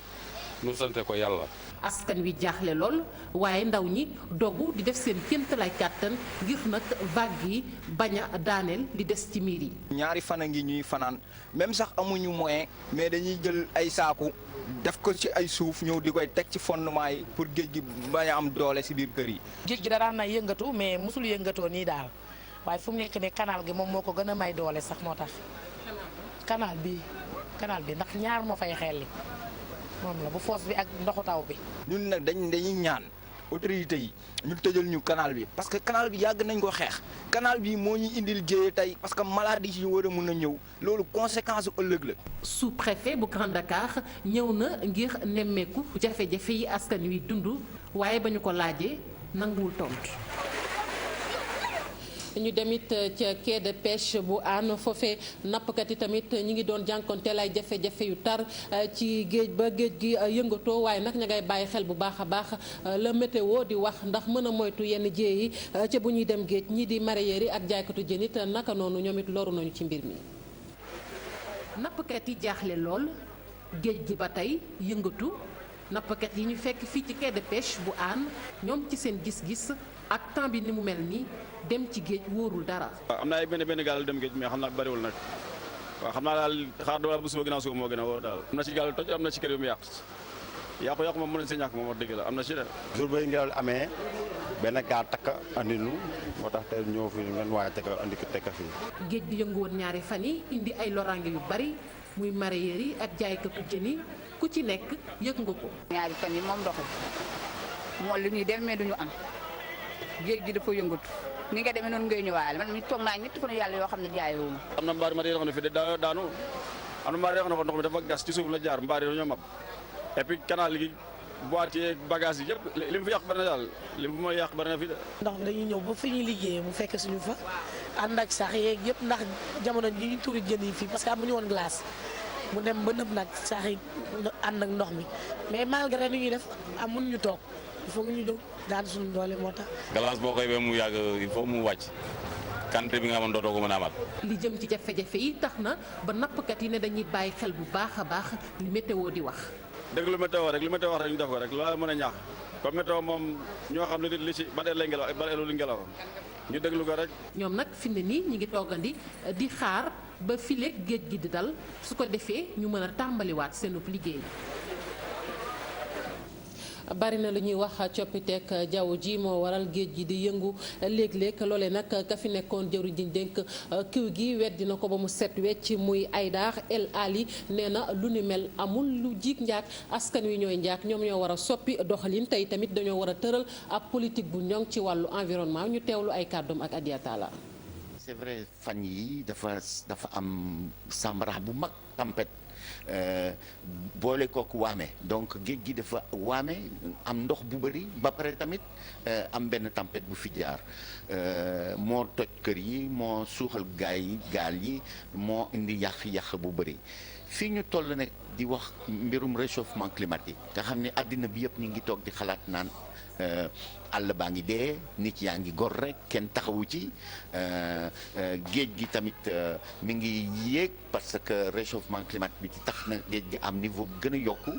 nu sante ko yàlla. askan wi jaaxle lool waaye ndaw ñi dogu di def seen kéemtalaay kàttan ngir nag vague yi bañ a daaneel li des ci miir yi. ñaari fan a ngi ñuy fanaan même sax amuñu moyen mais dañuy jël ay saaku def ko ci ay suuf ñëw di koy teg ci fondement yi pour géej gi bañ a am doole si biir kër yi. géej gi daraan na yëngatu mais mosul yëngatoo nii daal waaye fu mu nekk ne canal gi moom moo ko gën a may doole sax moo tax canal bi ndax ñaar moo fay xelli moom la bu foos bi ak ndoxu taw bi. ñun nag dañuy ñaan autorités yi ñu tëjal ñu canal bi parce que canal bi yàgg nañ ko xeex canal bi moo ñu indil jéye tey parce que maladie yi war a mun a ñëw loolu conséquence ëllëg la. sous-préfet bu Grand Dakar ñëw na ngir nemmeeku jafe-jafe yi askan wi dund waaye ba ñu ko laajee nanguwul tontu. ñu demit ca quai de pêche bu Hann foofee nappkat yi tamit ñi ngi doon jànkonteel ay jafe-jafe yu tar ci géej ba géej gi yëngatoo waaye nag ña ngay bàyyi xel bu baax a baax la météo di wax ndax mën a moytu yenn jéey yi ca bu ñuy dem géej ñi di mareyeur yi ak jaaykatu jën it naka noonu ñoom it loru nañu ci mbir mi. nappkat yi jaaxle lool géej gi ba tey yëngatu nappkat yi ñu fekk fii ci quai de pêche bu Hann ñoom ci seen gis-gis ak temps bi ni mu mel nii dem ci géej wóorul dara. am na ay benn gaal dem géej mais xam naa bariwul nag waaw xam naa daal xaar daal bu suba ginnaaw suba moo gën a wóor daal. am na ci gaal toj am na ci kër yu mu yàqu moom mën nañ si ñàkk moom wax dëgg la am na ci de. jour bay ngelaw amee benn gaal takk andi nu moo tax tey ñëw fi ngeen waaye andi ko tekk fii. géej gi yëngu woon ñaari fan yi indi ay loraange yu bari muy mareyeur yi ak jaaykatu jën yi ku ci nekk yëg nga ko. ñaari fan yi moom doxul moom li ñuy def mais duñu am géej gi dafa yëngatu ni nga demee noonu ngay ñëwaale man mi toog naa ñetti fan yàlla yoo xam ne jaayoo ma. am na mbaari ma yoo xam ne fii daanu am na mbaari yoo xam ne ndox mi dafa gas ci suuf la jaar mbaari dañoo mab et puis canal gi boîte yeeg bagage yi yëpp li mu fi yàq bari na daal li mu ma yàq bari na fi de. ndax dañuy ñëw ba fi ñuy liggéeyee mu fekk suñu fa ànd ak sax yeeg yëpp ndax jamono ji ñu turi jën yi fii parce que amuñu woon glace mu dem ba nëb nag sax yi ànd ak ndox mi mais malgré ni ñuy def amuñu toog il faut que ñu jóg daan suñu doole moo tax. glace boo koy ba mu yàgg il faut mu wàcc quantité bi nga amoon dootoo ko mën a amal. li jëm ci jafe-jafe yi tax na ba nappkat yi ne dañuy bàyyi xel bu baax a baax li météo di wax. dëgg lu météo rek ñu def ko rek loolu mën a ñaax comme météo moom ñoo xam ne li ci ban heure lay ngelaw ban heure lu ngelaw ñu déglu ko rek. ñoom nag fi mu ne nii ñu ngi toogandi di xaar ba file géej gi di dal su ko defee ñu mën a tàmbaliwaat seenub liggéey. bari na lu ñuy wax coppiteek jaww ji moo waral géej gi di yëngu léeg-léeg loole nag ka fi nekkoon jëwriñ ji dénk kiw gi weddi na ko ba mu set wecc muy Aïdar El Ali nee na lu ni mel amul lu jiig njaak askan wi ñooy njaak ñoom ñoo war a soppi doxalin tey tamit dañoo war a tëral ab politique bu ñoŋ ci wàllu environnement ñu teewlu ay kàddoom ak Adiatala. C'est vrai fan yi dafa am sambarax bu mag tempête boole kooku waame donc géej gi dafa waame am ndox bu bëri ba pare tamit am benn tempête bu fi jaar moo toj kër yi moo suuxal gaal yi moo indi yàq bu bëri fii ñu toll nag di wax mbirum réchauffement climatique nga xam ne àddina bi yëpp ñu ngi toog di xalaat naan àll baa ngi dee nit yaa ngi gor rek kenn taxawu ci géej gi tamit mi ngi yéeg parce que réchauffement climatique bi tax na géej gi am niveau bu gën a yokku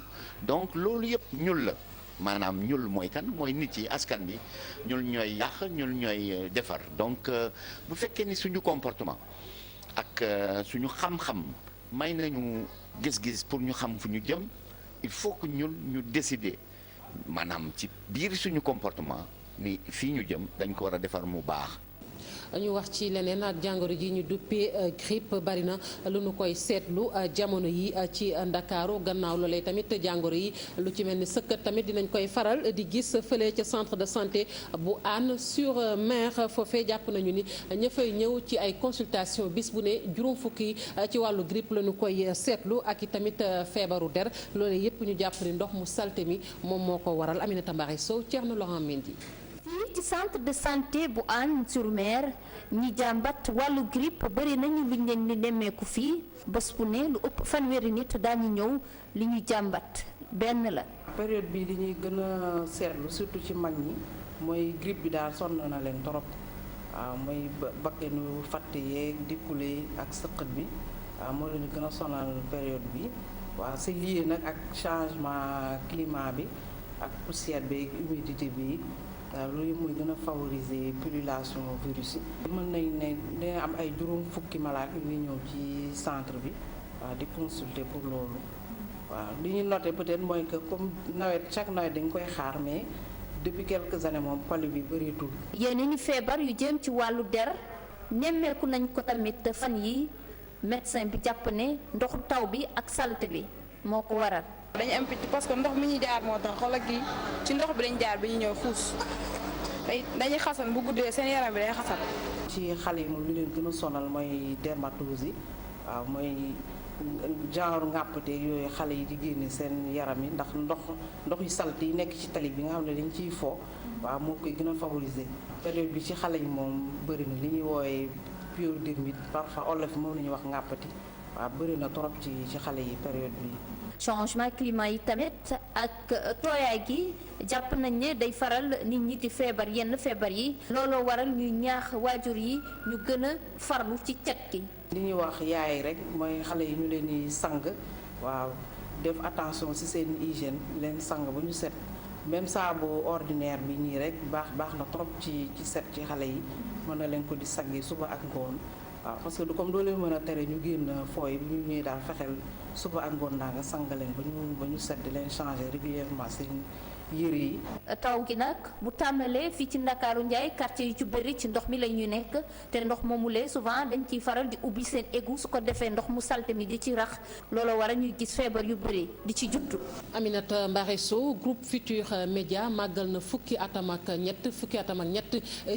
donc loolu yëpp ñul la maanaam ñul mooy kan mooy nit yi askan bi ñul ñooy yàq ñul ñooy defar donc bu fekkee ni suñu comportement ak suñu xam-xam may nañu gis-gis pour ñu xam fu ñu jëm il faut que ñul ñu décider maanaam ci biir suñu comportement ni fii ñu jëm dañ ko war a defar mu baax. ñu wax ci leneen ak jàngoro ji ñu duppee grippe bari na lu nu koy seetlu jamono yi ci Ndakaaru gannaaw loolee tamit jàngoro yi lu ci mel ni sëkkat tamit dinañ koy faral di gis fële ca centre de santé bu Hann sur Mer foofee jàpp nañu ni ña fay ñëw ci ay consultation bis bu ne juróom fukki ci wàllu grippe la ñu koy seetlu ak i tamit feebaru der loolee yépp ñu jàpp ni ndox mu salte mi moom moo ko waral Aminata Mbaye Sow Thierno Laurent Mendy. fii ci centre de santé bu Hann sur Mer ñi jàmbat wàllu grippe bëri nañu luñ leen di nemmeeku fii bés bu ne lu ëpp fanweeri nit daañu ñëw li ñuy jàmbat benn la. période bii dañuy gën a seetlu surtout ci mag ñi mooy grippe bi daal sonn na leen trop waaw mooy bakkenu fàtte yeeg dikkule ak sëqët bi waaw moo leen gën a sonal période bi waaw c'est lié nag ak changement climat bi ak poussière bi ak humidité bi waaw loolu yëpp mooy gën a favoriser pullulation virus yi. mën nañ ne dina am ay juróom fukki malade yu ñëw ci centre bi waaw di consulter pour loolu waaw li ñu noté peut-être mooy que comme chaque nawet dañ koy xaar mais depuis quelques années moom palu bi bëreetul. yeneen i feebar yu jëm ci wàllu der nemmeeku nañ ko tamit fan yi médecin bi jàpp ne ndoxu taw bi ak salte bi moo ko waral. dañu am picc parce que ndox mi ñu jaar moo tax xoolal gi ci ndox bi dañ jaar bi ñu ñëw xuus dañuy xasan bu guddee seen yaram bi day xasan. ci xale yi moom li leen gën a sonal mooy dermatose yi waaw mooy genre ngàppateeg yooyu xale yi di génne seen yaram yi ndax ndox yu salte yi nekk ci tali bi nga xam ne dañ ciy fo waaw moo koy gën a favoriser période bi ci xale yi moom bëri na li ñuy woowee pyodermite parfois olof moom la ñuy wax ngàppati waaw bëri na trop ci xale yi période bi. changement climat yi tamit ak tooyaay gi jàpp nañ ne day faral nit ñi di feebar yenn feebar yi looloo waral ñuy ñaax waajur yi ñu gën a farlu ci cet gi. li ñuy wax yaay rek mooy xale yi ñu leen di sang waaw def attention ci seen hygiène leen sang ba ñu set même saabu ordinaire bi nii rek baax na trop ci set ci xale yi mën na leen ko di sangi suba ak ngoon waaw parce que comme doo leen mën a tere ñu génn fooy bu ñu ñëwee daal fexeel suba ak ngoon daa nga sang leen ba ñu set di leen changer régulièrement seen yëre yi. taw gi nag bu tàmbalee fii ci Ndakaaru Njaay quartier yu ci bëri ci ndox mi la ñuy nekk te ndox moomulee souvent dañ ciy faral di ubbi seen égout su ko defee ndox mu salte mi di ci rax loolu war a ñuy gis feebar yu bëri di ci juddu. Aminata Mbaré Sow groupe Futur Média màggal na fukki atam ak ñett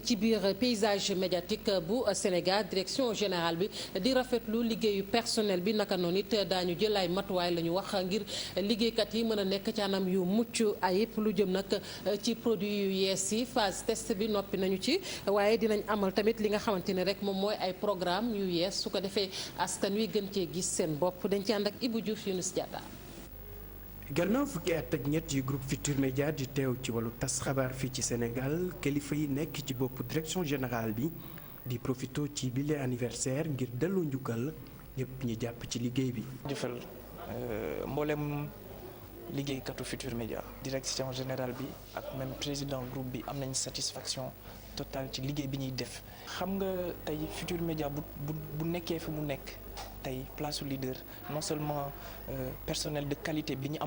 ci biir paysage médiatique bu Sénégal direction générale bi di rafetlu liggéeyu personnel bi naka noonu it daañu jël ay matuwaay la ñu wax ngir liggéeykat yi mën a nekk ci anam yu mucc ayib. lu jëm nag ci produit yu yees yi phase test bi noppi nañu ci waaye dinañ amal tamit li nga xamante ne rek moom mooy ay programme yu yees su ko defee askan wi gën cee gis seen bopp dañ ci ànd ak Ibou Diouf Younous Diatta. gannaaw fukki at ak ñett yu groupe Futur Média di teew ci wàllu tas xabaar fii ci Sénégal kilifa yi nekk ci bopp direction générale bi di profito ci bile anniversaire ngir delloo njukkal ñëpp ñi jàpp ci liggéey bi. jëfal mboolem liggéeykatu Futur Média direction générale bi ak même président groupe bi am nañ satisfaction totale ci liggéey bi ñuy def. xam nga tey Futur Média bu nekkee fi mu nekk tey place leader non seulement personnel de qualité bi ñu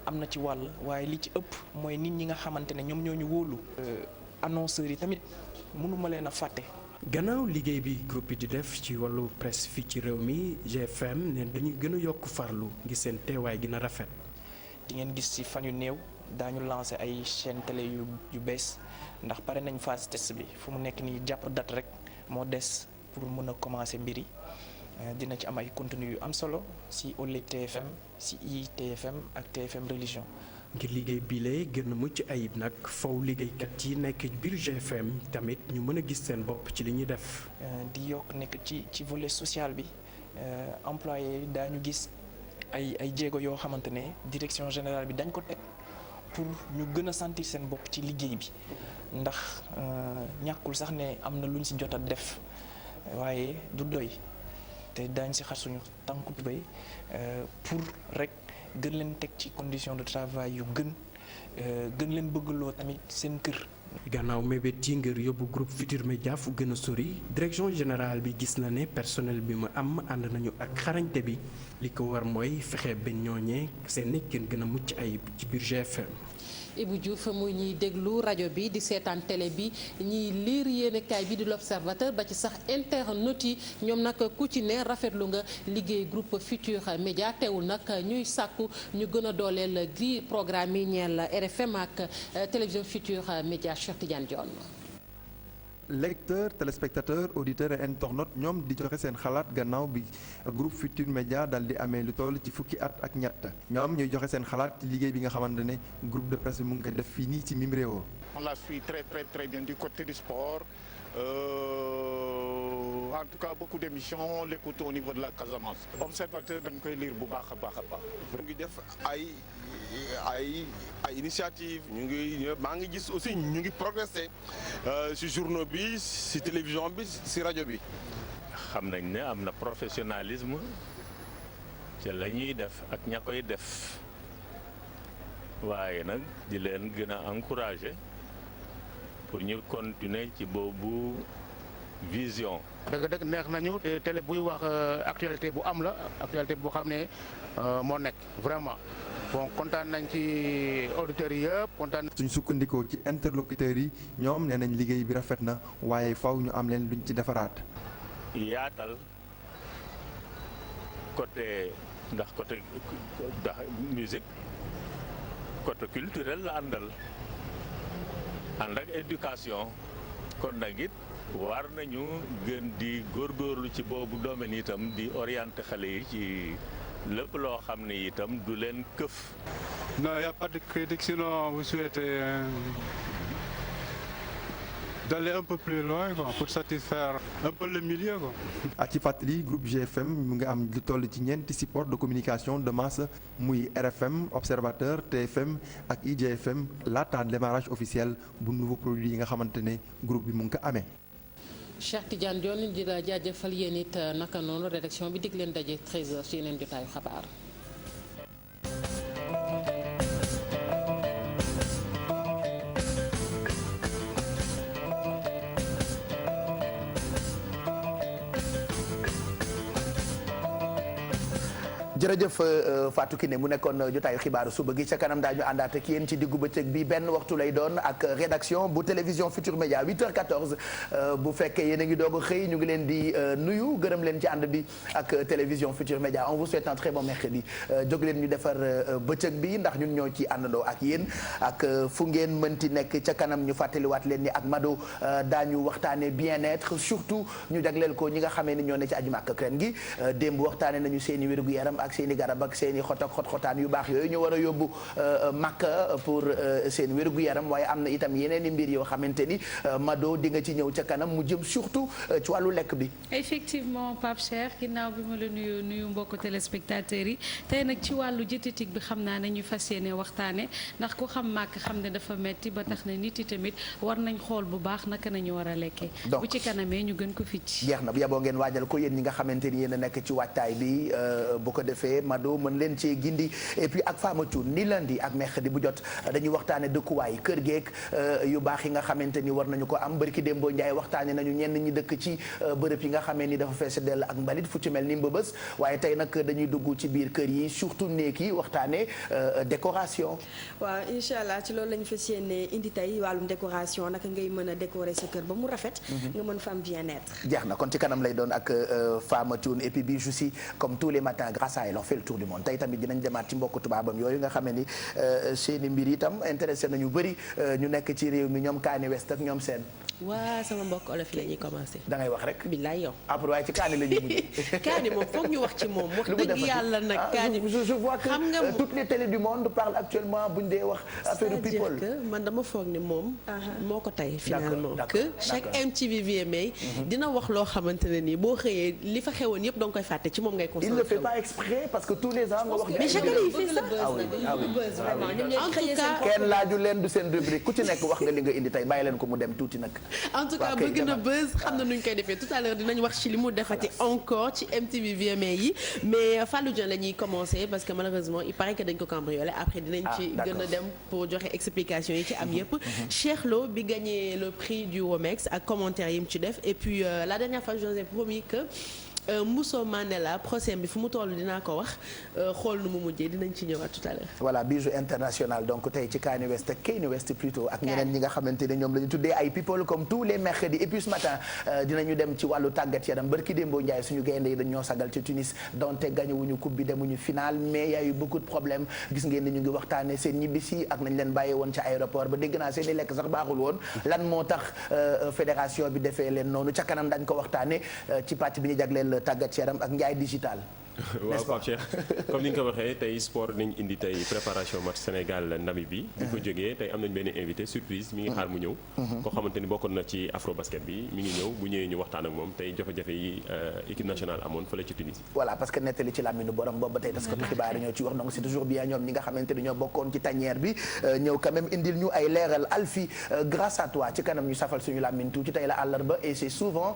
am na ci wàll waaye li ci ëpp mooy nit ñi nga xamante ne ñoom ñoo ñu wóolu. annonceurs yi tamit mënuma leen a fàtte. gannaaw liggéey bi groupe bi di def ci wàllu presse fii ci réew mi GFM ne dañuy gën a yokk farlu ngir seen teewaay gën a rafet. di ngeen gis ci fan yu néew daañu lancé ay chaîne télé yu bees ndax pare nañ phase test bi fu mu nekk nii jàpp date rek moo des pour mën a commencer mbir yi dina ci am ay contenu yu am solo ci Olé TFM ci ITFM ak TFM religion. ngir liggéey biile gën a mucc ayib nag faw liggéeykat yi nekk biir GFM tamit ñu mën a gis seen bopp ci li ñuy def. di yokk nekk ci volet social bi employé yi daañu gis. ay jéego yoo xamante ne direction générale bi dañ ko teg pour ñu gën a sentir seen bopp ci liggéey bi ndax ñàkkul sax ne am na lu ñu ci jot a def waaye du doy te daañ ci xar suñu tànku tubéy pour rek gën leen teg ci condition de travail yu gën leen bëggloo tamit seen kër. gannaaw mébét yi ngir yóbbu groupe Futur Média fu gën a sori direction générale bi gis na ne personnel bi mu am ànd nañu ak xarañte bi li ko war mooy fexe ba ñooñee seen nekkin gën a mucc ayib ci biir GFM. Ibou Diouf muy ñiy déglu rajo bi di seetaan télé bi ñiy liir yéenekaay bi di l'Observateur ba ci sax internautes yi ñoom nag ku ci ne rafetlu nga liggéey groupe Futur Média teewul nag ñuy sàkku ñu gën a dooleel grille programme yi ñeel RFM ak télévision Futur Média Cheikh Tidiane Dione. lecteurs téléspectateurs auditeurs et internautes ñoom di joxe seen xalaat gannaaw bi groupe Futur Média dal di amee lu toll ci fukki at ak ñett ñoom ñuy joxe seen xalaat ci liggéey bi nga xamante ne groupe de presse bi mu ngi koy def fii nii ci mim réew. On la suit très très très bien du côté du sport. en tout cas beaucoup d'émissions l'écoute au niveau de la Casamance. Observateur dañ koy lire bu baax a baax a baax. ñu ngi def ay initiative maa ngi gis aussi ñu ngi progresser ci journaux bi ci télévision bi ci rajo bi. xam nañ ne am na professionnalisme ci la ñuy def ak ña koy def waaye nag di leen gën a encourager pour ñu continuer ci boobu vision. dëgg-dëgg neex nañu te télé buy wax actualité bu am la actualité boo xam ne moo nekk vraiment bon kontaan nañ ci auditeurs yi yëpp kontaan. suñ sukkandikoo ci interlocuteurs yi ñoom nee nañ liggéey bi rafet na waaye faw ñu am leen luñ ci defaraat. yaatal côté musique côté culturel la àndal ànd ak éducation kon nag it war nañu gën di góorgóorlu ci boobu domaine itam di orienter xale yi ci lépp loo xam ne itam du leen këf. Non, il n'y a pas de critique, sinon vous souhaitez d'aller un peu plus loin quoi, pour satisfaire un peu le milieu quoi. ci fàttali groupe GFM mu ngi am lu toll ci ñeenti support de communication de masse muy RFM Observateur TFM ak IGFM laata démarrage officiel bu nouveau produit yi nga xamante ne groupe bi mu ngi ko amee. Cheikh Tidiane Dione di la jaajëfal yéen it naka noonu rédaction bi dig leen daje 13h ci yeneen jotaayu xabaar. jërëjëf Fatou Kiné mu nekkoon jotaayu xibaaru suba gi ca kanam daañu àndaat ak yéen ci diggu bëccëg bi benn waxtu lay doon ak rédaction bu télévision Futur Média 8h14 bu fekkee yéen a ngi doog a xëy ñu ngi leen di nuyu gërëm leen ci ànd bi ak télévision Futur Média on vous souhaite un très bon mercredi jóg leen ñu defar bëccëg bi ndax ñun ñoo ci àndandoo ak yéen ak fu ngeen mënti nekk ca kanam ñu fàttaliwaat leen ni ak Mado daañu waxtaane bien-être surtout ñu jagleel ko ñi nga xamee ni ñoo ne ci aju Màkka ren gi démb waxtaane nañu seeni wér-gu-yaram ak seeni garab ak seeni xot ak xot-xotaan yu baax yooyu ñu war a yóbbu Makka pour seen wér-gu-yaram waaye am na itam yeneen i mbir yoo xamante ni Mado di nga ci ñëw ca kanam mu jëm surtout ci wàllu lekk bi. effectivement Pape Cheikh ginnaaw bi ma la nuyu mbokku téléspectateurs yi tey nag ci wàllu diététique bi xam naa ne ñu fas yéene waxtaane ndax ku xam màkk xam ne dafa metti ba tax na nit yi tamit war nañ xool bu baax naka nañu war a lekkee. bu ci kanamee ñu gën ko ficc. jeex na bu yaboo ngeen waajal ko yéen ñi nga xamante ni yéen a nekk ci waajtaay bi bu ko defee Mado mën leen cee gindi et puis ak Fama Thioune ni lundi ak mercredi bu jot dañuy waxtaane dëkkuwaay kër geek yu baax yi nga xamante ni war nañu ko am barki Dembo Ndiaye waxtaane nañu ñenn ñi dëkk ci bërëb yi nga xamee ni dafa fees dell ak mbalit fu ci mel ni Mbëbës waaye tey nag dañuy dugg ci biir kër yi surtout néeg yi waxtaane décoration. waaw incha allah ci loolu lañu fas yéene indi tey wàllum décoration naka ngay mën a décorer sa kër ba mu rafet. nga mën fa am bien-être. jeex na kon ci kanam lay doon ak Fama Thioune et puis Bijou Sy comme tous les matins grâce à elle on fait le tour du monde tey tamit dinañ demaat ci mbokku tubaabam yooyu nga xam ni seeni mbir itam intéressé nañu bëri ñu nekk ci réew mi ñoom Kaani West ak ñoom seen. waa sama mbokk olof yi la ñuy commencé. da ngay wax rek. billaay yow. après waaye ci Kaani la ñuy mujj. Kaani moom foog ñu wax ci moom. wax dëgg yàlla nag Kaani. je vois que toutes les télés du monde parlent actuellement buñ dee wax affaire people. c'est-à-dire que man dama foog ne moom. moo ko tey finalement. que chaque MTV VMA. dina wax loo xamante ne nii boo xëyee li fa xewoon yëpp danga koy fàtte ci moom ngay concentré. il ne fait pas exprès parce que tous les ans nga wax. mais chaque année il fait ça. en tout cas kenn laaju leen du seen rubrique ku ci nekk wax nga li nga indi tey bàyyi leen ko mu dem tuuti nag. en tout cas bëgg na buzz xam na nuñ koy defee tout à l'heure dinañ wax ci li mu defati encore ci MTV VMA yi mais Fallou Dieng la ñuy commencer parce que malheureusement il paraît que dañ ko cambriolé après dinañ ci gën a dem pour joxe explication yi ci am yëpp. Cheikh Lo bi gagné le prix du Womex ak commentaire yi mu ci def et puis la dernière fois je vous ai promis que Mousso Mandela procès bi fu mu toll dinaa ko wax xool nu mu mujjee dinañ ci ñëwaat tout à l'heure. voilà Bijou international donc tey ci Kanye West ak Kanye West plutôt ak ñeneen ñi nga xamante ne ñoom la ñu tuddee ay people comme tous les mercredis et puis ce matin dinañu dem ci wàllu tàggat yaram barki Dembo Ndiaye suñu gaynde yi dañ ñoo sagal ci Tunis donte gagné wuñu coupe bi demuñu final mais y a eu beaucoup de problèmes gis ngeen ni ñu ngi waxtaane seen ñibbisi ak nañ leen bàyyi woon ci aéroport ba dégg naa seen i lekk sax baaxul woon lan moo tax fédération bi defee leen noonu ca kanam dañ ko waxtaane ci pàcc bi ñu jagleel tàggat yaram ak Ndiaye digital waaw Pape Cheikh comme ni nga ko waxee tey sport nañ indi tey préparation match Sénégal Namibie bi ko jógee tey am nañ benn invité surprise mi ngi xaar mu ñëw koo xamante ni bokkoon na ci afro basket bi mi ngi ñëw bu ñëwee ñu waxtaan ak moom tey jafe-jafe yi équipe nationale amoon fële ci Tunisie. voilà parce que nettali ci làmmiñu borom boobu ba tey taskatu xibaar ñoo ci wax donc c'est toujours bien ñoom ñi nga xamante ni ñoo bokkoon ci tanière bi ñëw quand même indil ñu ay leeral Alfie grâce à toi ci kanam ñu safal suñu làmmiñ tuuti tey la àllarba et c'est souvent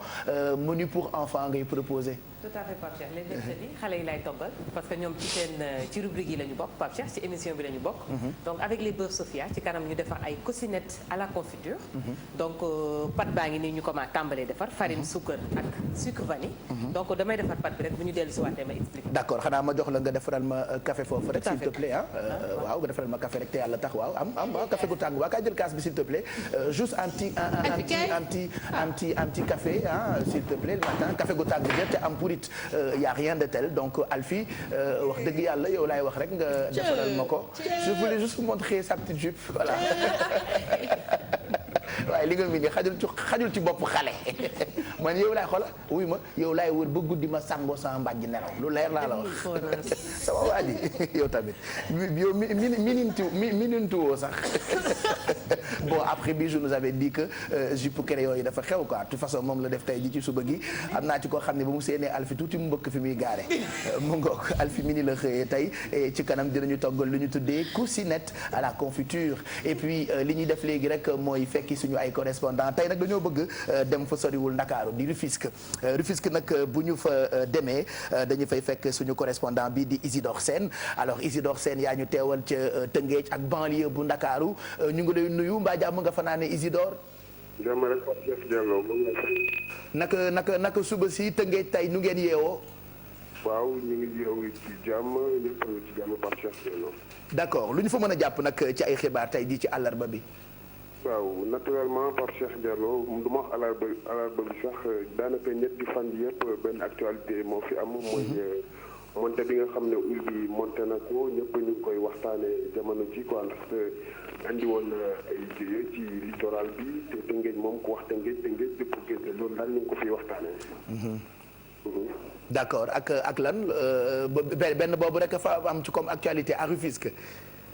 menu pour enfants ngay proposé. tout à fait Pape Cheikh les mercredis xale yi lay toggal parce que ñoom ci rubrique yi la ñu bokk Pape Cheikh ci émission bi la ñu bokk. donc avec les beurre Sofia ci kanam ñu defar ay coussinette à la confiture. donc pâte baa ngi nii ñu commencé tàmbalee defar farine suukar ak sucre vanille. donc damay defar pâte bi rek bu ñu dellu si waatee ma expliqué. d'accord xanaa ma jox la nga defaral ma café foofu rek s'il te plaît waaw nga defaral ma café rek te yàlla tax waaw am café gu tàng waa kaa jël kaas bi s'il te plaît juste un petit café s'il te plaît le matin café gu tàng bi te am purit y a rien de tel donc Alfie wax dëgg yàlla yow laay wax rek nga defaral ma ko je voulais juste montrer sa petite jupe voilà waaye li nga mi ni xajul ci bopp xale man yow laay xola wuy ma yow laay wër ba guddi ma sàngoo sama mbàjj nelaw lu leer laa la wax sama waa ji yow tamit yow minintu woo sax bon après Bijou nous avait dit que jupe crayon yi dafa xew quoi de toute façon moom la def tey ji ci suba gi am naa ci koo xam ne ba mu séenee Alfie tuuti mu mbëkk fi muy gaare mu ngoog Alfie mini la xëyee tey ci kanam dinañu toggal lu ñu tuddee coussinette à la confiture et puis li ñuy def léegi rek mooy fekki suñu ay correspondant tey nag dañoo bëgg dem fa soriwul Ndakaaru di Rufisque nag bu ñu fa demee dañu fay fekk suñu correspondant bi di Isidore Sène alors Isidore Sène yaa ñu teewal ca Tëngéej ak banlieue bu Ndakaaru ñu ngi lay nuyu mbaa jàmm nga fanaane Isidore. jàmm rek Pape Cheikh Diallo moom la. naka suba si Tëngéej tey nu ngeen yeewoo. waaw ñu ngi yeewu ci jàmm ñëpp ci jàmm Pape Cheikh Diallo. d'accord lu ñu fa mën a jàpp nag ci ay xibaar tey jii ci àllarba bi. waaw naturellement Pape Cheikh Diallo du ma wax àllarba bi sax daanaka ñetti fan yëpp benn actualité moo fi am mooy monté bi nga xam ne ul bi monté na ko ñëpp ñu ngi koy waxtaanee jamono ji quoi ndaxte andi woon ay jéye ci littoral bi te Tëngéej moom ku wax Tëngéej dëpp Gént loolu daal ñu ngi ko fiy waxtaanee. d'accord ak lan benn boobu rek fa am ci comme actualité à Rufisque.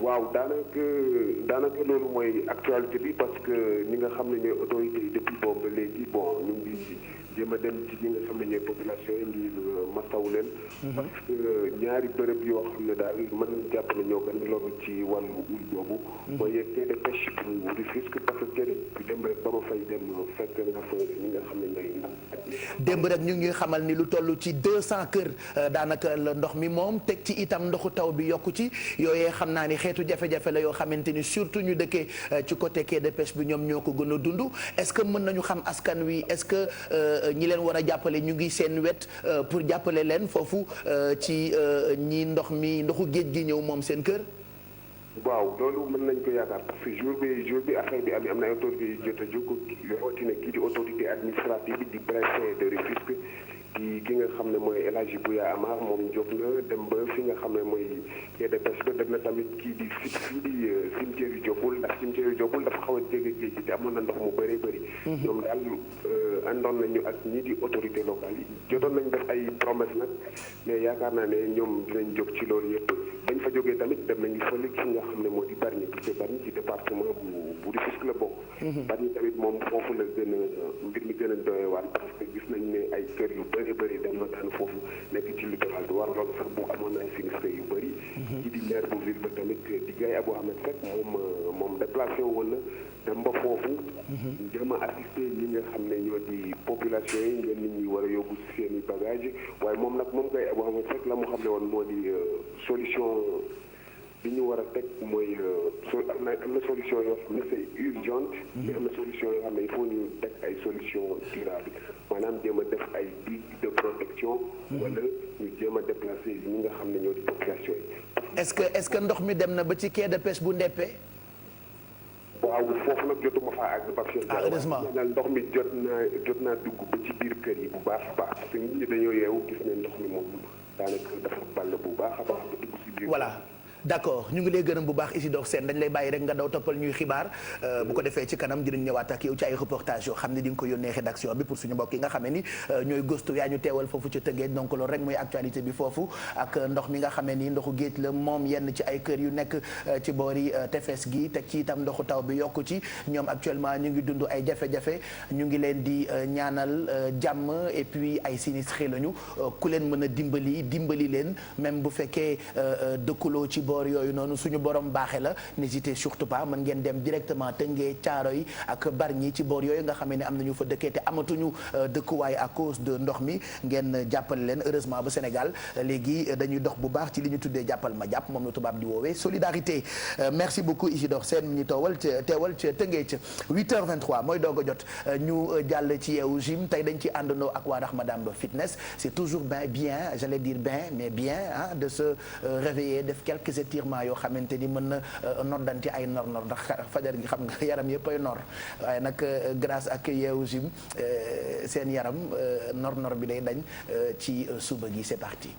waaw daanaka loolu mooy actualité bi parce que ñi nga xam ne ñooy autorités yi depuis boobu ba léegi bon ñu ngi jéem a dem ci ñi nga xam ne ñooy population yi ngir masawu leen. parce que ñaari bërëb yoo xam ne daal mën jàpp ne ñoo gën a loolu ci wàllu ul boobu. mooy quai de pêche bu Rufisque parce que quai de dem rek ba ma fay dem fekk nga fa ñi nga xam ne ñooy. démb rek ñu ngi xamal ni lu toll ci 200 kër daanaka la ndox mi moom teg ci itam ndoxu taw bi yokku ci yooyee xam naa ni xeetu jafe-jafe la yoo xamante ni surtout ñu dëkkee ci côté quai de pêche bi ñoom ñoo ko gën a dund est-ce que mën nañu xam askan wi est-ce que ñi leen war a jàppale ñu ngi seen wet pour jàppale leen foofu ci ñi ndoxu géej gi ñëw moom seen kër. waaw loolu mën nañ ko yaakaar parce que jour bi affaire bi am na ay autorités yu jot a jóg rawatina kii di autorité administrative bi di préfet de Rufisque ki nga xam ne mooy El Hadji Bouya Amar moom jóg na dem ba fi nga xam ne mooy quai de pêche ba dem na tamit kii di cimetière yu Diopoul ndax cimetière yu Diopoul dafa xaw a jege géej gi te amoon na ndox mu bëree bëri ñoom daal àndoon nañu ak ñii di autorité locale yi jotoon nañ def ay promesse nag mais yaakaar naa ne ñoom dinañ jóg ci loolu yëpp bañ fa jógee tamit dem nañu fële ki nga xam ne moo di Bargny parce que Bargny ci département bu Rufisque la bokk Bargny tamit moom foofu la gën a mbir mi gën a doyewaat parce que gis nañ ne ay kër yu bëri dem na daan foofu nekk ci littoral bi war loolu sax bu amoon ay sinistre yu bëri ci di maire bu ville ba tamit di Gaye Abou Ahmed Seck moom déplacé woon na dem ba foofu jéem a assister ñi nga xam ne ñoo di population yi ngeen nit ñi war a yóbbu seen i bagage waaye moom Gaye Abou Ahmed Seck la mu xam ne woon moo di solution li ñu war a teg mooy am na solution yoo xam ne c'est urgente mais am na solution yoo xam ne il faut ñu teg ay solution durable maanaam jéem a def ay digue de protection wala ñu jéem a déplacer ñi nga xam ne ñoo di population yi. est-ce que ndox mi dem na ba ci quai de pêche bu Ndeppe. waaw foofu nag jotuma faa àgg parce que heureusement ndox mi jot naa dugg ba ci biir kër yi bu baax a baax parce que nit ñi dañoo yeewu gis ne ndox mi moom daanaka dafa ball bu baax a baax ba dugg ci biir. voilà d'accord ñu ngi lay gërëm bu baax Isidore Sène dañ lay bàyyi rek nga daw toppal ñuy xibaar bu ko defee ci kanam dinañ ñëwaat ak yow ci ay reportage yoo xam ne di nga ko yónnee rédaction bi pour suñu mbokk yi nga xamee ni ñooy gëstu yaa ñu teewal foofu ci Tëngéej donc loolu rek mooy actualité bi foofu ak ndox mi nga xamee ni ndoxu géej la moom yenn ci ay kër yu nekk ci boori tefes gi teg ci itam ndoxu taw bi yokku ci ñoom actuellement ñu ngi dund ay jafe-jafe ñu ngi leen di ñaanal jàmm et puis ay sinistré lañu ku leen mën a dimbali leen même bu fekkee dëkkuloo ci boor yooyu noonu suñu borom baaxe la n'hésitez surtout pas mën ngeen dem directement Tëngéej Caaroy ak Bargny ci boor yooyu nga xamee ne am nañu fa dëkkee te amatuñu dëkkuwaay à cause de ndox mi ngeen jàppale leen heureusement ba Sénégal léegi dañuy dox bu baax ci li ñu tuddee jàppal ma jàpp moom la tubaab di woowee solidarité merci beaucoup Isidore Sène mi ñu teewal ca Tëngéej 8h23 mooy doog a jot ñu jàll ci yeewu gym tey dañ ci àndandoo ak waa Rahmadam Fitness c'est toujours bien j'allais dire bien de se réveiller def quelques étirements yoo xamante ni mën na noddanti ay nor ndax fajar gi xam nga yaram yëpp ay nor waaye nag grâce ak yeewu gym seen yaram nor bi day dañ ci suba gi c'est parti.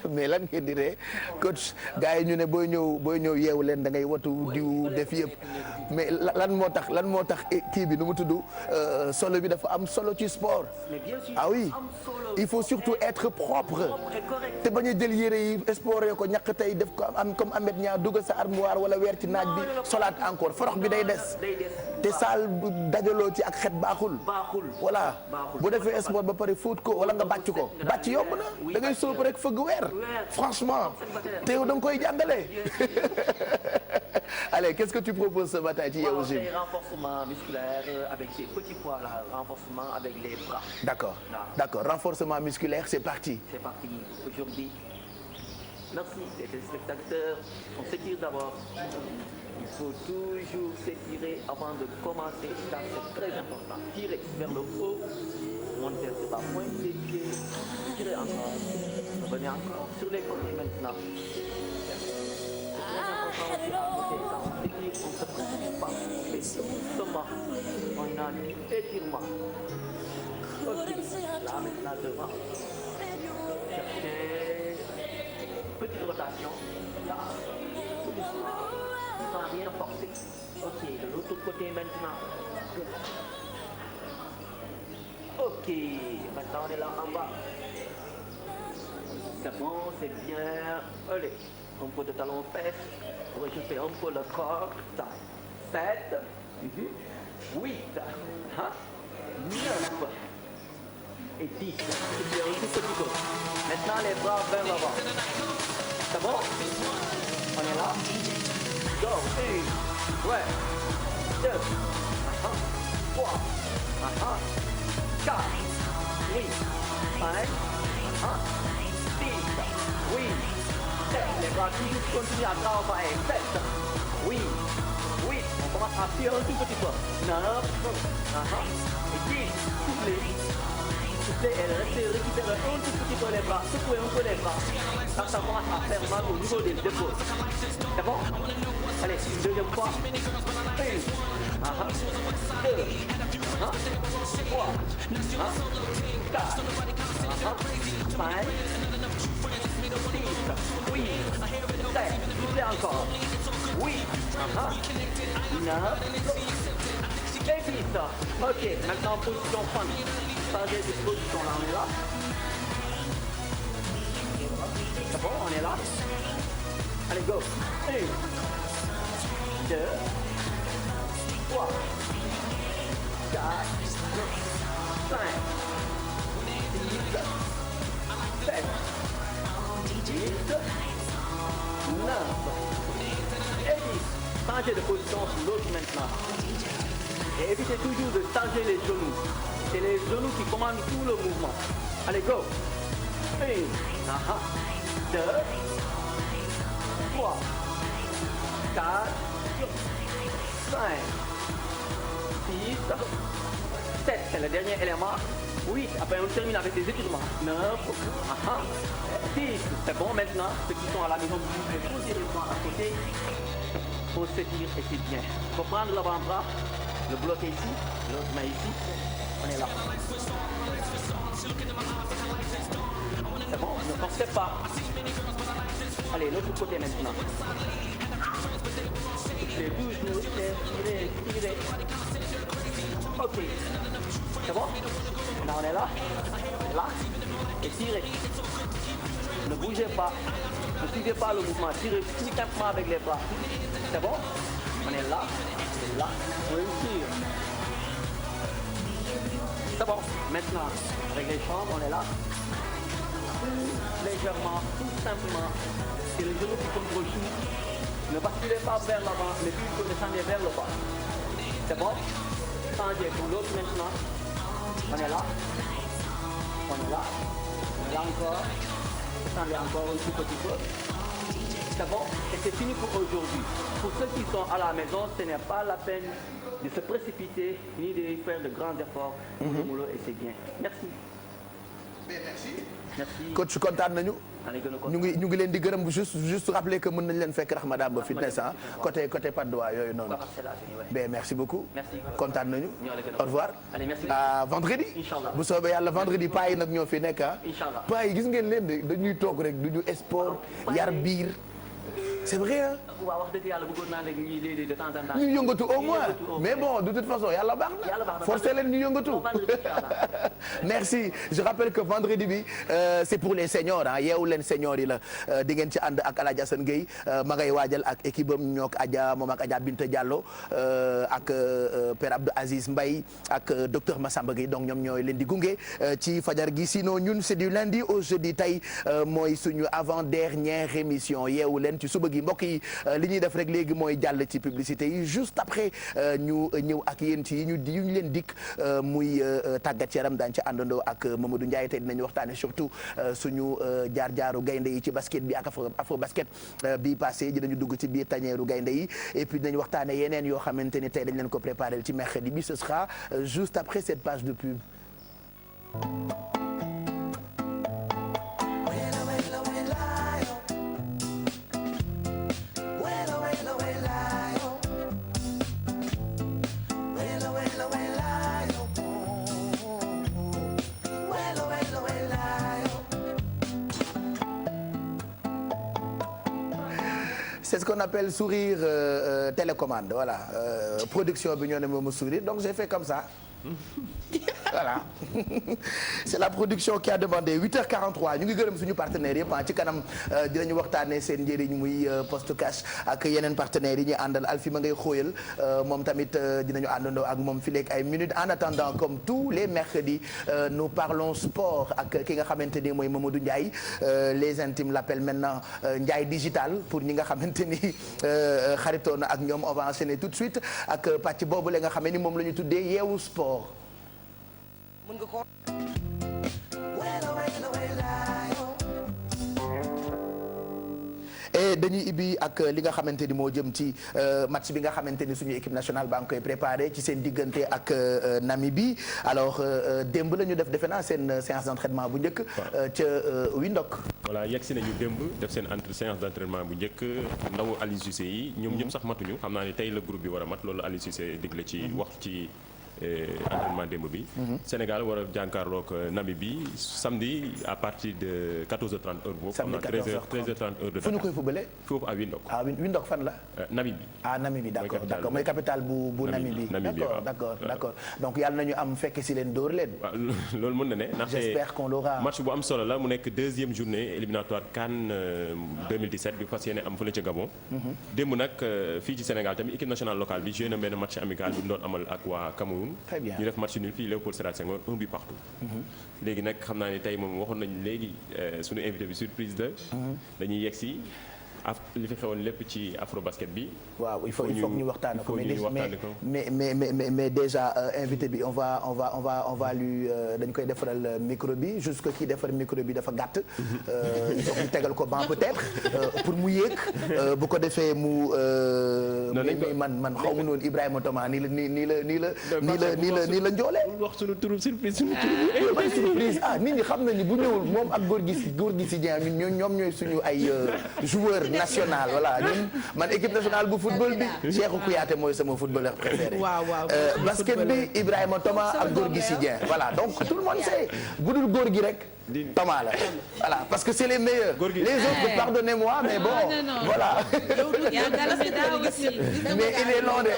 mais lan ngeen di ree coach gars yi ñu ne booy ñëw yeewu leen da ngay watu diw def yëpp mais lan moo tax kii bi nu mu tudd solo bi dafa am solo ci sport. Ah oui il faut surtout être propre te bañ a jël yére yi sport ko ñàkk tey def ko am comme Ahmed Niang dugg sa armoire wala weer ci naaj bi solaat encore forox bi day des te saal dajaloo ci ak xet baaxul voilà bu defee sport ba pare fóot ko wala nga bàcc ko bàcc yomb na da ngay sóob rek fëgg weer franchement te yow da nga koy jàngale. Allez, qu'est-ce que tu proposes ce matin ci Yeewu Gym? Renforcement musculaire avec ces petits poids là, renforcement avec les bras. D'accord, renforcement musculaire, c'est parti. C'est parti aujourd'hui. Merci les téléspectateurs. On s'étire d'abord. Il faut toujours s'étirer avant de commencer, ça c'est très important. Tirer vers le haut, monter sur la pointe des pieds, tirer encore, revenir encore sur les côtés maintenant. On se presse pas, mais doucement, on a un étirement. Ok, là maintenant devant. Cherchez petite rotation. Là, tout doucement, sans rien forcer. Ok, de l'autre côté maintenant. Ok, maintenant on est là en bas. C'est bon, c'est bien. Allez, un peu de talon fesses. Réchauffer un peu le corps. 7, 8, 9 et 10. C'est un tout petit peu. Maintenant les bras vers l'avant. C'est bon? On est là. Go. 1, ouais. 2, 3, 4, oui. 5, 6, oui. 7, les bras toujours continuent à travailler. 7, oui, 8, on commence à appuyer un tout petit peu. 9, et 10, soufflez et restez, récupérez un tout petit peu les bras, secouez un peu les bras. Ça commence à faire mal au niveau des épaules. C'est bon? Allez, une deuxième fois. 1, 2, 3, 4, 5, 6, oui, 7, soufflez encore, oui, 9, et 10, ok, maintenant position femme, changez de position là, on est là, c'est bon, on est là, allez go, 1, 2, 3, 4, 5, 6, 7, 8, 9 et 10. Changez de position sur l'autre maintenant. Et évitez toujours de changer les genoux. C'est les genoux qui commandent tout le mouvement. Allez, go. 1, 2, 3, 4, 5, 6, 7. C'est le dernier élément. 8, après on termine avec les étirements. 9, 10, c'est bon maintenant. Ceux qui sont à la maison, vous pouvez poser les bras à côté pour s'étirer et c'est bien. Il faut prendre l'avant-bras Le bloqué ici, l'autre main ici. On est là. C'est bon, ne forcez pas. Allez, l'autre côté maintenant. Les 12 genoux, tirez. Ok. C'est bon? Maintenant on est là. Et tirez. Ne bougez pas. Ne suivez pas le mouvement. Tirez tout simplement avec les bras. C'est bon? On est là. Et là. On tire. C'est bon. Maintenant, avec les jambes, on est là. Légèrement, tout simplement. Et les genoux qui sont gauchis. Ne basculez pas vers l'avant, mais plutôt descendez vers le bas. C'est bon? Changez pour l'autre maintenant. On est là. Encore. Descendez encore un tout petit peu. C'est bon? Et c'est fini pour aujourd'hui. Pour ceux qui sont à la maison, ce n'est pas la peine de se précipiter ni de faire de grands efforts pour le boulot et c'est bien. Merci. Merci. Coach kontaan nañu. ñu ngi leen di gërëm juste rappeler que mën nañ leen fekk Rahma Damba fitness côté Patte d'Oie yooyu noonu. Merci beaucoup. kontaan nañu. Au revoir. à vendredi. bu soobee yàlla vendredi paa yi nag ñoo fi nekk paa yi gis ngeen leen de dañuy toog rek duñu sport yar biir. c'est vrai hein. waaw wax dëgg yàlla bëggoon naa ne ñuy léegi de temps en temps. ñu yëngatu au moins mais bon de toute façon yàlla baax na. forcé leen ñu yëngatu. merci je rappelle que vendredi bi c'est pour les seniors yeewu leen seniors yi la di ngeen ci ànd ak El Hadj Assane Gueye ma ngay waajal ak équipe am ñook Adja moom ak Adja Binta Diallo ak Père Abdou Aziz Mbaye ak docteur Massamba Gueye donc ñoom ñooy leen di gunge ci fajar gi sinon ñun c'est du lundi au jeudi tey mooy suñu avant dernière émission yeewu leen ci suba gi mbokk yi li ñuy def rek léegi mooy jàll ci publicité yi juste après ñu ñëw ak yéen ci yu ñu leen dikk muy tàggat yaram daañu ci àndandoo ak Mamadou Ndiaye tey dinañu waxtaane surtout suñu jaar-jaaru gaynde yi ci basket bi ak afro basket bi passé dinañu dugg ci biir tañeeru gaynde yi et puis dinañu waxtaane yeneen yoo xamante ni tey dañ leen ko préparé ci mercredi bi ce sera juste après cette page de pub. C'est ce qu'on appelle sourire télécommande voilà production bi ñoo ne ma sourire donc j'ai fait comme ça voilà c'est la production qui a demandé 8h43 ñu ngi gërëm suñu partenaires yëpp ci kanam dinañu waxtaanee seen njëriñ muy poste cash ak yeneen partenaires yi ñuy àndal Alfi ma ngay xóoyal moom tamit dinañu àndandoo ak moom fi léegi ay minutes en attendant comme tous les mercredis nous parlons sport ak ki nga xamante ni mooy Mamadou Ndiaye les intimes l'appellent maintenant Ndiaye digital pour ñi nga xamante ni xaritoo na ak ñoom on va enchaîner tout de suite ak pàcc boobu la nga xam ni moom la ñu tuddee yeewu sport. mën nga ko et dañuy ibbi ak li nga xamante ni moo jëm ci match bi nga xamante ni suñu équipe nationale baa ngi koy préparé ci seen diggante ak Namibie alors démb la ñu def defe naa seen séance d'entraînement bu njëkk ca Windhoek. voilà yegg si nañu démb def seen séance d'entraînement bu njëkk ndawu Aliou Cissé yi ñoom ñëpp sax matuñu xam naa ni tey la groupe bi war a mat loolu Aliou Cissé digle ci wax ci entraînement démb bi. Sénégal war a jànkaarloog Namibie samedi à partir de 14h30 heure boobu. samedi 13h30 heure de Dakar. fu ñu koy fubalee. foofu à Windhoek. ah Windhoek fan la. Namibie. ah Namibie d'accord mooy capitale bu Namibie. d'accord donc yàlla nañu am fekk si leen dóor leen. waaw loolu mën na ne. ndaxte j'espère qu'on l'aura. match bu am solo la mu nekk deuxième journée éliminatoire CAN 2017 bi fas yéene am fële ca Gabon. démb nag fii ci Sénégal tamit équipe nationale locale bi joué na benn match amical bu ñu doon amal ak waa Cameroun. très bien ñu def match nul fii Léopold Sédar Senghor 1 but partout. léegi nag xam naa ne tey moom waxoon nañu léegi suñu invité bi surprise la. dañuy yegg si li fi xewoon lépp ci afro basket bi. waaw il faut ñu waxtaane ko mais déjà invité bi on va lui dañ koy defaral micro bi juste que kii defar micro bi dafa gàtt. il faut ñu tegal ko banc peut-être pour mu yéeg bu ko defee mu. man xaw ma noonu Ibrahima Thomas nii la njoolee. wax sunu turu surprise sunu turu. surprise nit ñi xam nañu bu ñëwul moom ak góor gi si Dieng ñoom ñooy suñu ay joueurs. nationale voilà ñun man équipe nationale bu football bi Cheikhou Kouyaté mooy sama footballeur préféré. waaw basket bi Ibrahima Thomas ak Gorgui Sy Dieng voilà donc tout le monde sait bu dul góor gi rek. Thomas la voilà parce que c'est les meilleurs. les autres pardonnez-moi mais bon voilà. mais il est long de.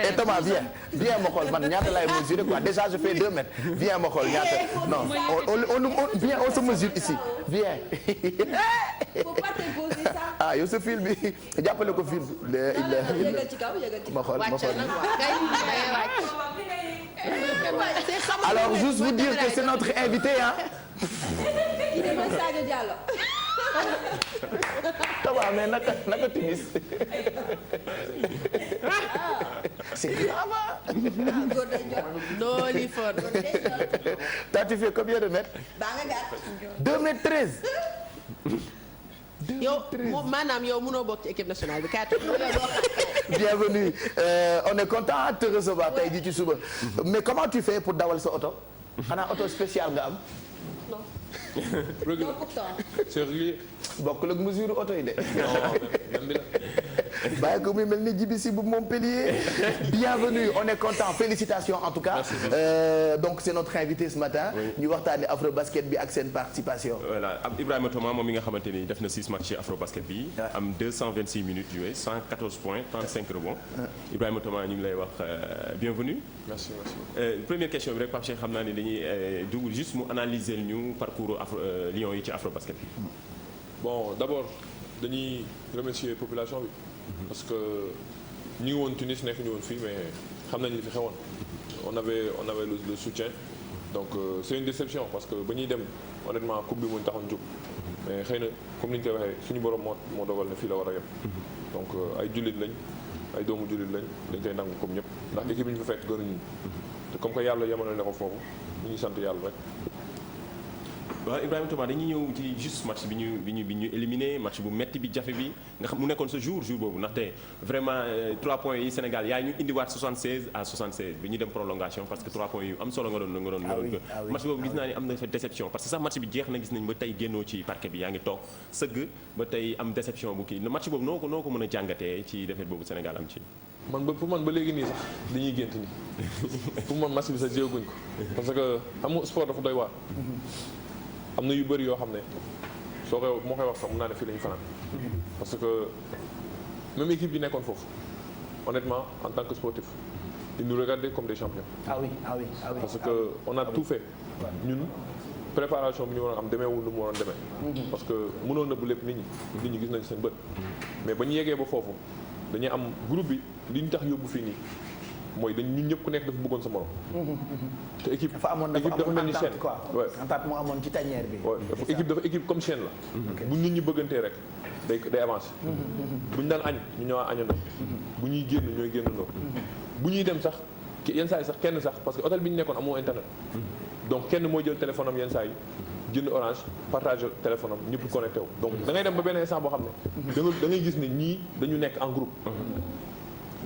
et Thomas viens ma xool man ñaata laay mesurer quoi déjà je fais 2 mètres viens ma xool ñaata non on viens on se mesure ici viens. faut pas t'imposer ça. ah yow sa fil bi jàppale ko fil bi. yëgal ci kaw ma xool alors juste vous dire que c'est notre invité hein. il est Sadio Diallo. Thomas mais naka timis. c'est grave. non li fort. toi tu fais combien de mètres. 2 mètres 13. yow maanaam yow mënoo bokk ci équipe nationale bi kaay. bienvenue on est content de te recevoir tey jii ci suba mais comment tu fais pour dawal sa oto xanaa oto spécial nga am. non. c'est régulier. bokkul ak mesure oto yi de. bàyyi ko muy mel ni Djibi bu Montpellier. bienvenue on est content félicitations en tout cas. donc c'est notre invité ce matin. ñu waxtaanee Afrobasket bi ak seen participation. voilà Ibrahima Thomas moom mi nga xamante ni def na 6 matchs ci Afrobasket bi. am 226 minutes jouées 114 points 35 rebonds. Ibrahima Thomas ñu ngi lay wax bienvenue. merci. Première question bi rek Pape Cheikh xam naa ne dañuy dugg juste mu analyser ñu parcours Lions yi ci Afrobasket bi. bon d'abord dañuy remercier population bi. parce que ñu ngi woon Tunis nekk ñu woon fii mais xam nañu li fi xewoon. on avait le soutien donc c'est une déception parce que ba ñuy dem honnêtement coupe bi mu taxoon jóg. mais xëy na comme ni ñu koy waxee suñu borom moo dogal ne fii la war a yem. donc ay jullit lañ ay doomu jullit lañ dañ koy nangu comme ñëpp ndax équipe bi ñu fa fekk gënuñu te comme que yàlla yemal na ko foofu ñu ngi sant yàlla rek. waaw Ibrahima Thomas dañuy ñëw ci juste match bi ñu éliminé match bu metti bi jafe bi nga xam mu nekkoon sa jour boobu ndaxte vraiment 3 points yi Sénégal yaa ñu indiwaat 76 à 76 bi ñu dem prolongation parce que 3 points yu am solo nga doon match boobu gis naa ni am na fa déception parce que sax match bi jeex na gis nañ ba tey génnoo ci parquet bi yaa ngi toog sëgg ba tey am déception bu kii match boobu noo ko mën a jàngatee ci défaite boobu Sénégal am ci. pour man ba léegi nii sax dañuy gént nii pour man match bi sax jéeguñ ko parce que xam nga sport dafa doy waar. am na yu bëri yoo xam ne moo koy wax sax mun naa ne fii la ñu fanaan parce que même équipe bi nekkoon foofu honnêtement en tant que sportif ils nous regardaient comme des champions. ah oui. parce que on a tout fait ñun préparation bi ñu waroon am demeewul lu mu waroon demee. parce que mënoon na bu lépp nit ñi gis nañ seen bët. mais ba ñu yeggee ba foofu dañuy am groupe bi li ñu tax yóbbu fii nii mooy ñun ñëpp ku nekk dafa bëggoon sa morom. te équipe dafa mel ni chaîne quoi. entente moo amoon ci tanière bi. équipe comme chaîne la. bu nit ñi bëggantee rek day avancer. bu ñu daan añ ñu ñëwaat añandoo. bu ñuy génn ñooy génnandoo. bu ñuy dem sax yenn saa yi sax kenn sax parce que hôtel bi ñu nekkoon amoo internet. donc kenn mooy jël téléphone am yenn saa yi jënd orange partage téléphone am ñëpp connecté wu. donc da ngay dem ba benn instant boo xam ne. da ngay gis ne ñii dañu nekk en groupe.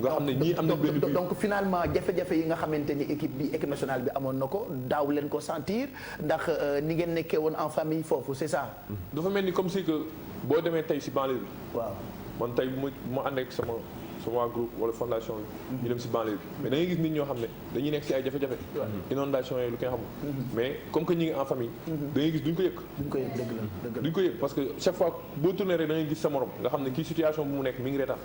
nga xam ne ñii am na benn donc finalement jafe-jafe yi nga xamante ni équipe nationale bi amoon na ko daaw leen ko sentir ndax ni ngeen nekkee woon en famille foofu c'est ça. dafa mel ni comme si que boo demee tey si banlieue bi. waaw man tey bu ma ànd ak sama groupe wala fondation bi. ñu dem si banlieue bi mais da ngay gis nit ñoo xam ne dañuy nekk si ay jafe-jafe. inondation yooyu lu koy xamul. mais comme que ñi ngi en famille. da ngay gis duñ ko yëg. duñ ko yëg parce que chaque fois boo tourné rek da ngay gis sa morom nga xam ne kii situation bu mu nekk mi ngi reetaan.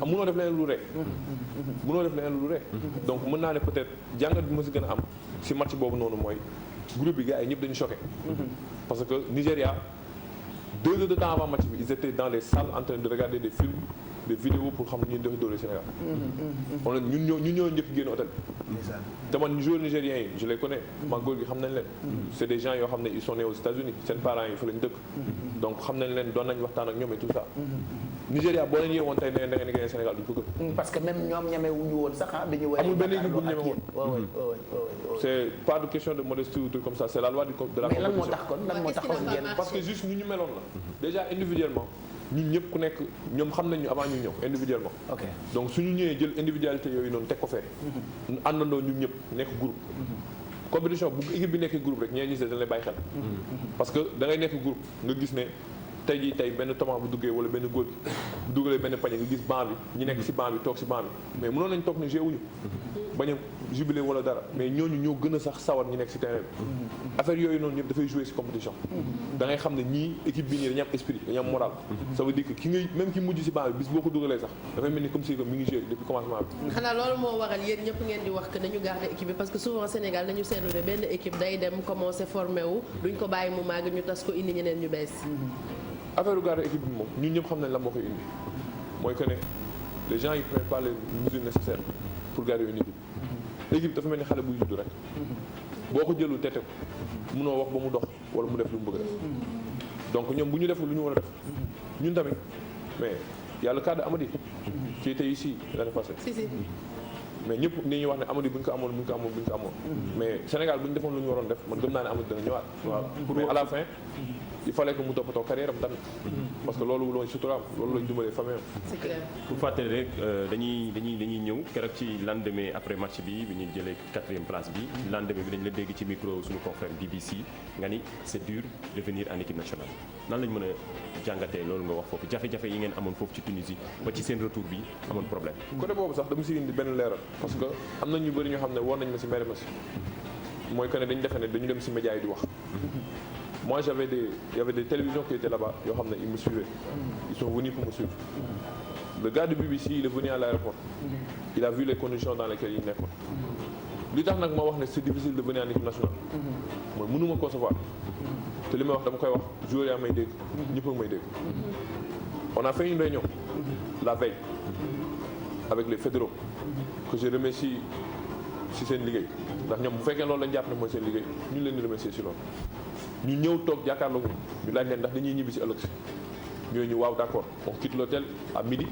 mënoo def leneen lu rek. donc mën naa ne peut-être jàngat bi ma si gën a am si match boobu noonu mooy groupe bi gars yi ñëpp dañu choqué. parce que Nigéria 2 heures de temps avant match bi ils étaient dans les salles en train de regarder des films des vidéos pour xam ne ñun dafa dóoree Sénégal. on a ñun ñoo njëkk génn hôtel bi. te man joueurs nigériens yi je les connais. maa góor gi xam nañ leen. c'est des gens yoo xam ne ils sont nés aux États-Unis seen parents yi fa lañ dëkk. donc xam nañ leen doon nañ waxtaan ak ñoom et tout ça. Nigéria boo leen yeewoon tey da ngeen di gagné Sénégal duñ ko gëm. parce que même ñoom ñemewuñu woon sax ah dañu amul benn équipe bu ñu ñeme woon. c'est pas de question de modestie ou truc comme ça c'est la loi de la compétition. mais lan moo tax kon ngeen parce que juste ñu meloon la. déjà individuellement ñun ñëpp ku nekk ñoom xam nañ ñu avant ñu ñëw individuellement. ok donc suñu ñëwee jël individualité yooyu noonu teg ko fee. ñu àndandoo ñun ñëpp nekk groupe. compétition bu équipe bi nekkee groupe rek ñee ñi dañ lay bàyyi xel. parce que da ngay nekk groupe nga gis ne tey jii tey benn Thomas bu duggee wala benn góor bu dugalee benn pañe nga gis banc bi ñi nekk si banc bi toog si banc bi mais mënoon nañ toog ne joué wuñu bañ a jubilé wala dara mais ñooñu ñoo gën a sax sawar ñi nekk si terrain bi affaire yooyu noonu yëpp dafay jouer si compétition da ngay xam ne ñii équipe bi nii dañu am esprit dañu am moral ça veut dire que ki ngay même ki mujj si banc bi bis boo ko dugalee sax dafay mel ni comme si que mi ngi joué depuis commencement bi. xanaa loolu moo waral yéen ñëpp ngeen di wax que nañu garder équipe bi parce que souvent Sénégal nañu seetlu ne benn équipe day dem commencé formé wu duñ ko bàyyi mu màgg ñu tas ko indi ñeneen ñu bees. affaire garder équipe bi moom ñun ñëpp xam nañ la moo koy indi mooy que ne les gens ils prennent pas les mesures nécessaires pour garder une équipe. équipe dafa mel ni xale buy judd rek boo ko jëlul tete ko mënoo wax ba mu dox wala mu def lu mu bëgg a def donc ñoom bu ñu deful lu ñu war a def ñun tamit mais y a le cas de Amady qui était ici l'année passée. si. mais ñëpp ni ñuy wax ne Amady bu ñu ko amoon mais Sénégal bu ñu defoon lu ñu waroon def man gëm naa ne Amady dana ñëwaat. waaw mais à la fin il fallait que mu toppatoo carrière am tamit parce que loolu looy suturaam loolu lañ dimbalee famille am. c'est clair. pour fàttali rek dañuy ñëw keroog ci lendemain après match bi ñu jëlee 4e place bi. lendemain bi dañ la dégg ci micro suñu confrère BBC nga ni c'est dur de venir en équipe nationale nan lañ mën a jàngatee loolu nga wax foofu jafe-jafe yi ngeen amoon foofu ci Tunisie ba ci seen retour bi amoon problème. côté boobu sax dama si indi benn leeral parce que am na ñu bëri ñoo xam ne war nañ ma si mere ma si mooy que ne dañu defe ne dañu dem si médias yi di wax. Moi, il y avait des télévisions qui étaient là-bas, ils me suivaient. Ils sont venus pour me suivre. Le gars de BBC, il est venu à l'aéroport. Il a vu les conditions dans lesquelles il est. Lui, c'est difficile de venir en équipe nationale. Moi, je ne peux pas concevoir. Je vais dire, jouer à Maïdek, ni pour Maïdek. On a fait une réunion la veille avec les fédéraux que je remercie si c'est une ligue. Ndax ñom bu fekkee loolu lañ jàpp ne mooy seen liggéey ñu leen di remercier si loolu ñu ñëw toog jàkkaarloo ñu laaj leen ndax dañuy ñibbi si ëllëg si ñooñu ñu waaw d'accord on quitte l'hôtel à midi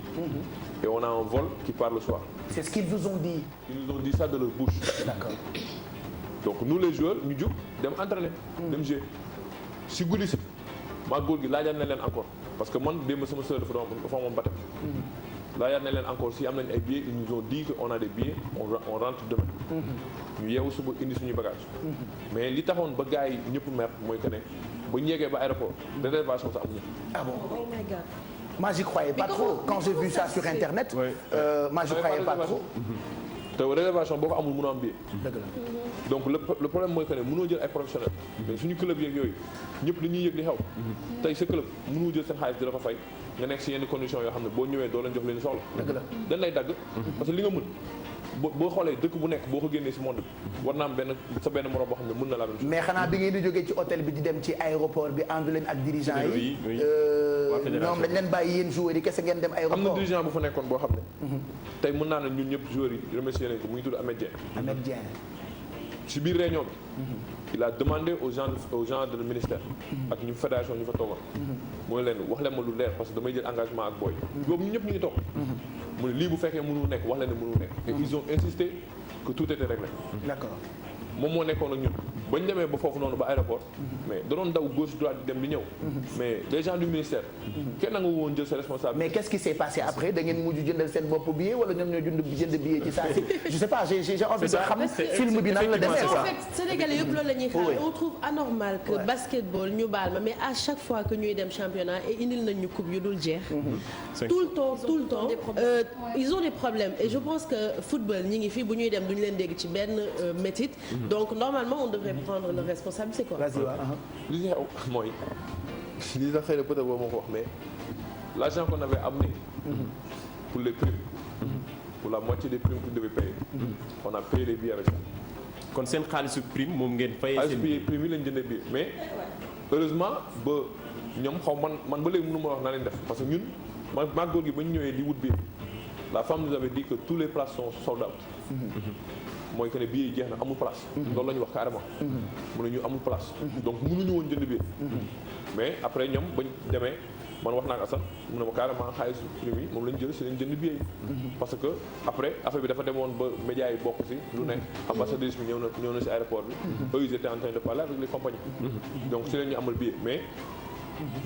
et on a un vol qui part le soir. C'est ce qu'ils vous ont dit. Ils nous ont dit ça de leur bouche. D'accord. Donc nous les joueurs ñu jóg dem entraîner dem jouer si guddi si maa góor gi laajaat na leen encore parce que man démb sama sœur dafa amoon baptême laajaat na leen encore si am nañ ay billets ils nous ont dit que on a des billets on rentre demain. ñu yeewu suba indi suñu bagage mais li taxoon ba gars yi ñëpp mer mooy que ne ba ñu yeggee ba aéroport réservation sax amuñu. Ah bon? Oh my God. Moi j'y croyais pas trop quand j'ai vu ça sur internet. Moi j'y croyais pas trop. te réservation boo ko amul mënoo am billet. dëgg la donc le problème mooy que ne mënoo jël ay professionnels. mais suñu club yeeg yooyu ñëpp dañuy yëg li xew. tey sa club mënoo jël seen xaalis di la ko fay nga nekk si yenn conditions yoo xam ne boo ñëwee doo leen jox leen soxla. dëgg la dañ lay dagg. parce que li nga mën boo xoolee dëkk bu nekk boo ko génnee si monde bi war naa am sa benn morom boo xam ne mën na laa doon. mais xanaa bi ngeen di jógee ci hôtel bi di dem ci aéroport bi àndu leen ak dirigeant yi. ñoom dañ leen bàyyi yéen joueurs yi kese ngeen dem aéroport. am na dirigeant bu fa nekkoon boo xam ne. tey mën naa ne ñun ñëpp joueurs yi remercier nañ ko mu ngi tudd Ahmed Dieng. Ahmed Dieng. si biir réunion bi. il a demandé aux gens de ministère. ak ñu fédération ñu fa toogoon. mooy leen wax leen ma lu leer parce que damay jël engagement ak booy. boobu ñun ñëpp ñu ngi toog. mu ne lii bu fekkee mënul nekk wax leen ne mënul nekk. et ils ont insisté que tout était réglé. D'accord. moom moo nekkoon ak ñun bañ demee ba foofu noonu ba aéroport mais da doon daw gauche droite di dem di ñëw mais les gens du ministère kenn nga woon jël ses responsabilités. mais qu'est-ce qui s'est passé après da ngeen mujj jëndal seen bopp billet wala ñoom ñoo jënd billet ci saa si je sais pas j'ai envie de xam film bi nan la demee en fait Sénégalais yëpp loolu la ñuy xaar on trouve anormal que basketball ñu baal ma mais à chaque fois que ñuy dem championnat et indil nañ ñu coupe yu dul jeex tout le temps ils ont des problèmes et je pense que football ñi ngi fi bu ñuy dem duñu leen dégg ci benn métit donc normalement on devrait prendre la responsabilité quoi. Vas-y waaw. li ci xew mooy li sax xëy na peut-être boobu moo ko wax mais l'argent qu'on avait amené pour les primes pour la moitié des primes qu'on devait payer on a payé les billets avec ça. kon seen xaalisu prime moom ngeen fayee seen billet prime yi lañ jëndee billet mais heureusement ba ñoom xaw man ba léegi mënu ma wax naa leen def parce que ñun maa góor gi ba ñu ñëwee di wut billet la femme nous avait dit que tous les places sont sold out. mooy que ne billet yi jeex na amul place. loolu la ñu wax carrément. mu ne ñu amul place. donc mënuñu woon jënd billet. mais après ñoom bañ demee man wax naa ak Assane mu ne ma carrément xaalis prime yi moom lañ jël si lañ jënd billet yi. parce que après affaire bi dafa demoon ba médias yi bokk si lu nekk. ambassadeur bi ñëw na si aéroport bi. eux ils étaient en train de parler avec les compagnies. donc si la ñu amal billet mais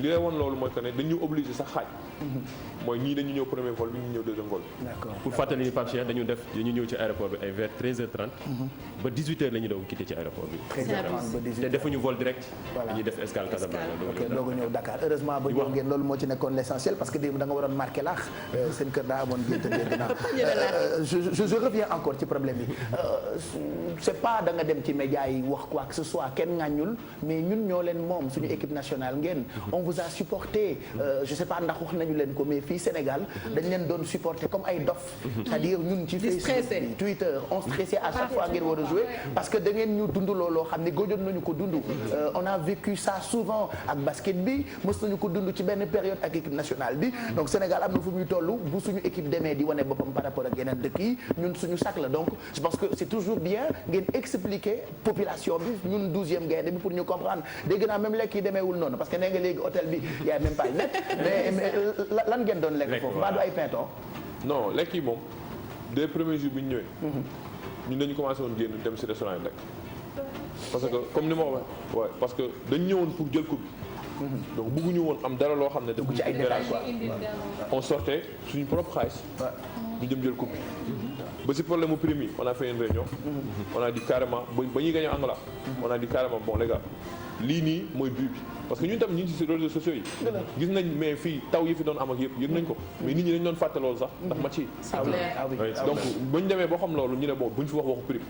li lay woon loolu mooy que ne dañu obligé sax xaaj mooy ñii dañu ñëw premier vol bi ñu ñëw deuxième vol. D'accord. pour fàttali ni Pape Cheikh dañu ñëw ci aéroport bi ay vers 13h30 ba 18h la ñu doon quitté ci aéroport bi. 13h30 ba 18h te defuñu vol direct. Voilà. dañuy def escale Casablanca. ok doog a ñëw Dakar heureusement ba ñëw ngeen loolu moo ci nekkoon l'essentiel parce que démb da nga waroon marqué laax seen kër daa amoon gént dégg naa. je reviens encore ci problème bi c'est pas da nga dem ci média yi wax quoi que ce soit kenn ŋàññul mais ñun ñoo leen moom suñu équipe nationale ngeen on vous a supporté je sais pas ndax wax nañu leen ko mais fii Sénégal dañ leen doon supporter comme ay dof c'est-à-dire ñun ci Facebook Twitter on stressait à chaque fois ngeen war a jouer parce que da ngeen ñu dund looloo xam ne gëjoon nañu ko dund on a vécu ça souvent ak basket bi mës nañu ko dund ci benn période ak équipe nationale bi donc Sénégal am na fu muy toll bu suñu équipe demee di wane boppam par rapport ak yeneen dëkk yi ñun suñu sac la donc je pense que c'est toujours bien ngeen expliquer population bi ñun 12e gaynde bi pour ñu comprendre dégg naa même lekk yi demeewul noonu parce que nee nga léegi hôtel bi y a même pas net mais lan ngeen doon lekk foofu mbaa du ay pinton non lekk yi moom dès premier jour bi ñu ñëwee ñun dañu commencé woon génn dem ci restaurant yi lekk parce que comme ni ma waxee waaw parce que dañ ñëwoon pour jël coupe bi donc bëgguñu woon am dara loo xam ne daf ci ay détails quoi on sortait suñu propre xaalis ñu dem jël coupe bi ba ci problème mu prime yi on a fait une réunion on a dit carrément ba ñuy gagné Angola on a dit carrément bon les gars lii nii mooy but bi parce que ñun tam ñu ngi ci réseaux sociaux yi gis nañ mais fii taw yi fi doon am ak yëpp yëg nañ ko mais nit ñi dañ doon fàtte loolu sax ndax match yi donc buñ demee boo xam loolu ñu ne bon buñ fi wax waxu prime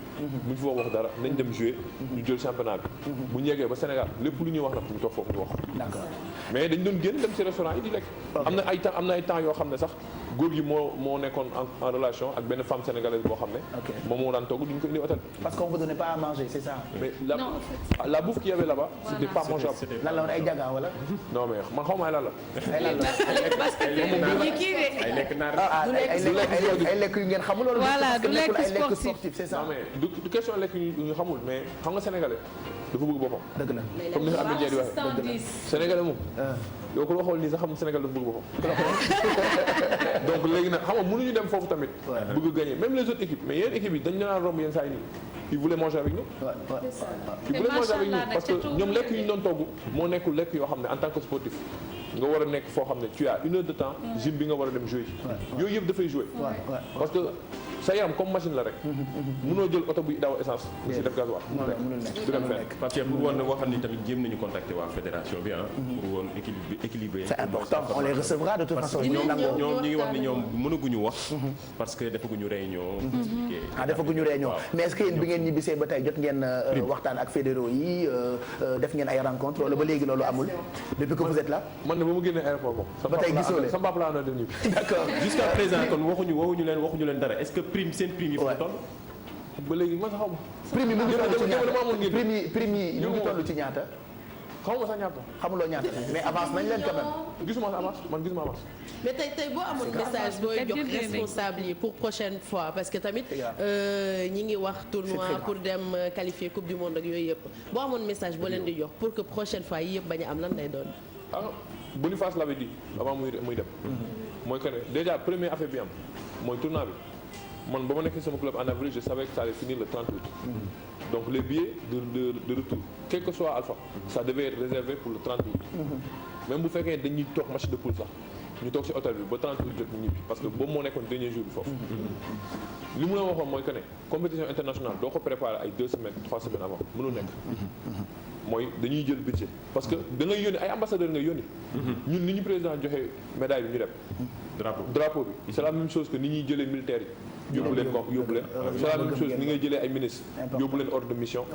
buñ fi wax waxu dara nañ dem jouer ñu jël championnat bi buñ yeggee ba Sénégal lépp lu ñuy wax nag ñu toog foofu ñu wax mais dañ doon génn dem ci restaurant yi di lekk am na ay temps yoo xam ne sax góor gi moo nekkoon en relation ak benn femme sénégalaise boo xam ne moom moo daan togg duñ ko indi hôtel parce qu'on vous donnait pas à manger c'est ça mais la bouffe qu'il y avait là-bas c'était pas mangeable lan la woon ay jaga wala non mais man xaw ma ay lan la ay lekk yu ngeen xamul loolu voilà du lekk sportif c'est ça non mais du question lekk yu ñu xamul mais xam nga sénégalais dafa bëgg boppam dëgg la comme ni nga Abdou Dieng di waxee sénégalais moom yow ko xool nii sax xam Sénégal dafa bëgg boppam donc léegi nag xam nga mënuñu dem foofu tamit bëgg gagner même les autres équipes mais yeneen équipes yi dañ daan romb yenn saa yi nii ils voulaient manger avec nous ils voulaient manger avec nous parce que ñoom lekk yu ñu doon togg moo nekkul lekk yoo xam ne en tant que sportif nga war a nekk foo xam ne tu as 1 heure de temps gym bi nga war a dem jouer yooyu yëpp dafay jouer parce que sa yaram comme machine la rek mënoo jël oto buy daw essence nga si def gasoil du dem fenn parce que pour woon waxal ni tamit jéem nañu contacter waa fédération bi pour woon équilibré c'est important on les recevra de toute façon ñoom ñi ngi wax ni ñoom mënaguñu wax parce que defaguñu réunion defaguñu réunion mais est-ce que yéen bi ngeen ñibbisee ba tey jot ngeen waxtaan ak fédéraux yi def ngeen ay rencontres wala ba léegi loolu amul depuis que vous êtes là man ne ba mu génnee aéroport moom ba tey gisoo leen sama papa laa doon dem d'accord jusqu'à présent kon waxuñu leen dara est-ce que seen prime yi fa toll ba léegi man sax xaw ma prime yi mu ngi toll ci ñaata prime yi ñu ngi toll ci ñaata xaw ma sax ñaata xamuloo ñaata mais avance nañ leen quand même gisuma avance man gisuma avance mais tey boo amoon message booy jox responsable yi pour prochaine fois parce que tamit ñi ngi wax tournoi pour dem qualifier coupe du monde ak yooyu yëpp boo amoon message boo leen di jox pour que prochaine fois yi yëpp bañ a am lan lay doon Boniface l'avait dit avant muy dem mooy que ne déjà première affaire bi am mooy tournoi bi man ba ma nekkee sama club en avril je savais que ça allait finir le 30 août donc les billets de retour quel que soit Alpha ça devait être réservé pour le 30 août même bu fekkee dañuy toog match de poule sax ñu toog ci hôtel bi ba 30 août jot ñu ñibbi parce que boobu moo nekkoon dernier jour bi foofu li mu la waxoon mooy que ne compétition internationale doo ko préparer ay 2 semaines 3 semaines avant mënul nekk mooy dañuy jël budget parce que da ngay yónni ay ambassadeurs ngay yónni ñun ni ñu président joxe médaille bi ñu dem drapeau bi c'est la même chose que ni ñuy jëlee militaires yi yóbbu leen c'est la même chose ni ngay jëlee ay ministres yóbbu leen ordre de mission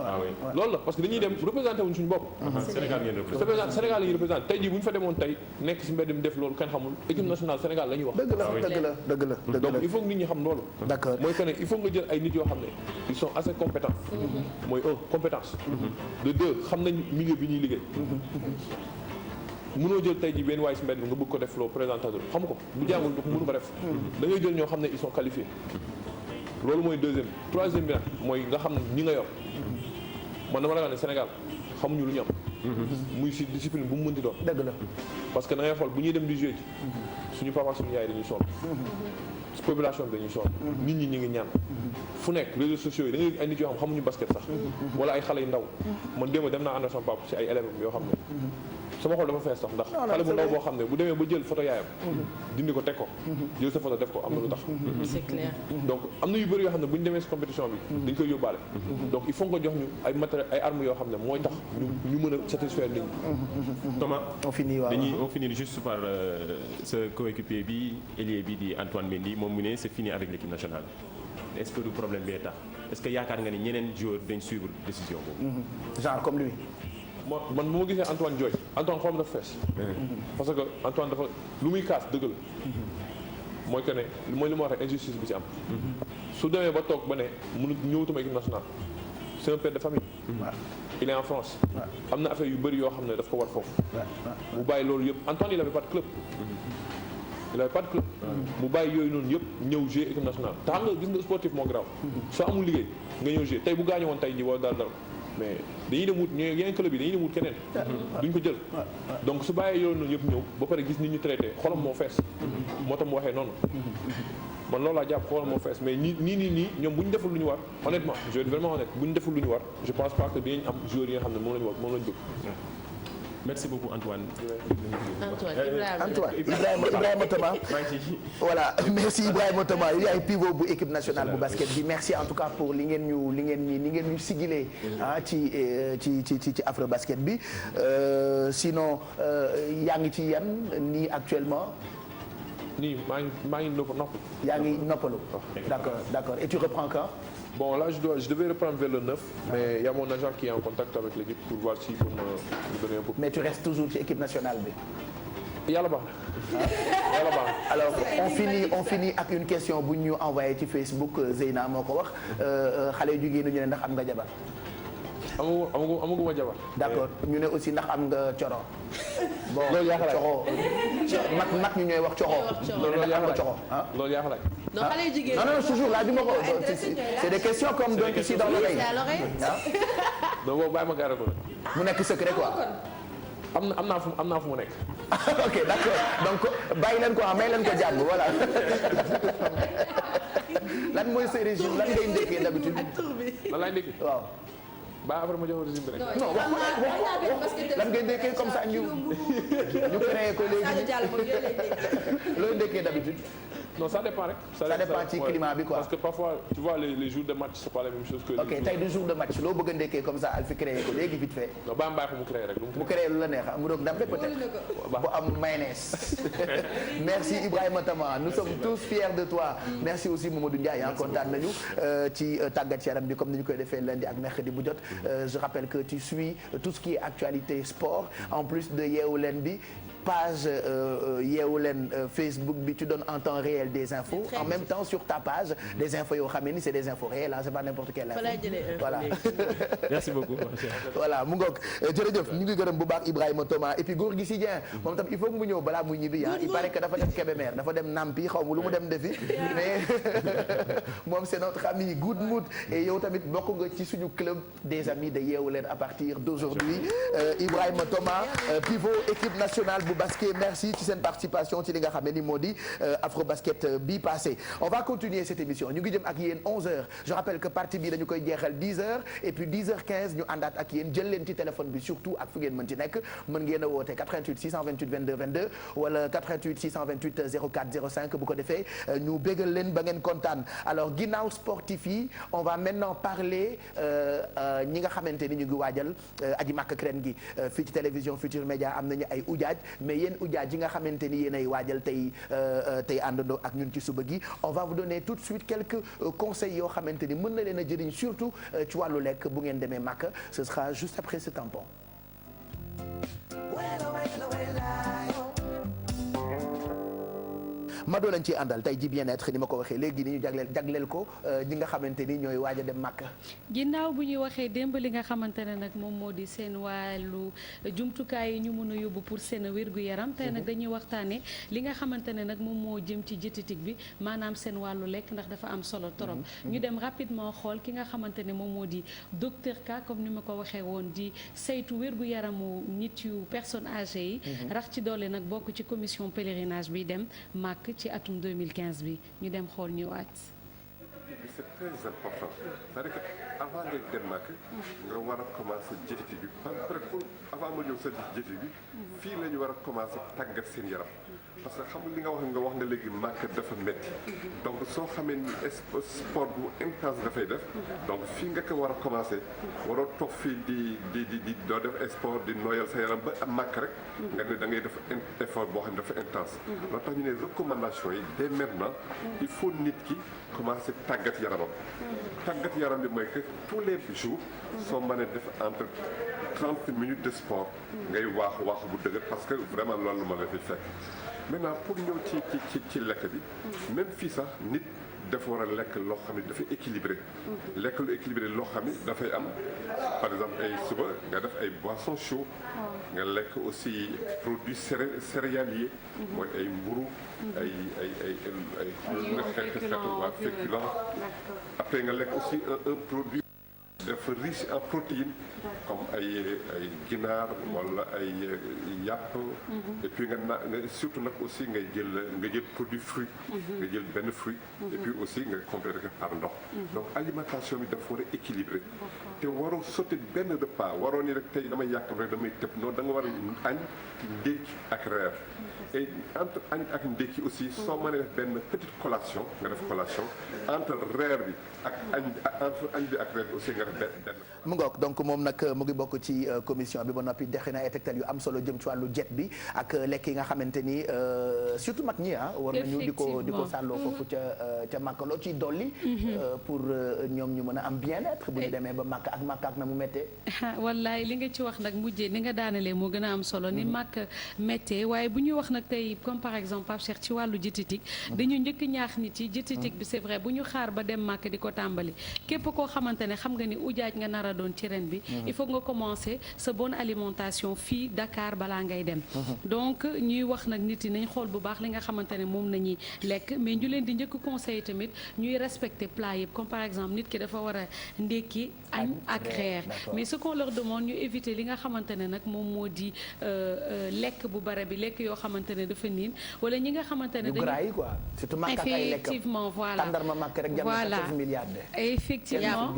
loolu la parce que dañuy dem représenté wuñ suñu bopp Sénégal la ñuy représenté tey jii bu ñu fa demoon tey nekk ci mbedd mi def loolu kenn xamul équipe nationale Sénégal la ñuy wax dëgg la donc il faut que nit ñi xam loolu mooy que ne il faut nga jël ay nit yoo xam ne ils sont assez compétents mooy compétence de 2 xam nañ milieu bi ñuy liggéey mënoo jël tey ji benn waay si mbedd nga bëgg ko def loo présentateur xam ko bu jàngul mënu ko def da ngay jël ñoo xam ne ils sont qualifiés loolu mooy deuxième troisième bi nag mooy nga xam ne ñi nga yor man dama la ne Sénégal xamuñu lu ñu am muy si discipline bu mu mënti doon dëgg la parce que da ngay xool bu ñuy dem di jouer ci suñu papa suñu yaay dañuy sonn population bi dañuy sonn nit ñi ñu ngi ñaan fu nekk réseaux sociaux yi da ngay ay nit yoo xam xamuñu basket sax wala ay xale yu ndaw man démb dem naa ànd sama papa ci ay élèves yoo xam ne sama xol dafa fees sax ndax xale bu ndaw boo xam ne bu demee ba jël photo yaayam dindi ko teg ko jël sa photo def ko am na lu tax c'est clair. donc am na yu bëri yoo xam ne bu ñu demee si compétition bi dañ koy yóbbaale donc il faut nga jox ñu ay matériel ay armes yoo xam ne mooy tax ñu mën a satisfaire nit ñi. Thomas on finit juste par sa coéquipier bi ailier bi di Antoine Mendy moom mu ne c'est fini avec l'équipe nationale est-ce que du problème bee tax est-ce que yaakaar nga ni ñeneen joueurs dañ suivre décision boobu. genre comme lui. man bu ma gisee Antoine jooy Antoine xolam dafa fees. parce que Antoine dafa lu muy kaas dëgg la. mooy que ne mooy li ma wax rek injustice bi ci am. su demee ba toog ba ne mënu ñëwatuma équipe nationale c'est un père de famille. il est en France. am na affaire yu bëri yoo xam ne daf ko war foofu. mu bàyyi loolu yëpp Antoine il avait pas de club. il avait pas de club. mu bàyyi yooyu noonu yëpp ñëw jouer équipe nationale te xam nga gis nga sportif moo grave. soo amul liggéey nga ñëw jouer tey bu gaañu woon tey jii wala dara mais dañuy dem wut yeneen club yi dañuy dem wut keneen. duñ ko jël. donc su bàyyee yooyu noonu yëpp ñëw ba pare gis nit ñi traité xolam moo fees. moo tax mu waxee noonu. man loolu laa jàpp xolam moo fees mais nii ñoom bu ñu deful lu ñu war honnêtement je vais être vraiment honnête bu ñu deful lu ñu war je pense pas que dinañ am joueurs yi nga xam ne moom la ñu war moom la ñu bëgg. merci beaucoup Antoine. Ibrahima Thomas. voilà merci Ibrahima Thomas yow yaay pivot bu équipe nationale bu basket bi merci en tout cas pour li ngeen ñu sigilee ci afro basket bi sinon yaa ngi ci yan nii actuellement. nii maa ngi noppalu. yaa ngi noppalu. d'accord et tu reprends quand. Bon, là, je devais reprendre vers le 9, mais il y a mon agent qui est en contact avec l'équipe pour voir s'il peut me donner un peu. Mais tu restes toujours ci équipe nationale bi. Yàlla baax na. Yàlla baax na. Alors on finit ak une question bu ñu envoyé ci Facebook Zeyna moo ko wax xale yu jigéen ñu ne ndax am nga jabar. amaguma jabar. d'accord ñu ne aussi ndax am nga coro. bon loolu yaa xalaat coro mag ñu ñooy wax coro. loolu yaa xalaat coro ah. loolu yaa xalaat. non xale yu jigéen non toujours là duma ko c'est des questions comme donc ici dans l'oreille. donc boobu bàyyi ma gaare ko mu nekk secret quoi. am naa fu mu nekk. ok d'accord donc bàyyi leen ko may leen ko jàmm voilà. lan mooy sa régime lan ngay ndékkee d'habitude. lan laay ndékkee waaw. ba après ma jox régime bi rek. non wax lan ngay ndékkee comme ça ñu créé ko léegi. looy ndékkee d'habitude. non ça dépend rek. ça dépend ci climat bi quoi. parce que parfois tu vois les jours de match c'est pas la même chose que. ok tey du jour de match loo bëgg a ndekkee comme ça Alfi créé ko léegi vite fait. non baa mbaax mu créé rek. mu créé lu la neex mu doog ndam rek peut-être. bu am mayonnaise. merci Ibrahima Tama nous sommes tous fiers de toi. merci aussi Mamadou Ndiaye kontaan nañu ci tàggat yaram bi comme ni ñu koy defee lundi ak mercredi bu jot. je rappelle que tu suis tout ce qui est actualité sport en plus de Yeewu Leen bi. page Yeewu Leen Facebook bi tu donnes en temps réel des infos en même temps sur ta page des infos yoo xam ne c'est des infos réelles c'est pas n'importe quelle info voilà merci beaucoup voilà mu ngoog jërëjëf ñu ngi gërëm bu baax Ibrahima Thomas et puis góor gi si Dieng moom tam il faut que mu ñëw balaa muy ñibbi il paraît que dafa dem Kébémer dafa dem Nampi xaw ma lu mu dem defi mais moom c'est notre ami Good Mood et yow tamit bokk nga ci suñu club des amis de Yeewu Leen à partir d'aujourd'hui Ibrahima Thomas pivot équipe nationale bu basket merci ci seen participation ci li nga xam ne ni moo di afro basket bi passé on va continuer cette émission ñu ngi jëm ak yéen 11h je rappelle que partie bi dañu koy jeexal 10h et puis 10h15 ñu àndaat ak yéen jël leen ci téléphone bi surtout ak fu ngeen mën ci nekk mën ngeen a woote 88 628 22 22 wala 88 628 04 05 bu ko defee ñu bégal leen ba ngeen kontaan alors ginnaaw sportif yi on va maintenant parler ñi nga xamante ni ñu ngi waajal aji màkk ren gi fii ci télévision Futur Média am nañu ay ujaaj mais yéen ujaaj yi nga xamante ni yéen ay waajal tey àndandoo ak ñun ci suba gi on va vous donner tout de suite quelques conseils yoo xamante ni mën na leen a jëriñ surtout ci wàllu lekk bu ngeen demee Makka ce sera juste après ce tampon. Mado lañ ciy àndal tey ji bien-être ni ma ko waxee léegi ni ñu jagleel ko ñi nga xamante ni ñooy waaj a dem Makka. ginnaaw bu ñuy waxee démb li nga xamante ne nag moom moo di seen wàllu jumtukaay yi ñu mën a yóbbu pour seen wér-gu-yaram tey nag dañuy waxtaanee li nga xamante ne nag moom moo jëm ci diététique bi maanaam seen wàllu lekk ndax dafa am solo torop ñu dem rapidement xool ki nga xamante ne moom moo di docteur Ka comme ni ma ko waxee woon di saytu wér-gu-yaramu nit yu personnes âgées yi rax ci doole nag bokk ci commission pèlerinage bi dem Makka ci atum 2015 bi ñu dem xool ñëwaat. bi c'est très important c'est-à-dire que avant ngay dem nag nga war a commencer diététique bi peut-être pour avant ma ñëw sa diététique bi fii la ñu war a commencer tàggat seen yaram parce que xam li nga wax nga léegi màkk dafa metti donc soo xamee ni sport bu intense dafay def donc fii nga ko war a commencer waroo toog fii di doo def sport di noyal sa yaram ba am màkk rek nga ne da ngay def effort boo xam ne dafa intense loo tax ñu ne recommandation yi dès maintenant il faut nit ki commencer tàggat yaramam tàggat yaram bi mooy que tous les jours soo mënee def entre 30 minutes de sport ngay waaxu bu dëgër parce que vraiment loolu ma la fi fekk maintenant pour ñëw ci lekk bi même fii sax nit dafa war a lekk loo xam ne dafa équilibré lekk lu équilibré loo xam ne dafay am par exemple ay suba nga def ay boissons chaudes nga lekk aussi produits céréaliers mooy ay mburu ay nga xeetu waa féculents après nga lekk aussi un produit dafa riche en protéines comme ay ginaar wala ay yàpp et puis nga surtout nag aussi nga jël produit fruit nga jël benn fruit et puis aussi nga complété ko par ndox donc alimentation bi dafa war a équilibré te waroo sauté benn repas waroo ni rek tey damay yàq rek damay tëb non da nga war a añ ndékki ak reer et entre añ ak ndékki aussi soo mënee def benn petite collation nga def collation entre reer bi ak entre añ bi ak reer bi aussi nga def benn mu ngoog donc moom nag mu ngi bokk ci commission bi ba noppi dexe na ay tegtal yu am solo jëm ci wàllu jet bi ak lekk yi nga xamante ni surtout mag ñi war nañu di ko sàlloo foofu ca Makka loo ciy dolli pour ñoom ñu mën a am bien-être bu ñu demee ba Makka ak na mu méttee wallaay li nga ci wax nag mujjee ni nga daanalee moo gën a am solo ni Makka méttee waaye bu ñuy wax nag tey comme par exemple Pape Cheikh ci wàllu diététique dañu njëkk ñaax nit yi diététique bi c'est vrai bu ñu xaar ba dem Makka di ko tàmbali képp koo xamante ne xam nga ni ujaaj nga nar a doon ci ren bi il faut nga commencer sa bonne alimentation fii Dakar balaa ngay dem donc ñuy wax nag nit yi nañ xool bu baax li nga xamante ne moom nañuy lekk mais ñu leen di njëkk conseil tamit ñuy respecter plat yëpp comme par exemple nit ki dafa war a ndékki añ ak reer mais ce qu'on leur demande ñu éviter li nga xamante ne nag moom moo di lekk bu bare bi lekk yoo xamante ne dafa niin wala ñi nga xamante ne dañu quoi surtout Makka ay lekk effectivement voilà tàndarma Makka rek jar na 14 milliards de effectivement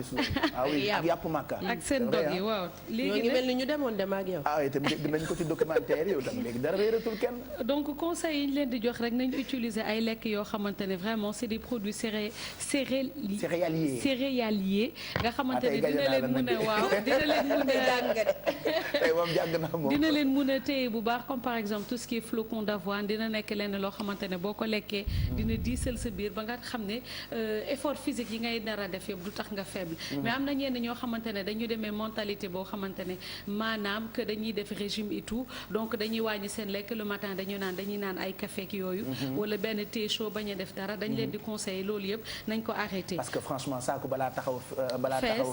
ak yàpp Makka ak seen dog yi waaw léegi ngi mel ni ñu demoon dem ak yow itam dinañ ko ci documentaire yow tam léegi dara réeratul kenn donc conseil yi ñu leen di jox rek nañ utiliser ay lekk yoo xamante ne vraiment c'est des produits céréaliers nga xamante ne dina leen mun a waaw dina leen mun a téye bu baax comme par exemple tout ce qui est flocon d'avoine dina nekk leen loo xamante ne boo ko lekkee dina diisal sa biir ba nga xam ne effort physique yi ngay nar a def yëpp du tax nga faible mais am na ñenn ñoo xamante ne dañu demee mentalité boo xamante ne maanaam que dañuy def régime et tout donc dañuy wàññi seen lekk le matin dañuy naan ay café ak yooyu wala benn thé chaud bañ a def dara dañ leen di conseiller loolu yëpp nañ ko arrêter parce que franchement saako balaa taxaw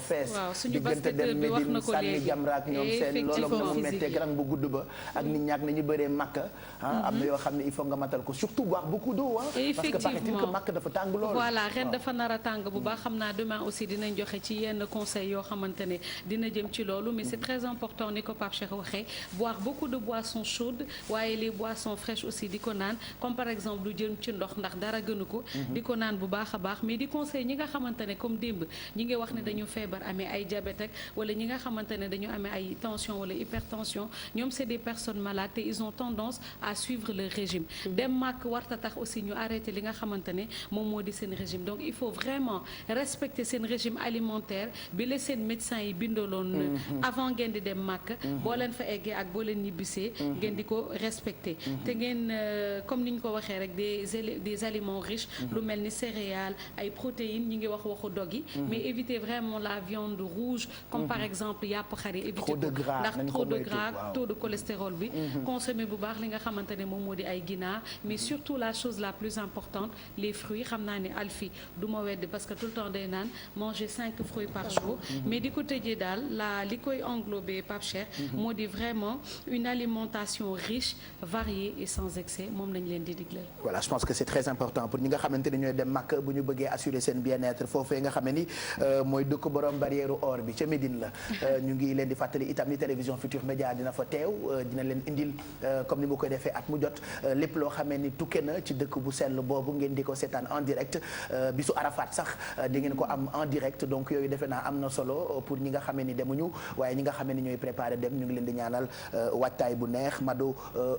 fees waaw suñu basketteur bi wax na ko léegi Jamra ak ñoom seen loolu mu mettee grand bu gudd ba ak nit ñaak nañu bëree Makka am na yoo xam ne il faut nga matal ko surtout boire beaucoup d'eau parce que paraît-il que Makka dafa tàng lool voilà ren dafa nar a tàng bu baax xam naa demain aussi dinañ joxe ci yenn conseils yoo xamante ne dina jëm ci loolu mais c'est très important ni ko Pape Cheikh waxee boire beaucoup de boissons chaudes waaye les boissons fraîches aussi di ko naan comme par exemple lu jëm ci ndox ndax dara gënu ko di ko naan bu baax a baax mais di conseil ñi nga xamante ne comme démb ñi ngi wax ne dañu feebar amee ay diabète ak wala ñi nga xamante ne dañu amee ay tension wala hypertension ñoom c'est des personnes malades te ils ont tendance à suivre le régime dem màkk warta tax aussi ñu arrêter li nga xamante ne moom moo di seen régime donc il faut vraiment respecter seen régime alimentaire bi la seen médecin yi bindaloon avant ngeen di dem màkk boo leen fa eggee ak boo leen ñibbisee ngeen di ko respecter te ngeen comme ni ñu ko waxee rek des aliments riches lu mel ni céréales ay protéines ñi ngi waxu dog yi mais éviter vraiment la viande rouge comme par exemple yàpp xar yi éviter ko ndax trop de gras taux de cholestérol bi consommer bu baax li nga xamante ne moom moo di ay ginaar mais surtout la chose la plus importante les fruits xam naa ne Alfi du ma weddi parce que tout le temps day naan manger 5 fruits par jour mais di ko tëjee daal li koy englober Pape Cheikh moo di vraiment une alimentation riche variée et sans excès moom lañ leen di diglal. voilà je pense que c'est très important pour ñi nga xamante ni ñooy dem Makka bu ñu bëggee assurer seen bien-être foofee nga xam ne ni mooy dëkk borom barrière or bi ca Médine la. ñu ngi leen di fàttali itam ni télévision Futur Média dina fa teew dina leen indil comme ni mu koy defee at mu jot lépp loo xamee ni tukke na ci dëkk bu sell boobu ngeen di ko seetaan en direct bisu Arafat sax di ngeen ko am en direct donc yooyu defe naa am na solo pour ñi nga xamee ni demuñu waaye ñi nga xamee ni ñooy préparé dem ñu ngi leen di ñaanal waajtaay bu neex Mado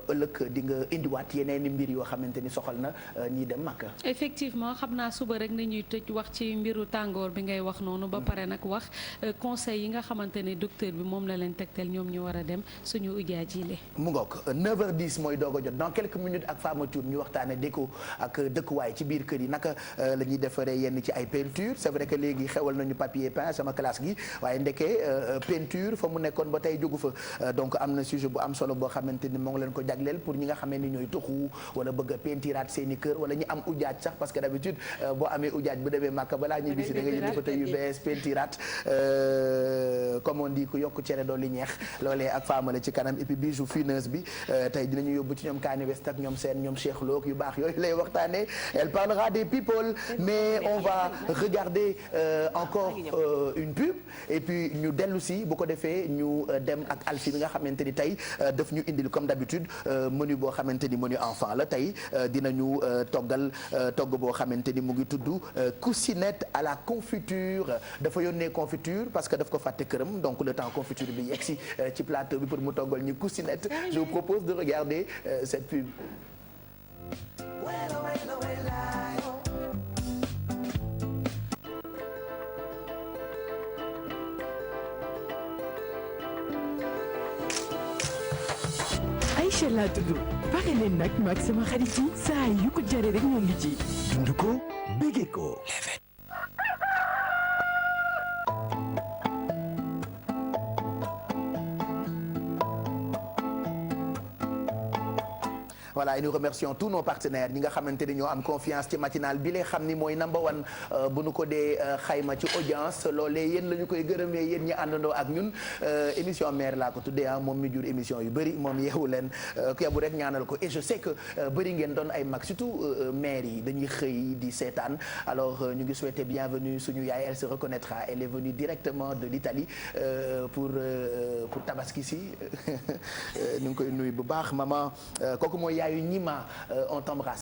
ëllëg di nga indiwaat yeneen i mbir yoo xamante ni soxal na ñii dem Makka. effectivement xam naa suba rek nañuy tëj wax ci mbiru tàngoor bi ngay wax noonu ba pare nag wax conseil yi nga xamante ne docteur bi moom la leen tegtal ñoom ñu war a dem suñu ujaa jiile. mu ngoog 9h10 mooy doog a jot dans quelques minutes ak Fama Thioune ñu waxtaane déco ak dëkkuwaay ci biir kër yi naka la ñuy defaree yenn ci ay peinture c'est vrai que léegi xewal nañu papier peint sama classe gi waaye ndekee peinture fa mu nekkoon ba tey jógu fa donc am na sujet bu am solo boo xamante ni moo ngi leen ko jagleel pour ñi nga xamee ni ñooy tuxu wala bëgg a peintiraat seen i kër wala ñi am ujaaj sax parce que d'habitude boo amee ujaaj bu demee Màkka balaa ñuy bisi da nga jënd fauteuil yu bees peintiraat comme on dit ku yokk cere doon li ñeex loolee ak faamale ci kanam et puis bijou fineuse bi tey dinañu yóbbu ci ñoom Kanye West ak ñoom seen ñoom Cheikh Lo yu baax yooyu lay waxtaanee elle parlera des people mais on va regarder encore une pub et puis ñu dellu si bu ko defee ñu dem ak Alfi bi nga xamante ni tey daf ñu indil comme d'habitude menu boo xamante ni menu enfant la tey dinañu toggal togg boo xamante ni mu ngi tudd coussinette à la confiture dafa yónnee confiture parce que daf ko fàtte këram donc le temps confiture bi yegsi ci plateau bi pour mu toggal ñu coussinette je vous propose de regarder cette pub. Aïcha laa tudd pare leen nag maag sama xarit yi saa yu ko jaree rek ñoo ngi ci dund ko bëggee ko. voilà et nous remercions tous nos partenaires ñi nga xamante ni ñoo am confiance ci matinal bi lee xam ni mooy number one bu nu ko dee xayma ci audience loolee yéen la ñu koy gërëmee yéen ñi àndandoo ak ñun émission mère laa ko tuddee moom mi jur émission yu bëri moom yeewu leen ku yabu rek ñaanal ko et je sais que bëri ngeen doon ay mag surtout mère yi dañuy xëy di seetaan alors ñu ngi souhaiter bienvenue suñu yaay elle se reconnaîtra elle est venue directement de l'Italie pour tabaski si ñu ngi koy nuyu bu baax maman kooku mooy yaayu Ñima on t'embrasse